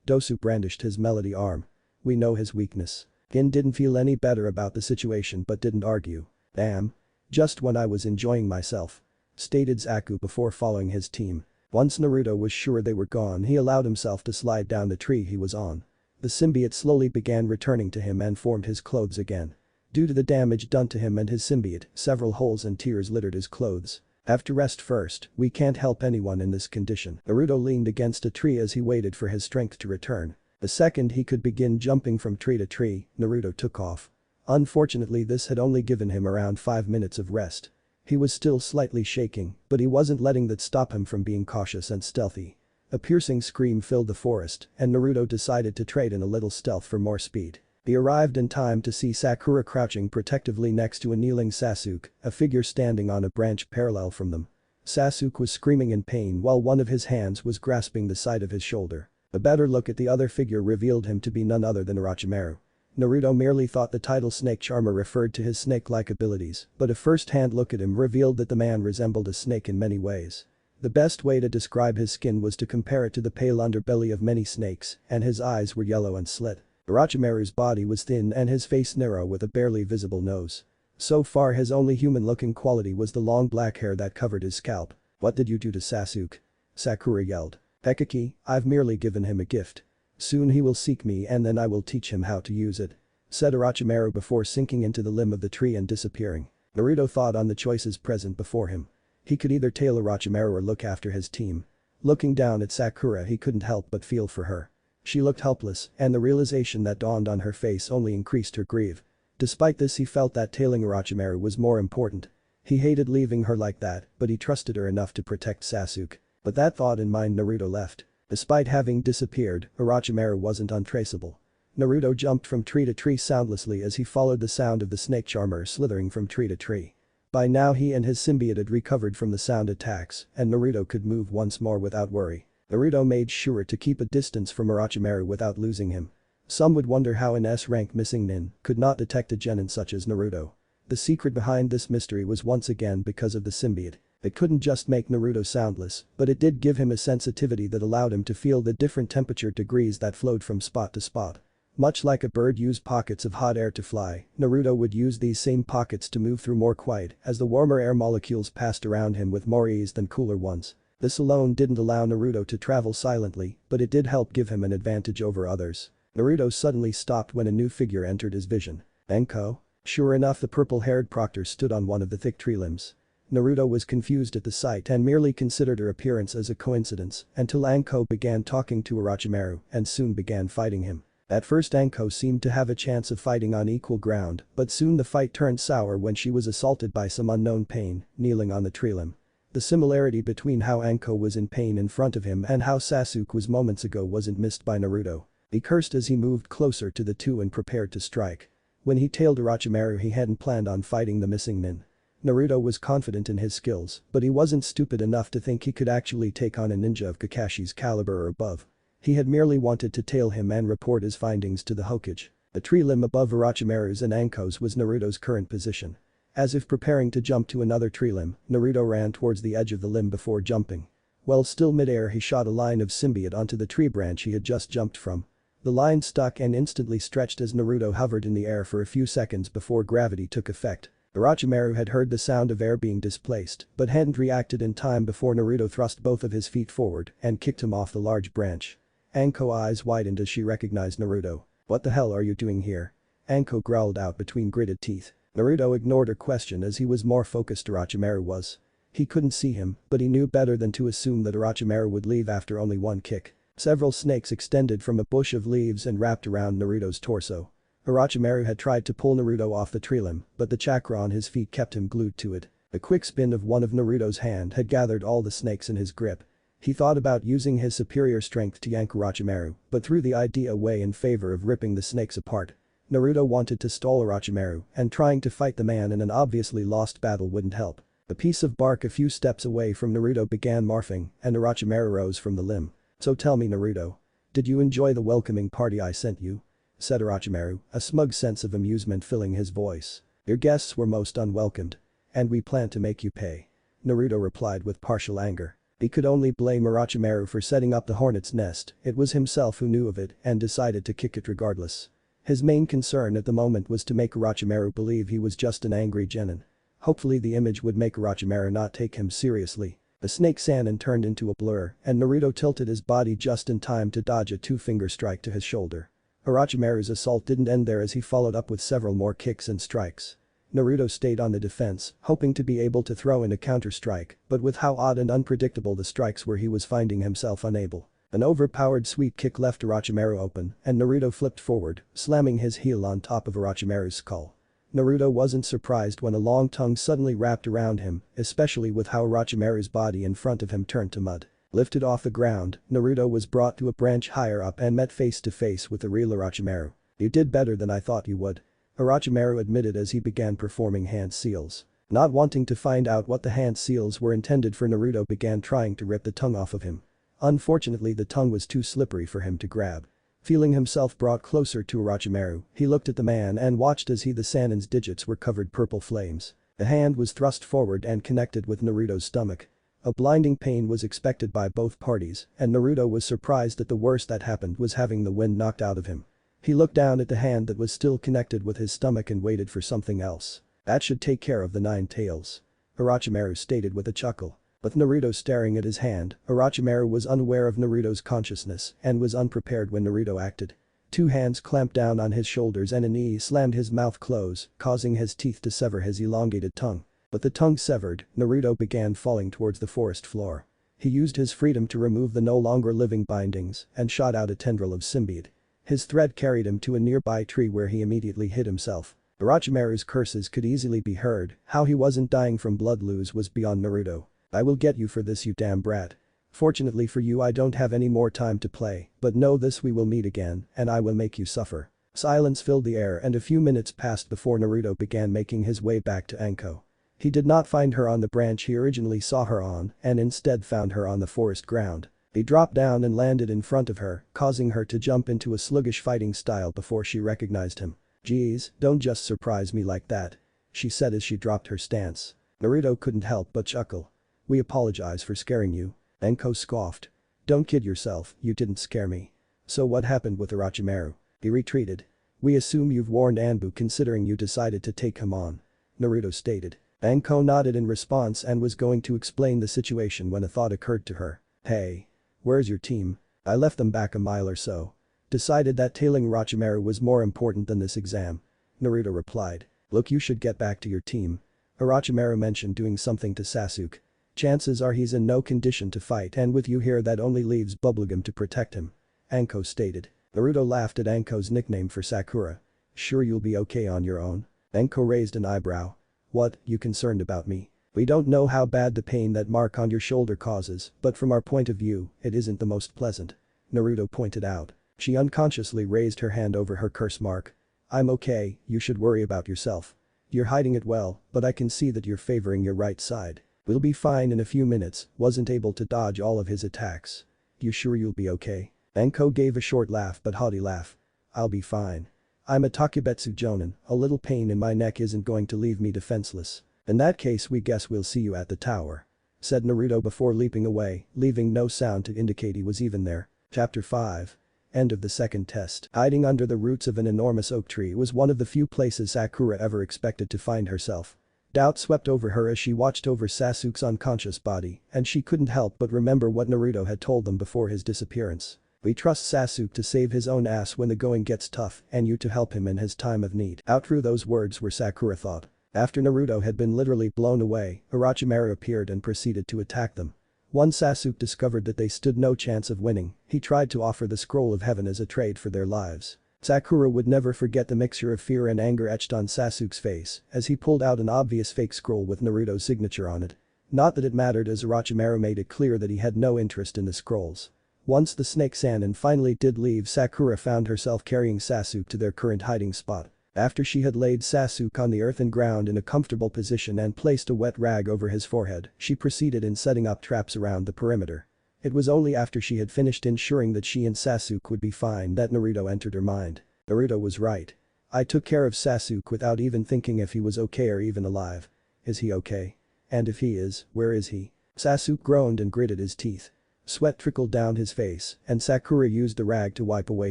Dosu brandished his melody arm. "We know his weakness." Kin didn't feel any better about the situation but didn't argue. "Damn. Just when I was enjoying myself," stated Zaku before following his team. Once Naruto was sure they were gone, he allowed himself to slide down the tree he was on. The symbiote slowly began returning to him and formed his clothes again. Due to the damage done to him and his symbiote, several holes and tears littered his clothes. "Have to rest first, we can't help anyone in this condition." Naruto leaned against a tree as he waited for his strength to return. The second he could begin jumping from tree to tree, Naruto took off. Unfortunately, this had only given him around 5 minutes of rest. He was still slightly shaking, but he wasn't letting that stop him from being cautious and stealthy. A piercing scream filled the forest, and Naruto decided to trade in a little stealth for more speed. He arrived in time to see Sakura crouching protectively next to a kneeling Sasuke, a figure standing on a branch parallel from them. Sasuke was screaming in pain while one of his hands was grasping the side of his shoulder. A better look at the other figure revealed him to be none other than Orochimaru. Naruto merely thought the title Snake Charmer referred to his snake-like abilities, but a first-hand look at him revealed that the man resembled a snake in many ways. The best way to describe his skin was to compare it to the pale underbelly of many snakes, and his eyes were yellow and slit. Orochimaru's body was thin and his face narrow with a barely visible nose. So far, his only human-looking quality was the long black hair that covered his scalp. "What did you do to Sasuke?" Sakura yelled. "Hekaki, I've merely given him a gift." Soon he will seek me and then I will teach him how to use it," said Orochimaru before sinking into the limb of the tree and disappearing. Naruto thought on the choices present before him. He could either tail Orochimaru or look after his team. Looking down at Sakura, he couldn't help but feel for her. She looked helpless, and the realization that dawned on her face only increased her grief. Despite this, he felt that tailing Orochimaru was more important. He hated leaving her like that, but he trusted her enough to protect Sasuke. But that thought in mind, Naruto left. Despite having disappeared, Orochimaru wasn't untraceable. Naruto jumped from tree to tree soundlessly as he followed the sound of the snake charmer slithering from tree to tree. By now he and his symbiote had recovered from the sound attacks, and Naruto could move once more without worry. Naruto made sure to keep a distance from Orochimaru without losing him. Some would wonder how an S-rank missing nin could not detect a genin such as Naruto. The secret behind this mystery was once again because of the symbiote. It couldn't just make Naruto soundless, but it did give him a sensitivity that allowed him to feel the different temperature degrees that flowed from spot to spot. Much like a bird used pockets of hot air to fly, Naruto would use these same pockets to move through more quiet as the warmer air molecules passed around him with more ease than cooler ones. This alone didn't allow Naruto to travel silently, but it did help give him an advantage over others. Naruto suddenly stopped when a new figure entered his vision. Anko? Sure enough, the purple-haired proctor stood on one of the thick tree limbs. Naruto was confused at the sight and merely considered her appearance as a coincidence until Anko began talking to Orochimaru and soon began fighting him. At first Anko seemed to have a chance of fighting on equal ground, but soon the fight turned sour when she was assaulted by some unknown pain, kneeling on the tree limb. The similarity between how Anko was in pain in front of him and how Sasuke was moments ago wasn't missed by Naruto. He cursed as he moved closer to the two and prepared to strike. When he tailed Orochimaru, he hadn't planned on fighting the missing nin. Naruto was confident in his skills, but he wasn't stupid enough to think he could actually take on a ninja of Kakashi's caliber or above. He had merely wanted to tail him and report his findings to the Hokage. The tree limb above Orochimaru's and Anko's was Naruto's current position. As if preparing to jump to another tree limb, Naruto ran towards the edge of the limb before jumping. While still midair, he shot a line of symbiote onto the tree branch he had just jumped from. The line stuck and instantly stretched as Naruto hovered in the air for a few seconds before gravity took effect. Orochimaru had heard the sound of air being displaced but hadn't reacted in time before Naruto thrust both of his feet forward and kicked him off the large branch. Anko's eyes widened as she recognized Naruto. "What the hell are you doing here?" Anko growled out between gritted teeth. Naruto ignored her question as he was more focused Orochimaru was. He couldn't see him, but he knew better than to assume that Orochimaru would leave after only one kick. Several snakes extended from a bush of leaves and wrapped around Naruto's torso. Orochimaru had tried to pull Naruto off the tree limb, but the chakra on his feet kept him glued to it. A quick spin of one of Naruto's hand had gathered all the snakes in his grip. He thought about using his superior strength to yank Orochimaru, but threw the idea away in favor of ripping the snakes apart. Naruto wanted to stall Orochimaru, and trying to fight the man in an obviously lost battle wouldn't help. A piece of bark a few steps away from Naruto began morphing, and Orochimaru rose from the limb. "So tell me, Naruto. Did you enjoy the welcoming party I sent you?" said Orochimaru, a smug sense of amusement filling his voice. "Your guests were most unwelcomed. And we plan to make you pay." Naruto replied with partial anger. He could only blame Orochimaru for setting up the hornet's nest, it was himself who knew of it and decided to kick it regardless. His main concern at the moment was to make Orochimaru believe he was just an angry genin. Hopefully the image would make Orochimaru not take him seriously. The snake Sannin turned into a blur and Naruto tilted his body just in time to dodge a two-finger strike to his shoulder. Orochimaru's assault didn't end there as he followed up with several more kicks and strikes. Naruto stayed on the defense, hoping to be able to throw in a counter-strike, but with how odd and unpredictable the strikes were he was finding himself unable. An overpowered sweep kick left Orochimaru open and Naruto flipped forward, slamming his heel on top of Orochimaru's skull. Naruto wasn't surprised when a long tongue suddenly wrapped around him, especially with how Orochimaru's body in front of him turned to mud. Lifted off the ground, Naruto was brought to a branch higher up and met face to face with the real Orochimaru. "You did better than I thought you would," Orochimaru admitted as he began performing hand seals. Not wanting to find out what the hand seals were intended for, Naruto began trying to rip the tongue off of him. Unfortunately, the tongue was too slippery for him to grab. Feeling himself brought closer to Orochimaru, he looked at the man and watched as the Sannin's digits were covered purple flames. The hand was thrust forward and connected with Naruto's stomach. A blinding pain was expected by both parties, and Naruto was surprised that the worst that happened was having the wind knocked out of him. He looked down at the hand that was still connected with his stomach and waited for something else. "That should take care of the 9 tails," Orochimaru stated with a chuckle. With Naruto staring at his hand, Orochimaru was unaware of Naruto's consciousness and was unprepared when Naruto acted. Two hands clamped down on his shoulders and a knee slammed his mouth close, causing his teeth to sever his elongated tongue. With the tongue severed, Naruto began falling towards the forest floor. He used his freedom to remove the no longer living bindings and shot out a tendril of symbiote. His thread carried him to a nearby tree where he immediately hid himself. Orochimaru's curses could easily be heard, how he wasn't dying from blood loss was beyond Naruto. "I will get you for this, you damn brat. Fortunately for you, I don't have any more time to play, but know this, we will meet again and I will make you suffer." Silence filled the air and a few minutes passed before Naruto began making his way back to Anko. He did not find her on the branch he originally saw her on and instead found her on the forest ground. He dropped down and landed in front of her, causing her to jump into a sluggish fighting style before she recognized him. "Geez, don't just surprise me like that," she said as she dropped her stance. Naruto couldn't help but chuckle. "We apologize for scaring you." Anko scoffed. "Don't kid yourself, you didn't scare me." "So what happened with Orochimaru?" "He retreated. We assume you've warned Anbu considering you decided to take him on," Naruto stated. Anko nodded in response and was going to explain the situation when a thought occurred to her. "Hey. Where's your team?" "I left them back a mile or so. Decided that tailing Orochimaru was more important than this exam," Naruto replied. "Look, you should get back to your team." Orochimaru mentioned doing something to Sasuke. "Chances are he's in no condition to fight and with you here that only leaves bubblegum to protect him," Anko stated. Naruto laughed at Anko's nickname for Sakura. "Sure you'll be okay on your own?" Anko raised an eyebrow. "What, you concerned about me?" "We don't know how bad the pain that mark on your shoulder causes, but from our point of view, it isn't the most pleasant," Naruto pointed out. She unconsciously raised her hand over her curse mark. "I'm okay, you should worry about yourself. You're hiding it well, but I can see that you're favoring your right side. We'll be fine in a few minutes." Wasn't able to dodge all of his attacks. "You sure you'll be okay?" Anko gave a short laugh but haughty laugh. "I'll be fine. I'm a Takebetsu Jonin, a little pain in my neck isn't going to leave me defenseless." "In that case we guess we'll see you at the tower," said Naruto before leaping away, leaving no sound to indicate he was even there. Chapter 5. End of the second test. Hiding under the roots of an enormous oak tree was one of the few places Sakura ever expected to find herself. Doubt swept over her as she watched over Sasuke's unconscious body, and she couldn't help but remember what Naruto had told them before his disappearance. "We trust Sasuke to save his own ass when the going gets tough and you to help him in his time of need." How true those words were, Sakura thought. After Naruto had been literally blown away, Orochimaru appeared and proceeded to attack them. Once Sasuke discovered that they stood no chance of winning, he tried to offer the scroll of heaven as a trade for their lives. Sakura would never forget the mixture of fear and anger etched on Sasuke's face as he pulled out an obvious fake scroll with Naruto's signature on it. Not that it mattered as Orochimaru made it clear that he had no interest in the scrolls. Once the snake Sannin finally did leave, Sakura found herself carrying Sasuke to their current hiding spot. After she had laid Sasuke on the earthen ground in a comfortable position and placed a wet rag over his forehead, she proceeded in setting up traps around the perimeter. It was only after she had finished ensuring that she and Sasuke would be fine that Naruto entered her mind. Naruto was right. "I took care of Sasuke without even thinking if he was okay or even alive. Is he okay? And if he is, where is he?" Sasuke groaned and gritted his teeth. Sweat trickled down his face and Sakura used the rag to wipe away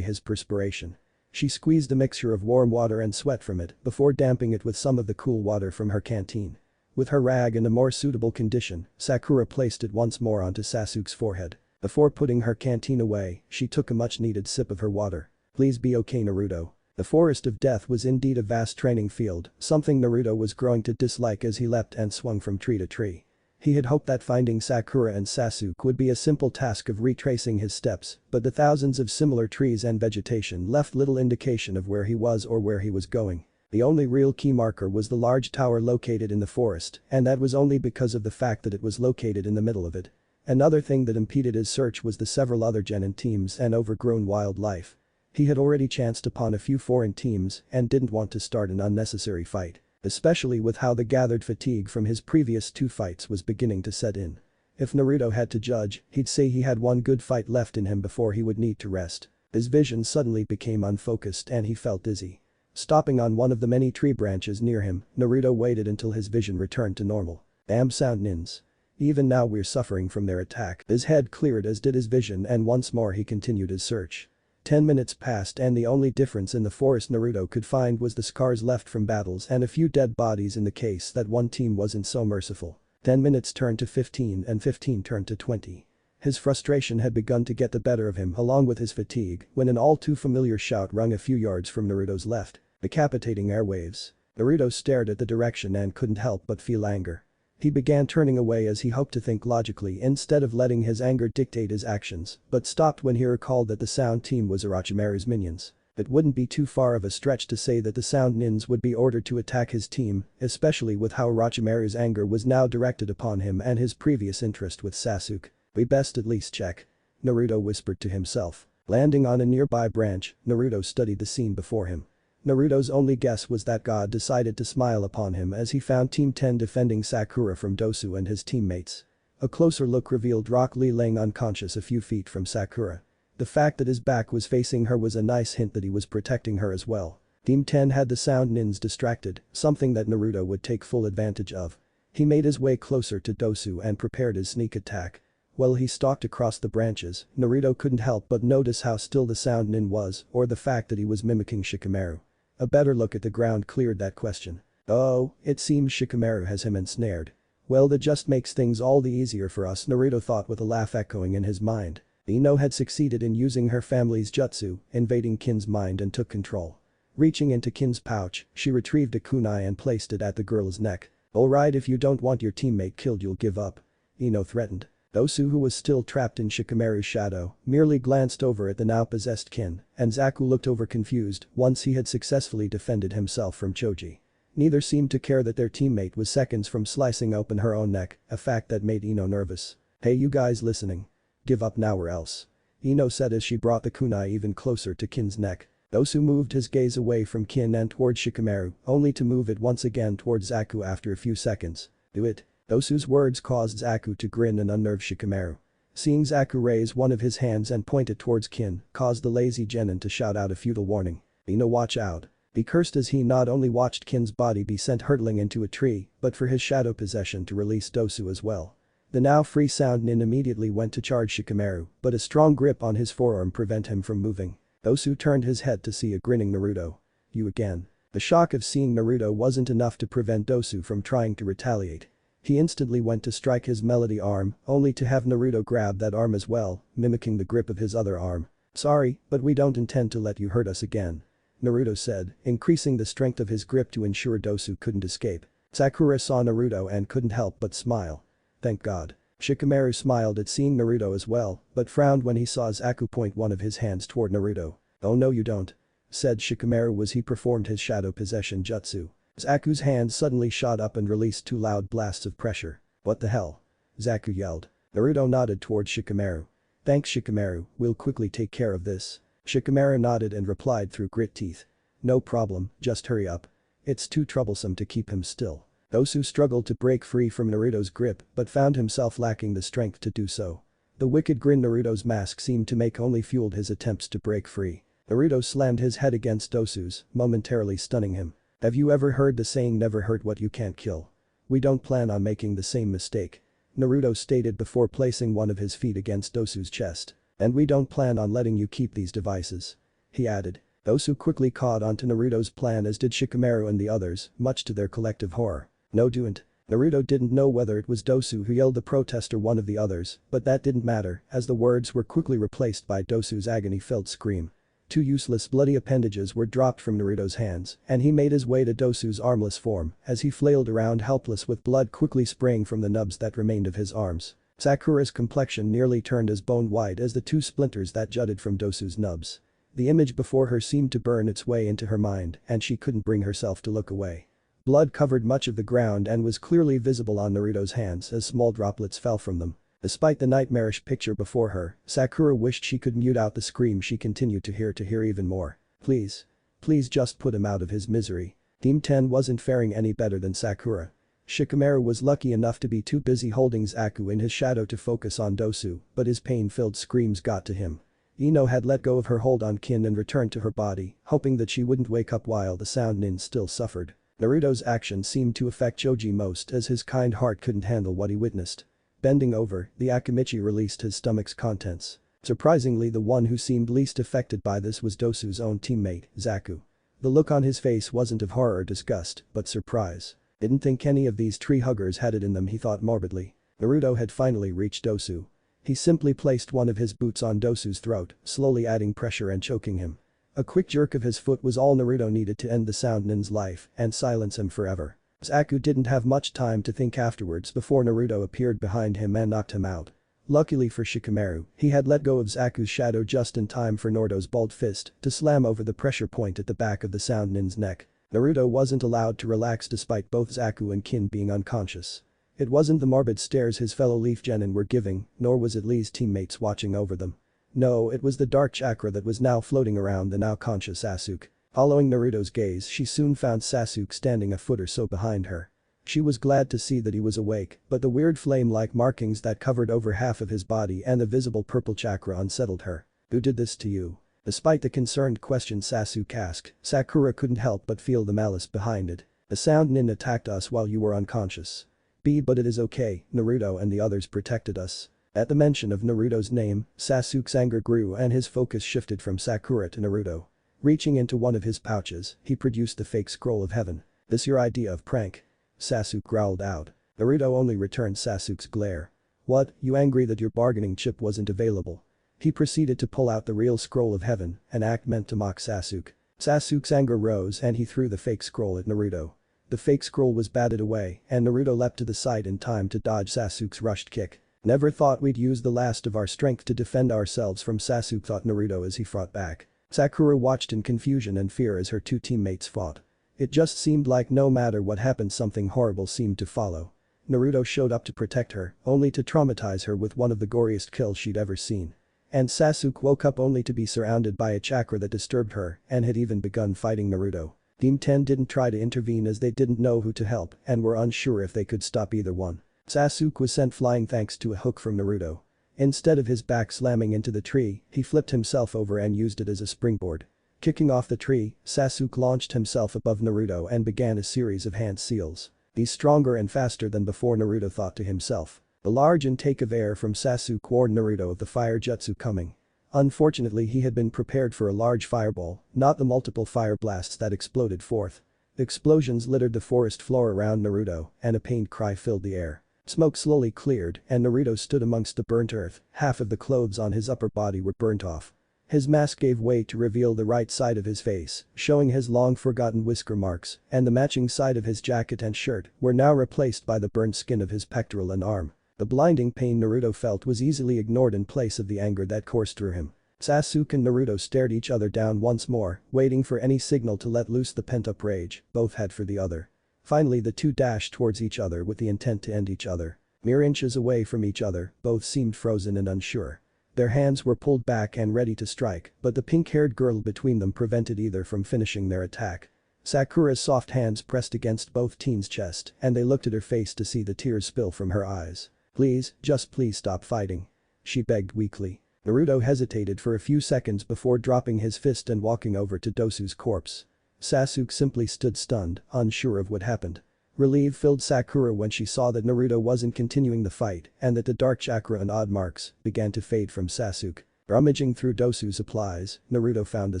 his perspiration. She squeezed a mixture of warm water and sweat from it before damping it with some of the cool water from her canteen. With her rag in a more suitable condition, Sakura placed it once more onto Sasuke's forehead. Before putting her canteen away, she took a much-needed sip of her water. "Please be okay, Naruto." The Forest of Death was indeed a vast training field, something Naruto was growing to dislike as he leapt and swung from tree to tree. He had hoped that finding Sakura and Sasuke would be a simple task of retracing his steps, but the thousands of similar trees and vegetation left little indication of where he was or where he was going. The only real key marker was the large tower located in the forest, and that was only because of the fact that it was located in the middle of it. Another thing that impeded his search was the several other genin teams and overgrown wildlife. He had already chanced upon a few foreign teams and didn't want to start an unnecessary fight. Especially with how the gathered fatigue from his previous 2 fights was beginning to set in. If Naruto had to judge, he'd say he had one good fight left in him before he would need to rest. His vision suddenly became unfocused and he felt dizzy. Stopping on one of the many tree branches near him, Naruto waited until his vision returned to normal. "Damn sound nins. Even now we're suffering from their attack." His head cleared as did his vision and once more he continued his search. 10 minutes passed and the only difference in the forest Naruto could find was the scars left from battles and a few dead bodies in the case that one team wasn't so merciful. 10 minutes turned to 15 and 15 turned to 20. His frustration had begun to get the better of him along with his fatigue when an all too familiar shout rung a few yards from Naruto's left, decapitating airwaves. Naruto stared at the direction and couldn't help but feel anger. He began turning away as he hoped to think logically instead of letting his anger dictate his actions, but stopped when he recalled that the sound team was Orochimaru's minions. It wouldn't be too far of a stretch to say that the sound nins would be ordered to attack his team, especially with how Orochimaru's anger was now directed upon him and his previous interest with Sasuke. We best at least check. Naruto whispered to himself. Landing on a nearby branch, Naruto studied the scene before him. Naruto's only guess was that God decided to smile upon him as he found Team 10 defending Sakura from Dosu and his teammates. A closer look revealed Rock Lee laying unconscious a few feet from Sakura. The fact that his back was facing her was a nice hint that he was protecting her as well. Team 10 had the sound nins distracted, something that Naruto would take full advantage of. He made his way closer to Dosu and prepared his sneak attack. While he stalked across the branches, Naruto couldn't help but notice how still the sound nin was, or the fact that he was mimicking Shikamaru. A better look at the ground cleared that question. Oh, it seems Shikamaru has him ensnared. Well, that just makes things all the easier for us, Naruto thought with a laugh echoing in his mind. Ino had succeeded in using her family's jutsu, invading Kin's mind and took control. Reaching into Kin's pouch, she retrieved a kunai and placed it at the girl's neck. Alright, if you don't want your teammate killed you'll give up. Ino threatened. Dosu, who was still trapped in Shikamaru's shadow, merely glanced over at the now possessed Kin, and Zaku looked over confused once he had successfully defended himself from Choji. Neither seemed to care that their teammate was seconds from slicing open her own neck, a fact that made Ino nervous. Hey, you guys listening? Give up now or else. Ino said as she brought the kunai even closer to Kin's neck. Dosu moved his gaze away from Kin and towards Shikamaru, only to move it once again towards Zaku after a few seconds. Do it. Dosu's words caused Zaku to grin and unnerve Shikamaru. Seeing Zaku raise one of his hands and point it towards Kin caused the lazy genin to shout out a futile warning. Ino, watch out. He cursed as he not only watched Kin's body be sent hurtling into a tree, but for his shadow possession to release Dosu as well. The now free sound nin immediately went to charge Shikamaru, but a strong grip on his forearm prevented him from moving. Dosu turned his head to see a grinning Naruto. You again. The shock of seeing Naruto wasn't enough to prevent Dosu from trying to retaliate. He instantly went to strike his melody arm, only to have Naruto grab that arm as well, mimicking the grip of his other arm. Sorry, but we don't intend to let you hurt us again. Naruto said, increasing the strength of his grip to ensure Dosu couldn't escape. Sakura saw Naruto and couldn't help but smile. Thank God. Shikamaru smiled at seeing Naruto as well, but frowned when he saw Zaku point one of his hands toward Naruto. Oh no you don't. Said Shikamaru as he performed his shadow possession jutsu. Zaku's hand suddenly shot up and released two loud blasts of pressure. What the hell? Zaku yelled. Naruto nodded towards Shikamaru. Thanks Shikamaru, we'll quickly take care of this. Shikamaru nodded and replied through grit teeth. No problem, just hurry up. It's too troublesome to keep him still. Dosu struggled to break free from Naruto's grip but found himself lacking the strength to do so. The wicked grin Naruto's mask seemed to make only fueled his attempts to break free. Naruto slammed his head against Dosu's, momentarily stunning him. Have you ever heard the saying never hurt what you can't kill? We don't plan on making the same mistake. Naruto stated before placing one of his feet against Dosu's chest. And we don't plan on letting you keep these devices. He added. Dosu quickly caught onto Naruto's plan as did Shikamaru and the others, much to their collective horror. No don't. Naruto didn't know whether it was Dosu who yelled the protest or one of the others, but that didn't matter as the words were quickly replaced by Dosu's agony-filled scream. Two useless bloody appendages were dropped from Naruto's hands, and he made his way to Dosu's armless form as he flailed around helpless with blood quickly spraying from the nubs that remained of his arms. Sakura's complexion nearly turned as bone white as the two splinters that jutted from Dosu's nubs. The image before her seemed to burn its way into her mind and she couldn't bring herself to look away. Blood covered much of the ground and was clearly visible on Naruto's hands as small droplets fell from them. Despite the nightmarish picture before her, Sakura wished she could mute out the scream she continued to hear even more. Please. Please just put him out of his misery. Team 10 wasn't faring any better than Sakura. Shikamaru was lucky enough to be too busy holding Zaku in his shadow to focus on Dosu, but his pain-filled screams got to him. Ino had let go of her hold on Kin and returned to her body, hoping that she wouldn't wake up while the sound nin still suffered. Naruto's action seemed to affect Choji most as his kind heart couldn't handle what he witnessed. Bending over, the Akimichi released his stomach's contents. Surprisingly, the one who seemed least affected by this was Dosu's own teammate, Zaku. The look on his face wasn't of horror or disgust, but surprise. Didn't think any of these tree huggers had it in them, he thought morbidly. Naruto had finally reached Dosu. He simply placed one of his boots on Dosu's throat, slowly adding pressure and choking him. A quick jerk of his foot was all Naruto needed to end the Sound Nin's life and silence him forever. Zaku didn't have much time to think afterwards before Naruto appeared behind him and knocked him out. Luckily for Shikamaru, he had let go of Zaku's shadow just in time for Naruto's balled fist to slam over the pressure point at the back of the Sound Nin's neck. Naruto wasn't allowed to relax despite both Zaku and Kin being unconscious. It wasn't the morbid stares his fellow Leaf Genin were giving, nor was it Lee's teammates watching over them. No, it was the dark chakra that was now floating around the now conscious Sasuke. Following Naruto's gaze, she soon found Sasuke standing a foot or so behind her. She was glad to see that he was awake, but the weird flame-like markings that covered over half of his body and the visible purple chakra unsettled her. "Who did this to you?" Despite the concerned question Sasuke asked, Sakura couldn't help but feel the malice behind it. "The Sound Nin attacked us while you were unconscious." But it is okay, Naruto and the others protected us." At the mention of Naruto's name, Sasuke's anger grew and his focus shifted from Sakura to Naruto. Reaching into one of his pouches, he produced the fake scroll of heaven. "This your idea of prank?" Sasuke growled out. Naruto only returned Sasuke's glare. "What, you angry that your bargaining chip wasn't available?" He proceeded to pull out the real scroll of heaven, an act meant to mock Sasuke. Sasuke's anger rose and he threw the fake scroll at Naruto. The fake scroll was batted away and Naruto leapt to the side in time to dodge Sasuke's rushed kick. "Never thought we'd use the last of our strength to defend ourselves from Sasuke," thought Naruto as he fought back. Sakura watched in confusion and fear as her two teammates fought. It just seemed like no matter what happened something horrible seemed to follow. Naruto showed up to protect her, only to traumatize her with one of the goriest kills she'd ever seen. And Sasuke woke up only to be surrounded by a chakra that disturbed her and had even begun fighting Naruto. Team 10 didn't try to intervene as they didn't know who to help and were unsure if they could stop either one. Sasuke was sent flying thanks to a hook from Naruto. Instead of his back slamming into the tree, he flipped himself over and used it as a springboard. Kicking off the tree, Sasuke launched himself above Naruto and began a series of hand seals. "He's stronger and faster than before," Naruto thought to himself. The large intake of air from Sasuke warned Naruto of the fire jutsu coming. Unfortunately, he had been prepared for a large fireball, not the multiple fire blasts that exploded forth. Explosions littered the forest floor around Naruto and a pained cry filled the air. Smoke slowly cleared and Naruto stood amongst the burnt earth, half of the clothes on his upper body were burnt off. His mask gave way to reveal the right side of his face, showing his long-forgotten whisker marks, and the matching side of his jacket and shirt were now replaced by the burnt skin of his pectoral and arm. The blinding pain Naruto felt was easily ignored in place of the anger that coursed through him. Sasuke and Naruto stared each other down once more, waiting for any signal to let loose the pent-up rage both had for the other. Finally the two dashed towards each other with the intent to end each other. Mere inches away from each other, both seemed frozen and unsure. Their hands were pulled back and ready to strike, but the pink-haired girl between them prevented either from finishing their attack. Sakura's soft hands pressed against both teens' chest and they looked at her face to see the tears spill from her eyes. "Please, just please stop fighting," she begged weakly. Naruto hesitated for a few seconds before dropping his fist and walking over to Dosu's corpse. Sasuke simply stood stunned, unsure of what happened. Relief filled Sakura when she saw that Naruto wasn't continuing the fight and that the dark chakra and odd marks began to fade from Sasuke. Rummaging through Dosu's supplies, Naruto found the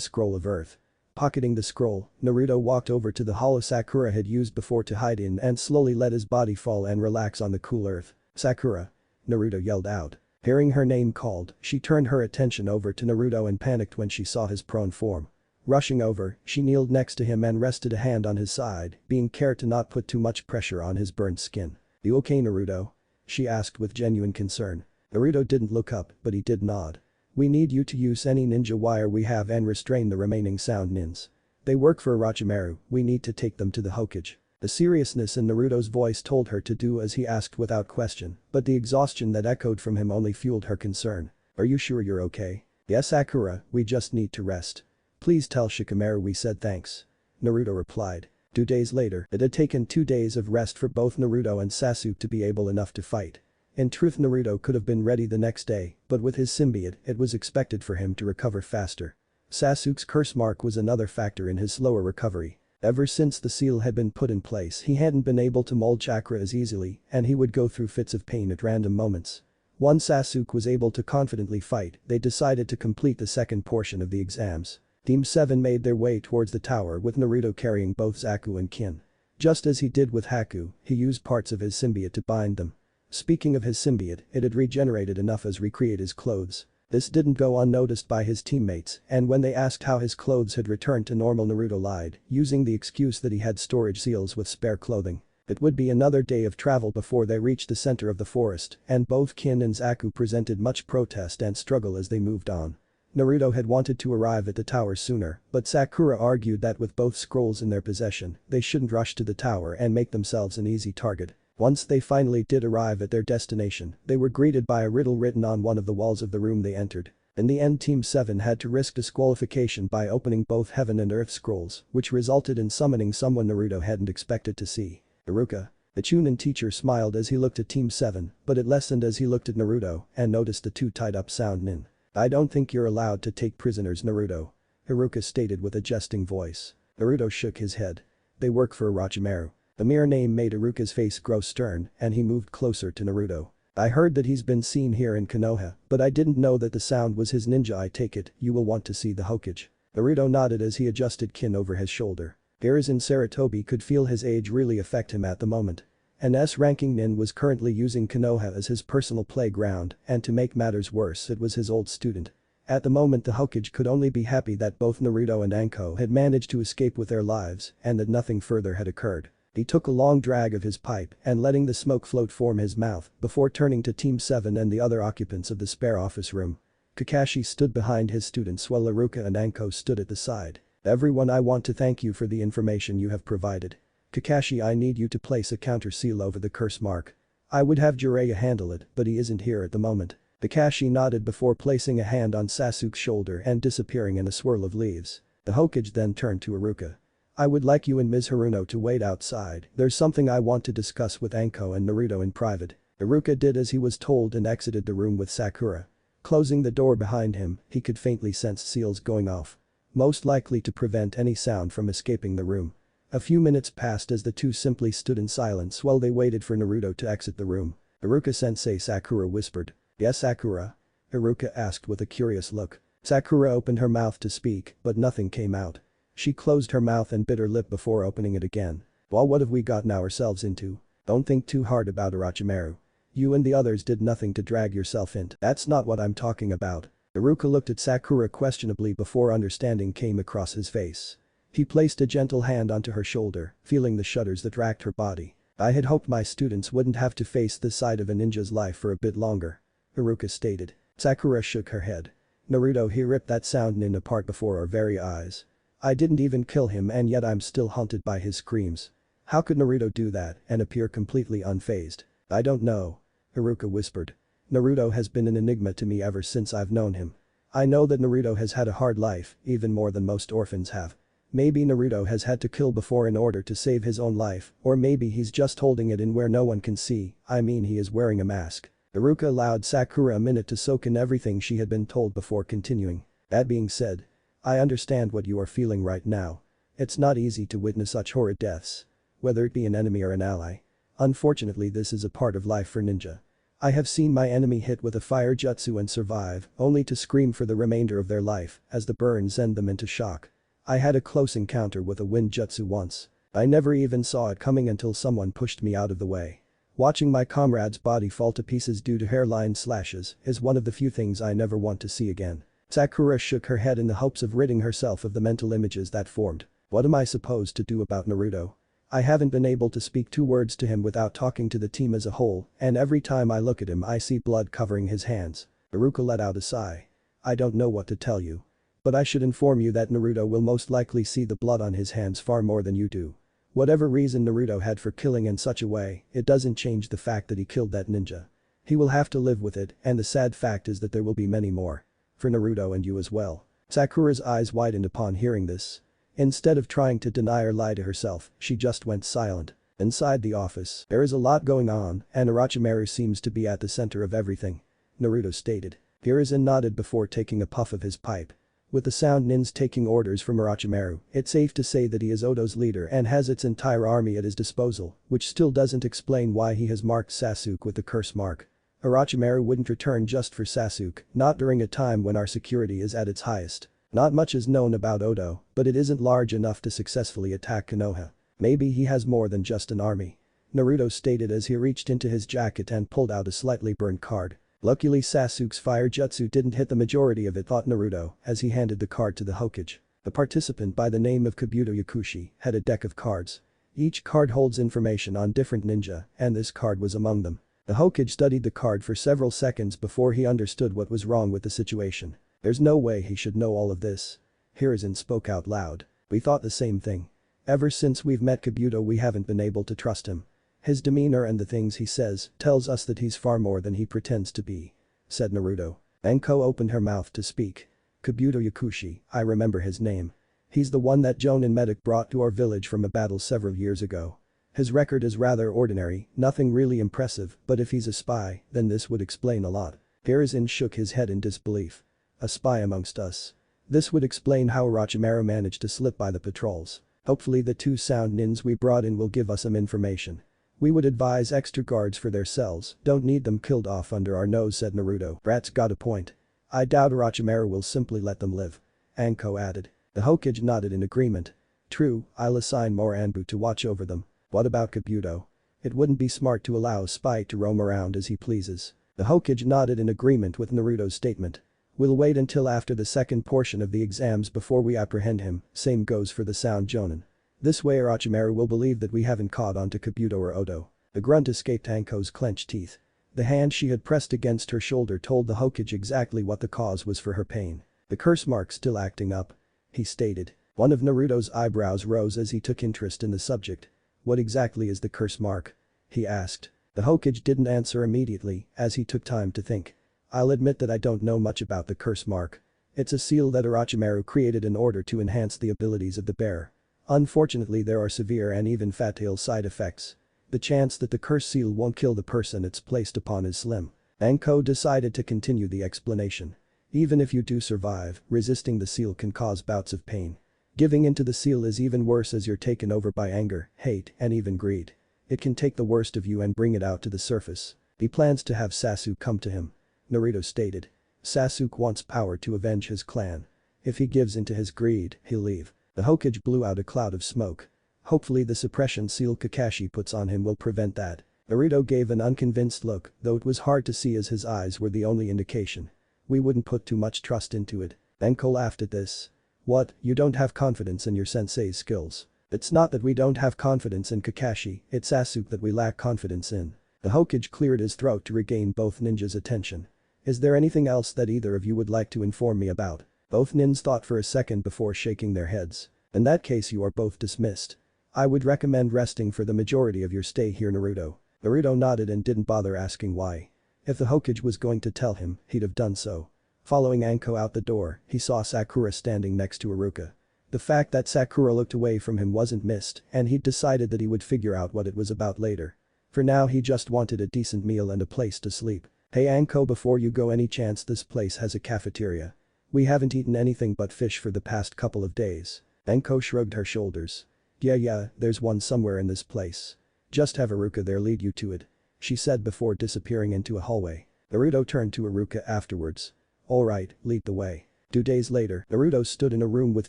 scroll of earth. Pocketing the scroll, Naruto walked over to the hollow Sakura had used before to hide in and slowly let his body fall and relax on the cool earth. "Sakura!" Naruto yelled out. Hearing her name called, she turned her attention over to Naruto and panicked when she saw his prone form. Rushing over, she kneeled next to him and rested a hand on his side, being careful to not put too much pressure on his burnt skin. "You okay, Naruto?" she asked with genuine concern. Naruto didn't look up, but he did nod. "We need you to use any ninja wire we have and restrain the remaining Sound Nins. They work for Orochimaru, we need to take them to the Hokage." The seriousness in Naruto's voice told her to do as he asked without question, but the exhaustion that echoed from him only fueled her concern. "Are you sure you're okay?" "Yes, Sakura, we just need to rest. Please tell Shikamaru we said thanks." Naruto replied. 2 days later, it had taken 2 days of rest for both Naruto and Sasuke to be able enough to fight. In truth, Naruto could have been ready the next day, but with his symbiote, it was expected for him to recover faster. Sasuke's curse mark was another factor in his slower recovery. Ever since the seal had been put in place, he hadn't been able to mold chakra as easily and he would go through fits of pain at random moments. Once Sasuke was able to confidently fight, they decided to complete the second portion of the exams. Team 7 made their way towards the tower with Naruto carrying both Zaku and Kin. Just as he did with Haku, he used parts of his symbiote to bind them. Speaking of his symbiote, it had regenerated enough as recreate his clothes. This didn't go unnoticed by his teammates, and when they asked how his clothes had returned to normal, Naruto lied, using the excuse that he had storage seals with spare clothing. It would be another day of travel before they reached the center of the forest, and both Kin and Zaku presented much protest and struggle as they moved on. Naruto had wanted to arrive at the tower sooner, but Sakura argued that with both scrolls in their possession, they shouldn't rush to the tower and make themselves an easy target. Once they finally did arrive at their destination, they were greeted by a riddle written on one of the walls of the room they entered. In the end, Team 7 had to risk disqualification by opening both Heaven and Earth scrolls, which resulted in summoning someone Naruto hadn't expected to see. Iruka. The Chunin teacher smiled as he looked at Team 7, but it lessened as he looked at Naruto and noticed the two tied up sound nin. "I don't think you're allowed to take prisoners, Naruto," Iruka stated with a jesting voice. Naruto shook his head. "They work for Orochimaru." The mere name made Iruka's face grow stern and he moved closer to Naruto. "I heard that he's been seen here in Konoha, but I didn't know that the sound was his ninja. I take it you will want to see the Hokage." Naruto nodded as he adjusted kin over his shoulder. Hiruzen Sarutobi could feel his age really affect him at the moment. An S-ranking nin was currently using Konoha as his personal playground, and to make matters worse, it was his old student. At the moment, the Hokage could only be happy that both Naruto and Anko had managed to escape with their lives and that nothing further had occurred. He took a long drag of his pipe and letting the smoke float from his mouth before turning to Team 7 and the other occupants of the spare office room. Kakashi stood behind his students while Iruka and Anko stood at the side. "Everyone, I want to thank you for the information you have provided. Kakashi, I need you to place a counter seal over the curse mark. I would have Jiraiya handle it, but he isn't here at the moment." Kakashi nodded before placing a hand on Sasuke's shoulder and disappearing in a swirl of leaves. The Hokage then turned to Iruka. "I would like you and Ms. Haruno to wait outside. There's something I want to discuss with Anko and Naruto in private." Iruka did as he was told and exited the room with Sakura. Closing the door behind him, he could faintly sense seals going off. Most likely to prevent any sound from escaping the room. A few minutes passed as the two simply stood in silence while they waited for Naruto to exit the room. "Iruka-sensei," Sakura whispered. "Yes, Sakura?" Iruka asked with a curious look. Sakura opened her mouth to speak, but nothing came out. She closed her mouth and bit her lip before opening it again. "Well, what have we gotten ourselves into? Don't think too hard about Orochimaru. You and the others did nothing to drag yourself into." "That's not what I'm talking about." Iruka looked at Sakura questionably before understanding came across his face. He placed a gentle hand onto her shoulder, feeling the shudders that racked her body. "I had hoped my students wouldn't have to face this side of a ninja's life for a bit longer," Iruka stated. Sakura shook her head. "Naruto, he ripped that sound nin apart before our very eyes. I didn't even kill him and yet I'm still haunted by his screams. How could Naruto do that and appear completely unfazed?" "I don't know," Iruka whispered. "Naruto has been an enigma to me ever since I've known him. I know that Naruto has had a hard life, even more than most orphans have. Maybe Naruto has had to kill before in order to save his own life, or maybe he's just holding it in where no one can see. I mean, he is wearing a mask." Iruka allowed Sakura a minute to soak in everything she had been told before continuing. "That being said, I understand what you are feeling right now. It's not easy to witness such horrid deaths. Whether it be an enemy or an ally. Unfortunately, this is a part of life for ninja. I have seen my enemy hit with a fire jutsu and survive, only to scream for the remainder of their life as the burns send them into shock. I had a close encounter with a wind jutsu once. I never even saw it coming until someone pushed me out of the way. Watching my comrade's body fall to pieces due to hairline slashes is one of the few things I never want to see again." Sakura shook her head in the hopes of ridding herself of the mental images that formed. "What am I supposed to do about Naruto? I haven't been able to speak two words to him without talking to the team as a whole, and every time I look at him I see blood covering his hands." Iruka let out a sigh. "I don't know what to tell you. But I should inform you that Naruto will most likely see the blood on his hands far more than you do. Whatever reason Naruto had for killing in such a way, it doesn't change the fact that he killed that ninja. He will have to live with it, and the sad fact is that there will be many more. For Naruto and you as well." Sakura's eyes widened upon hearing this. Instead of trying to deny or lie to herself, she just went silent. Inside the office, there is a lot going on, and Orochimaru seems to be at the center of everything, Naruto stated. Hiruzen nodded before taking a puff of his pipe. With the sound nins taking orders from Orochimaru, it's safe to say that he is Odo's leader and has its entire army at his disposal, which still doesn't explain why he has marked Sasuke with the curse mark. Orochimaru wouldn't return just for Sasuke, not during a time when our security is at its highest. Not much is known about Odo, but it isn't large enough to successfully attack Konoha. Maybe he has more than just an army. Naruto stated as he reached into his jacket and pulled out a slightly burned card. Luckily Sasuke's fire jutsu didn't hit the majority of it, thought Naruto as he handed the card to the Hokage. A participant by the name of Kabuto Yakushi had a deck of cards. Each card holds information on different ninja, and this card was among them. The Hokage studied the card for several seconds before he understood what was wrong with the situation. There's no way he should know all of this. Hiruzen spoke out loud. We thought the same thing. Ever since we've met Kabuto we haven't been able to trust him. His demeanor and the things he says tells us that he's far more than he pretends to be," said Naruto. Anko opened her mouth to speak. "Kabuto Yakushi, I remember his name. He's the one that Jonin medic brought to our village from a battle several years ago. His record is rather ordinary, nothing really impressive, but if he's a spy, then this would explain a lot." Hiruzen shook his head in disbelief. "A spy amongst us. This would explain how Orochimaru managed to slip by the patrols. Hopefully the 2 sound nins we brought in will give us some information. We would advise extra guards for their cells, don't need them killed off under our nose," said Naruto. "Brat's got a point. I doubt Orochimaru will simply let them live," Anko added. The Hokage nodded in agreement. "True, I'll assign more Anbu to watch over them. What about Kabuto? It wouldn't be smart to allow a spy to roam around as he pleases." The Hokage nodded in agreement with Naruto's statement. "We'll wait until after the second portion of the exams before we apprehend him, same goes for the sound Jonin. This way Orochimaru will believe that we haven't caught on to Kabuto or Oto." The grunt escaped Anko's clenched teeth. The hand she had pressed against her shoulder told the Hokage exactly what the cause was for her pain. "The curse mark still acting up," he stated. One of Naruto's eyebrows rose as he took interest in the subject. "What exactly is the curse mark?" he asked. The Hokage didn't answer immediately as he took time to think. "I'll admit that I don't know much about the curse mark. It's a seal that Orochimaru created in order to enhance the abilities of the bearer. Unfortunately there are severe and even fatal side effects. The chance that the curse seal won't kill the person it's placed upon is slim." Anko decided to continue the explanation. "Even if you do survive, resisting the seal can cause bouts of pain. Giving into the seal is even worse as you're taken over by anger, hate, and even greed. It can take the worst of you and bring it out to the surface." He plans to have Sasuke come to him, Naruto stated. "Sasuke wants power to avenge his clan. If he gives into his greed, he'll leave." The Hokage blew out a cloud of smoke. "Hopefully the suppression seal Kakashi puts on him will prevent that." Naruto gave an unconvinced look, though it was hard to see as his eyes were the only indication. "We wouldn't put too much trust into it." Anko laughed at this. "What, you don't have confidence in your sensei's skills?" "It's not that we don't have confidence in Kakashi, it's Sasuke that we lack confidence in." The Hokage cleared his throat to regain both ninjas' attention. "Is there anything else that either of you would like to inform me about?" Both nins thought for a second before shaking their heads. "In that case you are both dismissed. I would recommend resting for the majority of your stay here, Naruto." Naruto nodded and didn't bother asking why. If the Hokage was going to tell him, he'd have done so. Following Anko out the door, he saw Sakura standing next to Iruka. The fact that Sakura looked away from him wasn't missed, and he'd decided that he would figure out what it was about later. For now he just wanted a decent meal and a place to sleep. "Hey Anko, before you go, any chance this place has a cafeteria? We haven't eaten anything but fish for the past couple of days." Anko shrugged her shoulders. Yeah, there's one somewhere in this place. Just have Iruka there lead you to it," she said before disappearing into a hallway. Naruto turned to Iruka afterwards. "Alright, lead the way." 2 days later, Naruto stood in a room with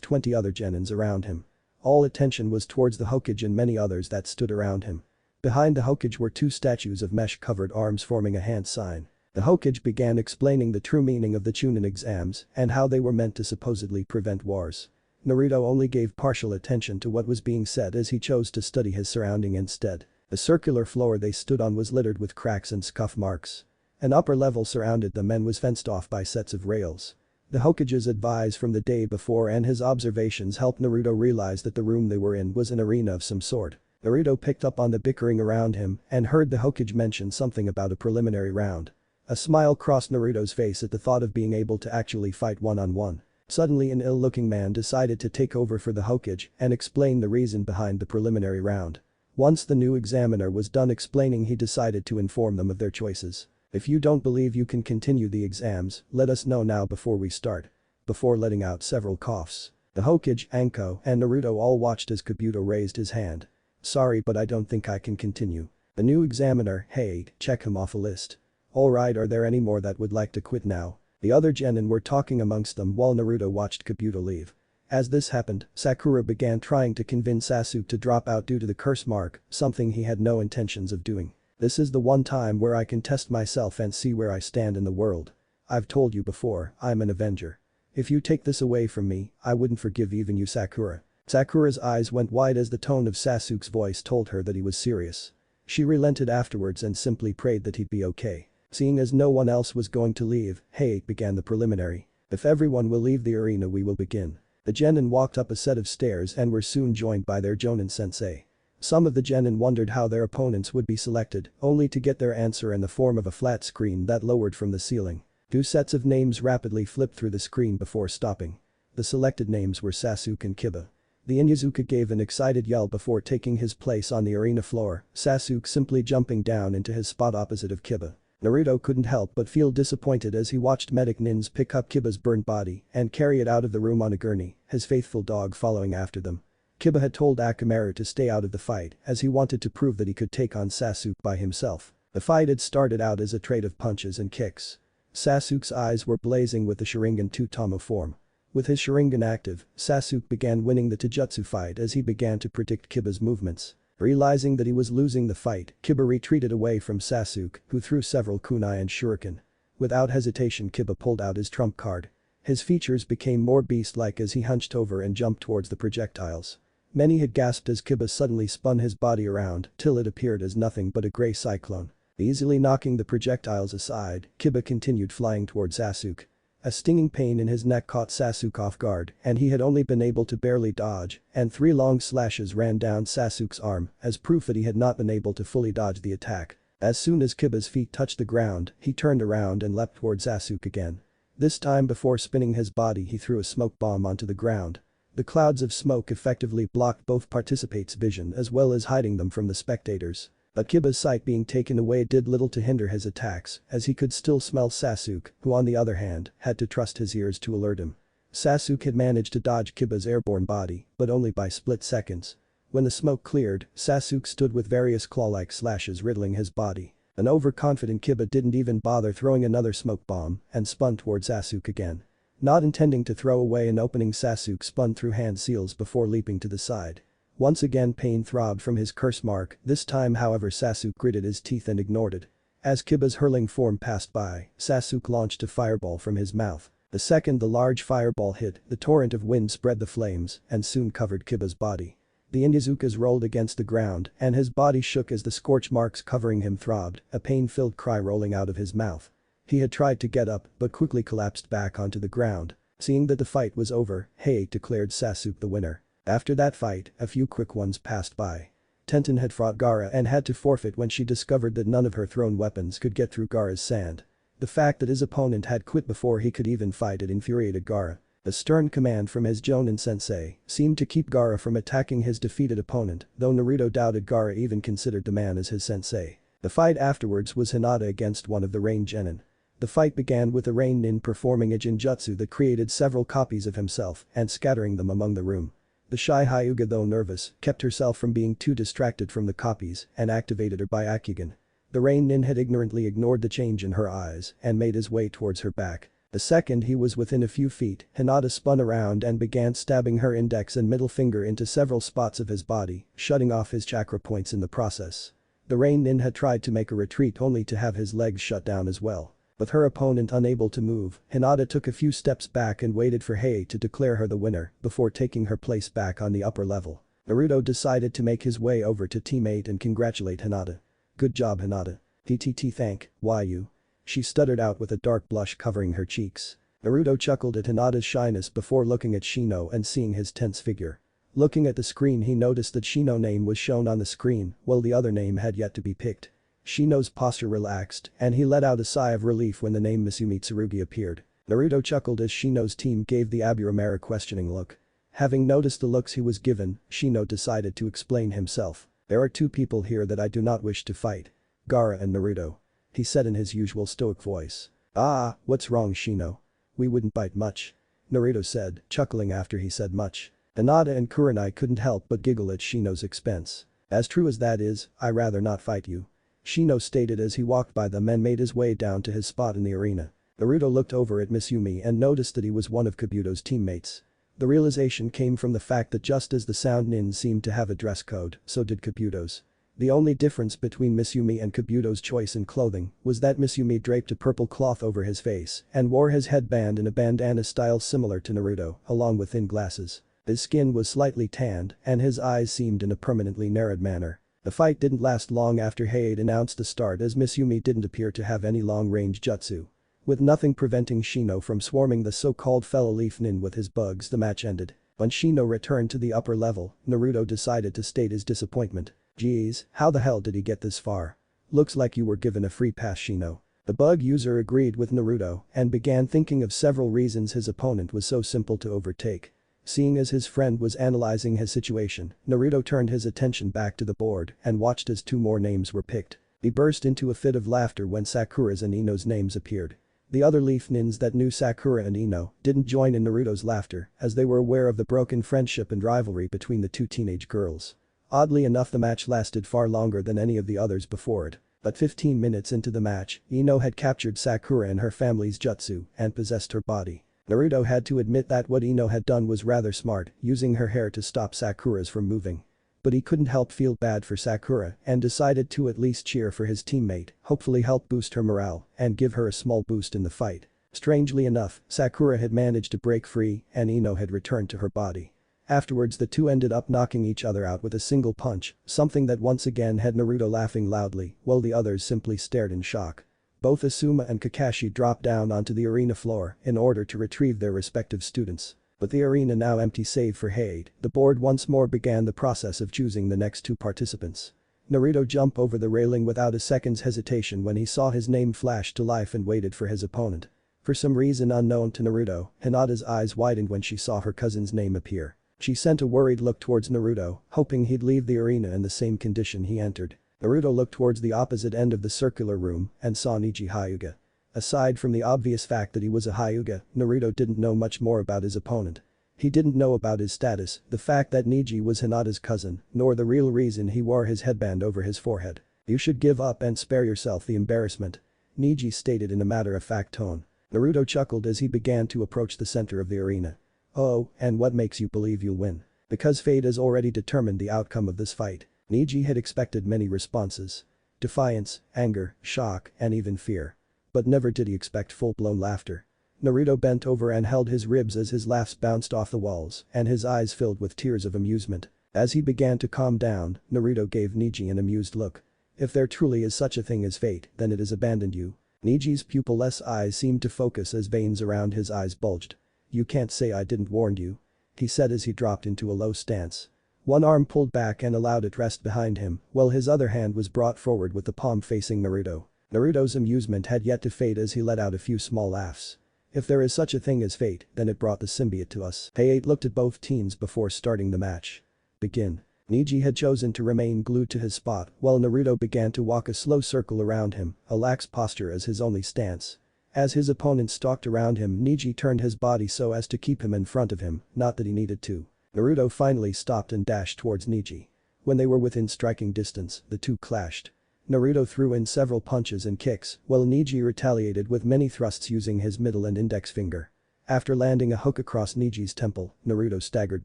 20 other genins around him. All attention was towards the Hokage and many others that stood around him. Behind the Hokage were 2 statues of mesh-covered arms forming a hand sign. The Hokage began explaining the true meaning of the Chunin exams and how they were meant to supposedly prevent wars. Naruto only gave partial attention to what was being said as he chose to study his surrounding instead. The circular floor they stood on was littered with cracks and scuff marks. An upper level surrounded them and was fenced off by sets of rails. The Hokage's advice from the day before and his observations helped Naruto realize that the room they were in was an arena of some sort. Naruto picked up on the bickering around him and heard the Hokage mention something about a preliminary round. A smile crossed Naruto's face at the thought of being able to actually fight one-on-one. Suddenly an ill-looking man decided to take over for the Hokage and explain the reason behind the preliminary round. Once the new examiner was done explaining, he decided to inform them of their choices. "If you don't believe you can continue the exams, let us know now before we start." Before letting out several coughs. The Hokage, Anko, and Naruto all watched as Kabuto raised his hand. "Sorry, but I don't think I can continue." The new examiner, "Hey, check him off a list." "Alright, are there any more that would like to quit now?" The other genin were talking amongst them while Naruto watched Kabuto leave. As this happened, Sakura began trying to convince Sasuke to drop out due to the curse mark, something he had no intentions of doing. This is the one time where I can test myself and see where I stand in the world. I've told you before, I'm an Avenger. If you take this away from me, I wouldn't forgive even you, Sakura. Sakura's eyes went wide as the tone of Sasuke's voice told her that he was serious. She relented afterwards and simply prayed that he'd be okay. Seeing as no one else was going to leave, Heiei began the preliminary. If everyone will leave the arena, we will begin. The genin walked up a set of stairs and were soon joined by their Jonin sensei. Some of the genin wondered how their opponents would be selected, only to get their answer in the form of a flat screen that lowered from the ceiling. 2 sets of names rapidly flipped through the screen before stopping. The selected names were Sasuke and Kiba. The Inyazuka gave an excited yell before taking his place on the arena floor, Sasuke simply jumping down into his spot opposite of Kiba. Naruto couldn't help but feel disappointed as he watched medic Nins pick up Kiba's burnt body and carry it out of the room on a gurney, his faithful dog following after them. Kiba had told Akamaru to stay out of the fight as he wanted to prove that he could take on Sasuke by himself. The fight had started out as a trade of punches and kicks. Sasuke's eyes were blazing with the Sharingan Tutamo form. With his Sharingan active, Sasuke began winning the Taijutsu fight as he began to predict Kiba's movements. Realizing that he was losing the fight, Kiba retreated away from Sasuke, who threw several kunai and shuriken. Without hesitation, Kiba pulled out his trump card. His features became more beast-like as he hunched over and jumped towards the projectiles. Many had gasped as Kiba suddenly spun his body around till it appeared as nothing but a grey cyclone. Easily knocking the projectiles aside, Kiba continued flying towards Sasuke. A stinging pain in his neck caught Sasuke off guard and he had only been able to barely dodge, and 3 long slashes ran down Sasuke's arm as proof that he had not been able to fully dodge the attack. As soon as Kiba's feet touched the ground, he turned around and leapt towards Sasuke again. This time before spinning his body he threw a smoke bomb onto the ground. The clouds of smoke effectively blocked both participants' vision as well as hiding them from the spectators. But Kiba's sight being taken away did little to hinder his attacks as he could still smell Sasuke, who on the other hand, had to trust his ears to alert him. Sasuke had managed to dodge Kiba's airborne body, but only by split seconds. When the smoke cleared, Sasuke stood with various claw-like slashes riddling his body. An overconfident Kiba didn't even bother throwing another smoke bomb and spun towards Sasuke again. Not intending to throw away an opening, Sasuke spun through hand seals before leaping to the side. Once again pain throbbed from his curse mark, this time however Sasuke gritted his teeth and ignored it. As Kiba's hurling form passed by, Sasuke launched a fireball from his mouth. The second the large fireball hit, the torrent of wind spread the flames and soon covered Kiba's body. The Inyazukas rolled against the ground and his body shook as the scorch marks covering him throbbed, a pain-filled cry rolling out of his mouth. He had tried to get up but quickly collapsed back onto the ground. Seeing that the fight was over, Heiei declared Sasuke the winner. After that fight, a few quick ones passed by. Tenten had fought Gaara and had to forfeit when she discovered that none of her thrown weapons could get through Gaara's sand. The fact that his opponent had quit before he could even fight it infuriated Gaara. A stern command from his Jonin sensei seemed to keep Gaara from attacking his defeated opponent, though Naruto doubted Gaara even considered the man as his sensei. The fight afterwards was Hinata against one of the Rain Genin. The fight began with the Rain Nin performing a genjutsu that created several copies of himself and scattering them among the room. The shy Hyuga, though nervous, kept herself from being too distracted from the copies and activated her Byakugan. The Rain Nin had ignorantly ignored the change in her eyes and made his way towards her back. The second he was within a few feet, Hinata spun around and began stabbing her index and middle finger into several spots of his body, shutting off his chakra points in the process. The Rain Nin had tried to make a retreat only to have his legs shut down as well. With her opponent unable to move, Hinata took a few steps back and waited for Heiei to declare her the winner before taking her place back on the upper level. Naruto decided to make his way over to teammate and congratulate Hinata. "Good job, Hinata. Thank you." She stuttered out with a dark blush covering her cheeks. Naruto chuckled at Hinata's shyness before looking at Shino and seeing his tense figure. Looking at the screen, he noticed that Shino's name was shown on the screen while the other name had yet to be picked. Shino's posture relaxed and he let out a sigh of relief when the name Misumi Tsurugi appeared. Naruto chuckled as Shino's team gave the Aburamaru questioning look. Having noticed the looks he was given, Shino decided to explain himself. "There are 2 people here that I do not wish to fight. Gaara and Naruto," he said in his usual stoic voice. "Ah, what's wrong, Shino? We wouldn't bite much," Naruto said, chuckling after he said much. Hinata and Kurenai couldn't help but giggle at Shino's expense. "As true as that is, I'd rather not fight you," Shino stated as he walked by them and made his way down to his spot in the arena. Naruto looked over at Misumi and noticed that he was one of Kabuto's teammates. The realization came from the fact that just as the sound nin seemed to have a dress code, so did Kabuto's. The only difference between Mitsumi and Kabuto's choice in clothing was that Mitsumi draped a purple cloth over his face and wore his headband in a bandana style similar to Naruto, along with thin glasses. His skin was slightly tanned and his eyes seemed in a permanently narrowed manner. The fight didn't last long after Hayate announced the start as Mitsumi didn't appear to have any long-range jutsu. With nothing preventing Shino from swarming the so-called fellow leaf nin with his bugs, the match ended. When Shino returned to the upper level, Naruto decided to state his disappointment. "Geez, how the hell did he get this far? Looks like you were given a free pass, Shino." The bug user agreed with Naruto and began thinking of several reasons his opponent was so simple to overtake. Seeing as his friend was analyzing his situation, Naruto turned his attention back to the board and watched as two more names were picked. He burst into a fit of laughter when Sakura's and Ino's names appeared. The other leaf nins that knew Sakura and Ino didn't join in Naruto's laughter as they were aware of the broken friendship and rivalry between the two teenage girls. Oddly enough, the match lasted far longer than any of the others before it. But 15 minutes into the match, Ino had captured Sakura and her family's jutsu and possessed her body. Naruto had to admit that what Ino had done was rather smart, using her hair to stop Sakura's from moving. But he couldn't help feel bad for Sakura and decided to at least cheer for his teammate, hopefully help boost her morale and give her a small boost in the fight. Strangely enough, Sakura had managed to break free and Ino had returned to her body. Afterwards, the two ended up knocking each other out with a single punch, something that once again had Naruto laughing loudly while the others simply stared in shock. Both Asuma and Kakashi dropped down onto the arena floor in order to retrieve their respective students. But the arena now empty save for Hayate, the board once more began the process of choosing the next two participants. Naruto jumped over the railing without a second's hesitation when he saw his name flash to life and waited for his opponent. For some reason unknown to Naruto, Hinata's eyes widened when she saw her cousin's name appear. She sent a worried look towards Naruto, hoping he'd leave the arena in the same condition he entered. Naruto looked towards the opposite end of the circular room and saw Neji Hyuga. Aside from the obvious fact that he was a Hyuga, Naruto didn't know much more about his opponent. He didn't know about his status, the fact that Neji was Hinata's cousin, nor the real reason he wore his headband over his forehead. "You should give up and spare yourself the embarrassment," Neji stated in a matter-of-fact tone. Naruto chuckled as he began to approach the center of the arena. "Oh, and what makes you believe you'll win?" "Because fate has already determined the outcome of this fight." Neji had expected many responses. Defiance, anger, shock, and even fear. But never did he expect full-blown laughter. Naruto bent over and held his ribs as his laughs bounced off the walls and his eyes filled with tears of amusement. As he began to calm down, Naruto gave Neji an amused look. "If there truly is such a thing as fate, then it has abandoned you." Neji's pupilless eyes seemed to focus as veins around his eyes bulged. "You can't say I didn't warn you," he said as he dropped into a low stance. One arm pulled back and allowed it rest behind him, while his other hand was brought forward with the palm facing Naruto. Naruto's amusement had yet to fade as he let out a few small laughs. "If there is such a thing as fate, then it brought the symbiote to us." Hayate looked at both teams before starting the match. "Begin." Neji had chosen to remain glued to his spot while Naruto began to walk a slow circle around him, a lax posture as his only stance. As his opponent stalked around him, Neji turned his body so as to keep him in front of him, not that he needed to. Naruto finally stopped and dashed towards Neji. When they were within striking distance, the two clashed. Naruto threw in several punches and kicks, while Neji retaliated with many thrusts using his middle and index finger. After landing a hook across Neji's temple, Naruto staggered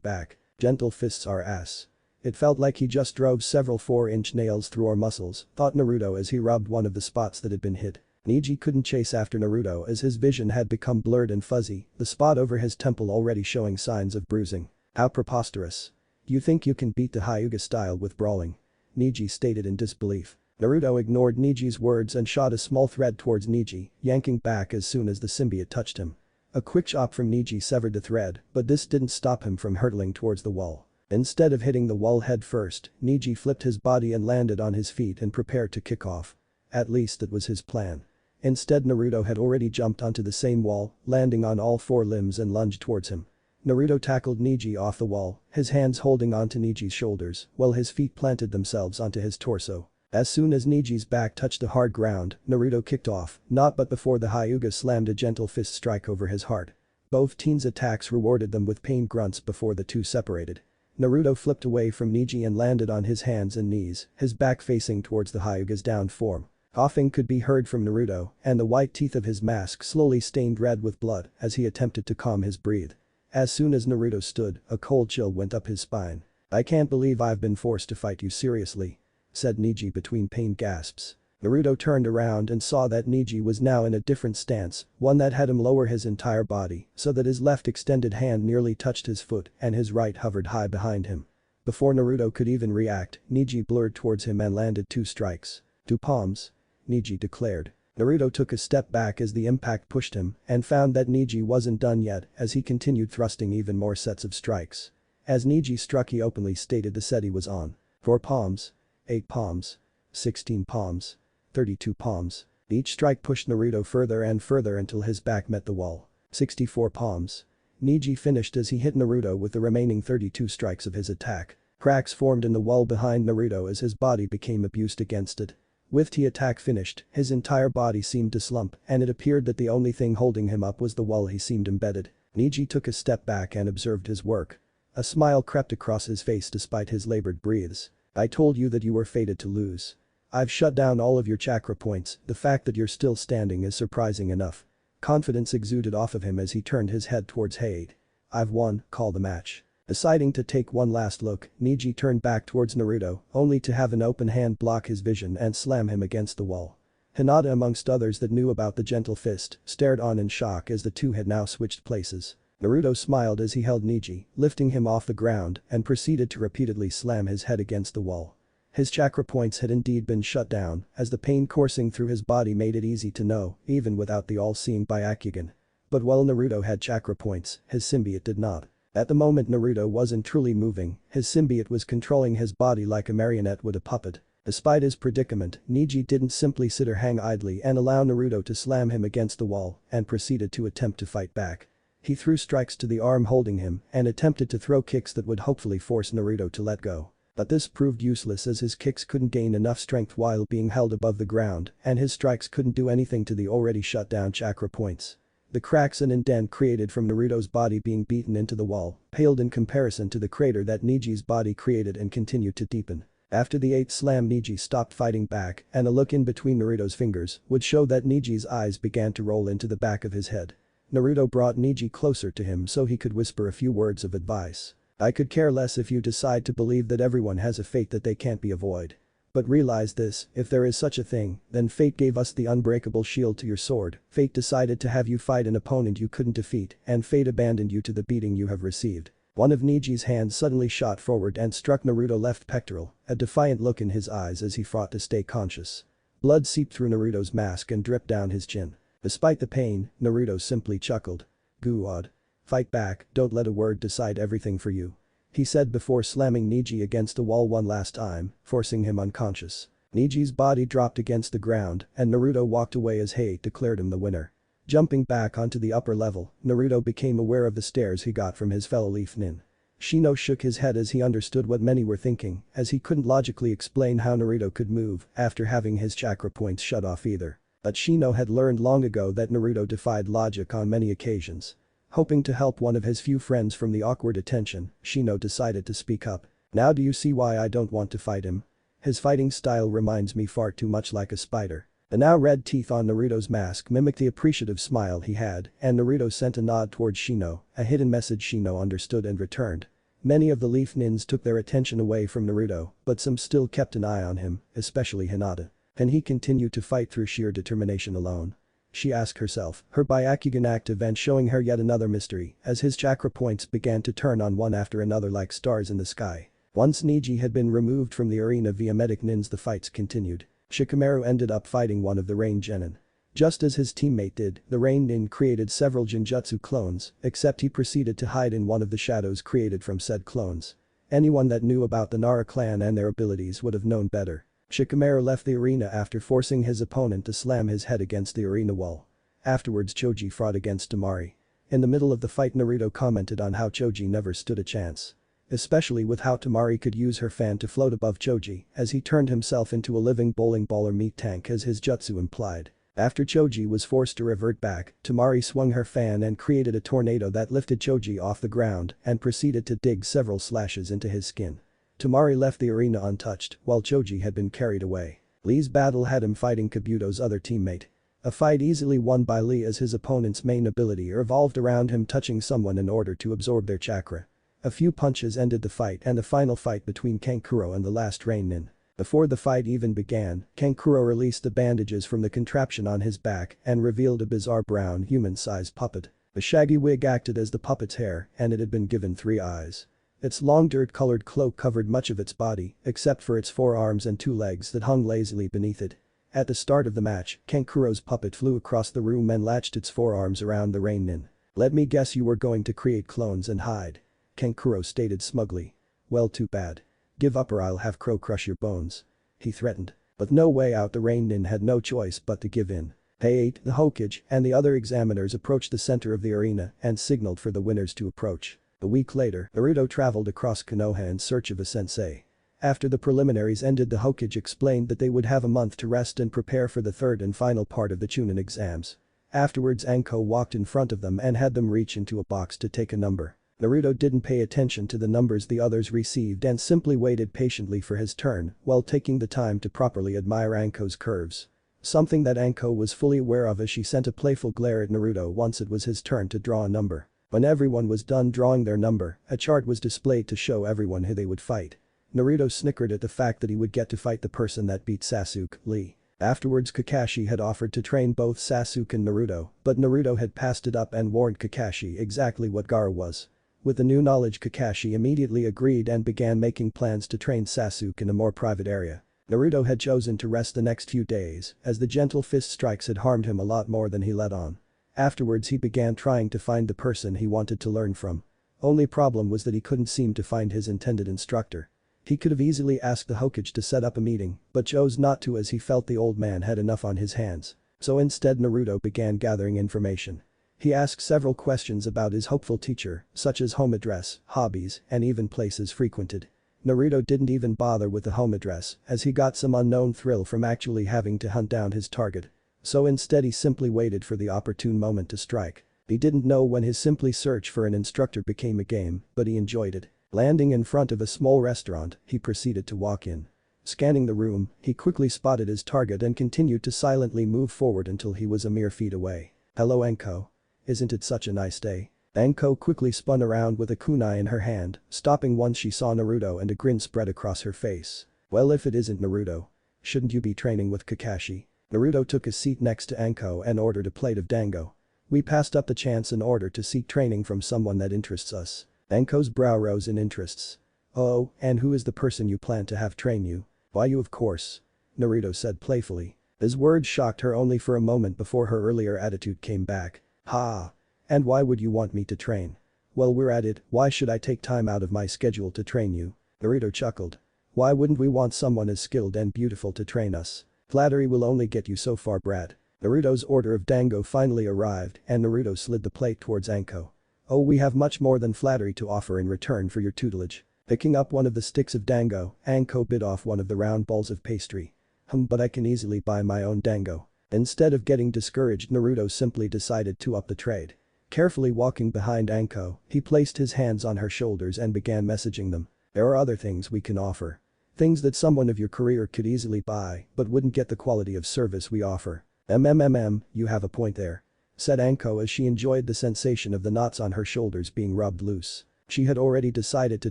back. "Gentle fists are ass." It felt like he just drove several 4-inch nails through our muscles, thought Naruto as he rubbed one of the spots that had been hit. Neji couldn't chase after Naruto as his vision had become blurred and fuzzy, the spot over his temple already showing signs of bruising. "How preposterous. You think you can beat the Hyuga style with brawling?" Neji stated in disbelief. Naruto ignored Neji's words and shot a small thread towards Neji, yanking back as soon as the symbiote touched him. A quick chop from Neji severed the thread, but this didn't stop him from hurtling towards the wall. Instead of hitting the wall head first, Neji flipped his body and landed on his feet and prepared to kick off. At least that was his plan. Instead, Naruto had already jumped onto the same wall, landing on all four limbs and lunged towards him. Naruto tackled Neji off the wall, his hands holding onto Neji's shoulders, while his feet planted themselves onto his torso. As soon as Neji's back touched the hard ground, Naruto kicked off, not but before the Hyuga slammed a gentle fist strike over his heart. Both teams' attacks rewarded them with pain grunts before the two separated. Naruto flipped away from Neji and landed on his hands and knees, his back facing towards the Hyuga's downed form. Coughing could be heard from Naruto, and the white teeth of his mask slowly stained red with blood as he attempted to calm his breath. As soon as Naruto stood, a cold chill went up his spine. "I can't believe I've been forced to fight you seriously," said Neji between pained gasps. Naruto turned around and saw that Neji was now in a different stance, one that had him lower his entire body so that his left extended hand nearly touched his foot and his right hovered high behind him. Before Naruto could even react, Neji blurred towards him and landed 2 strikes. 2 palms. Neji declared. Naruto took a step back as the impact pushed him and found that Neji wasn't done yet as he continued thrusting even more sets of strikes. As Neji struck, he openly stated the set he was on. 4 palms. 8 palms. 16 palms. 32 palms. Each strike pushed Naruto further and further until his back met the wall. 64 palms. Neji finished as he hit Naruto with the remaining 32 strikes of his attack. Cracks formed in the wall behind Naruto as his body became abused against it. With the attack finished, his entire body seemed to slump and it appeared that the only thing holding him up was the wall he seemed embedded. Neji took a step back and observed his work. A smile crept across his face despite his labored breaths. "I told you that you were fated to lose. I've shut down all of your chakra points, the fact that you're still standing is surprising enough." Confidence exuded off of him as he turned his head towards Hade. "I've won, call the match." Deciding to take one last look, Neji turned back towards Naruto, only to have an open hand block his vision and slam him against the wall. Hinata, amongst others that knew about the gentle fist, stared on in shock as the two had now switched places. Naruto smiled as he held Neji, lifting him off the ground and proceeded to repeatedly slam his head against the wall. His chakra points had indeed been shut down, as the pain coursing through his body made it easy to know, even without the all-seeing Byakugan. But while Naruto had chakra points, his symbiote did not. At the moment Naruto wasn't truly moving, his symbiote was controlling his body like a marionette would a puppet. Despite his predicament, Neji didn't simply sit or hang idly and allow Naruto to slam him against the wall and proceeded to attempt to fight back. He threw strikes to the arm holding him and attempted to throw kicks that would hopefully force Naruto to let go. But this proved useless as his kicks couldn't gain enough strength while being held above the ground and his strikes couldn't do anything to the already shut down chakra points. The cracks and indent created from Naruto's body being beaten into the wall paled in comparison to the crater that Neji's body created and continued to deepen. After the 8th slam, Neji stopped fighting back and a look in between Naruto's fingers would show that Neji's eyes began to roll into the back of his head. Naruto brought Neji closer to him so he could whisper a few words of advice. "I could care less if you decide to believe that everyone has a fate that they can't be avoided. But realize this, if there is such a thing, then fate gave us the unbreakable shield to your sword, fate decided to have you fight an opponent you couldn't defeat, and fate abandoned you to the beating you have received." One of Neji's hands suddenly shot forward and struck Naruto's left pectoral, a defiant look in his eyes as he fought to stay conscious. Blood seeped through Naruto's mask and dripped down his chin. Despite the pain, Naruto simply chuckled. "Good. Fight back, don't let a word decide everything for you," he said before slamming Neji against the wall one last time, forcing him unconscious. Neji's body dropped against the ground and Naruto walked away as Hate declared him the winner. Jumping back onto the upper level, Naruto became aware of the stares he got from his fellow Leaf Nin. Shino shook his head as he understood what many were thinking, as he couldn't logically explain how Naruto could move after having his chakra points shut off either. But Shino had learned long ago that Naruto defied logic on many occasions. Hoping to help one of his few friends from the awkward attention, Shino decided to speak up. "Now do you see why I don't want to fight him? His fighting style reminds me far too much like a spider." The now red teeth on Naruto's mask mimicked the appreciative smile he had and Naruto sent a nod towards Shino, a hidden message Shino understood and returned. Many of the Leaf Nins took their attention away from Naruto, but some still kept an eye on him, especially Hinata. Can he continue to fight through sheer determination alone? She asked herself, her Byakugan active and showing her yet another mystery as his chakra points began to turn on one after another like stars in the sky. Once Neji had been removed from the arena via medic Nins, the fights continued. Shikamaru ended up fighting one of the Rain Genin. Just as his teammate did, the Rain Nin created several Jinjutsu clones, except he proceeded to hide in one of the shadows created from said clones. Anyone that knew about the Nara clan and their abilities would have known better. Shikamaru left the arena after forcing his opponent to slam his head against the arena wall. Afterwards Choji fought against Temari. In the middle of the fight Naruto commented on how Choji never stood a chance. Especially with how Temari could use her fan to float above Choji as he turned himself into a living bowling ball or meat tank as his jutsu implied. After Choji was forced to revert back, Temari swung her fan and created a tornado that lifted Choji off the ground and proceeded to dig several slashes into his skin. Temari left the arena untouched while Choji had been carried away. Lee's battle had him fighting Kabuto's other teammate. A fight easily won by Lee as his opponent's main ability revolved around him touching someone in order to absorb their chakra. A few punches ended the fight and the final fight between Kankuro and the last Rainin. Before the fight even began, Kankuro released the bandages from the contraption on his back and revealed a bizarre brown human-sized puppet. The shaggy wig acted as the puppet's hair and it had been given 3 eyes. Its long dirt-colored cloak covered much of its body, except for its 4 arms and 2 legs that hung lazily beneath it. At the start of the match, Kankuro's puppet flew across the room and latched its 4 arms around the Rainin. "Let me guess you were going to create clones and hide," Kankuro stated smugly. "Well, too bad. Give up or I'll have Crow crush your bones," he threatened. But no way out, the Rainin had no choice but to give in. Hey, the Hokage and the other examiners approached the center of the arena and signaled for the winners to approach. A week later, Naruto traveled across Konoha in search of a sensei. After the preliminaries ended, the Hokage explained that they would have a month to rest and prepare for the third and final part of the Chunin exams. Afterwards, Anko walked in front of them and had them reach into a box to take a number. Naruto didn't pay attention to the numbers the others received and simply waited patiently for his turn while taking the time to properly admire Anko's curves. Something that Anko was fully aware of as she sent a playful glare at Naruto once it was his turn to draw a number. When everyone was done drawing their number, a chart was displayed to show everyone who they would fight. Naruto snickered at the fact that he would get to fight the person that beat Sasuke, Lee. Afterwards, Kakashi had offered to train both Sasuke and Naruto, but Naruto had passed it up and warned Kakashi exactly what Gaara was. With the new knowledge, Kakashi immediately agreed and began making plans to train Sasuke in a more private area. Naruto had chosen to rest the next few days, as the gentle fist strikes had harmed him a lot more than he let on. Afterwards, he began trying to find the person he wanted to learn from. Only problem was that he couldn't seem to find his intended instructor. He could have easily asked the Hokage to set up a meeting, but chose not to as he felt the old man had enough on his hands. So instead, Naruto began gathering information. He asked several questions about his hopeful teacher, such as home address, hobbies, and even places frequented. Naruto didn't even bother with the home address, as he got some unknown thrill from actually having to hunt down his target. So instead, he simply waited for the opportune moment to strike. He didn't know when his simply search for an instructor became a game, but he enjoyed it. Landing in front of a small restaurant, he proceeded to walk in. Scanning the room, he quickly spotted his target and continued to silently move forward until he was a mere feet away. "Hello, Anko. Isn't it such a nice day?" Anko quickly spun around with a kunai in her hand, stopping once she saw Naruto and a grin spread across her face. "Well, if it isn't Naruto. Shouldn't you be training with Kakashi?" Naruto took a seat next to Anko and ordered a plate of dango. "We passed up the chance in order to seek training from someone that interests us." Anko's brow rose in interests. "Oh, and who is the person you plan to have train you?" "Why, you, of course," Naruto said playfully. His words shocked her only for a moment before her earlier attitude came back. "Ha! And why would you want me to train?" "Well, we're at it, why should I take time out of my schedule to train you?" Naruto chuckled. "Why wouldn't we want someone as skilled and beautiful to train us? Flattery will only get you so far, brat." Naruto's order of dango finally arrived and Naruto slid the plate towards Anko. "Oh, we have much more than flattery to offer in return for your tutelage." Picking up one of the sticks of dango, Anko bit off one of the round balls of pastry. But I can easily buy my own dango." Instead of getting discouraged, Naruto simply decided to up the trade. Carefully walking behind Anko, he placed his hands on her shoulders and began messaging them. "There are other things we can offer. Things that someone of your career could easily buy but wouldn't get the quality of service we offer." You have a point there," said Anko as she enjoyed the sensation of the knots on her shoulders being rubbed loose. She had already decided to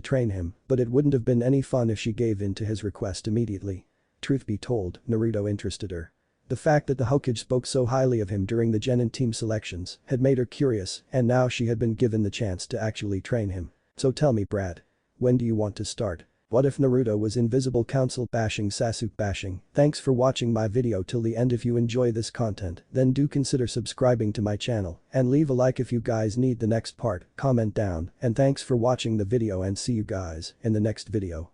train him, but it wouldn't have been any fun if she gave in to his request immediately. Truth be told, Naruto interested her. The fact that the Hokage spoke so highly of him during the genin team selections had made her curious, and now she had been given the chance to actually train him. "So tell me, brat. When do you want to start? What if Naruto was invisible council bashing Sasuke bashing?" Thanks for watching my video till the end. If you enjoy this content, then do consider subscribing to my channel and leave a like if you guys need the next part, comment down, and thanks for watching the video and see you guys in the next video.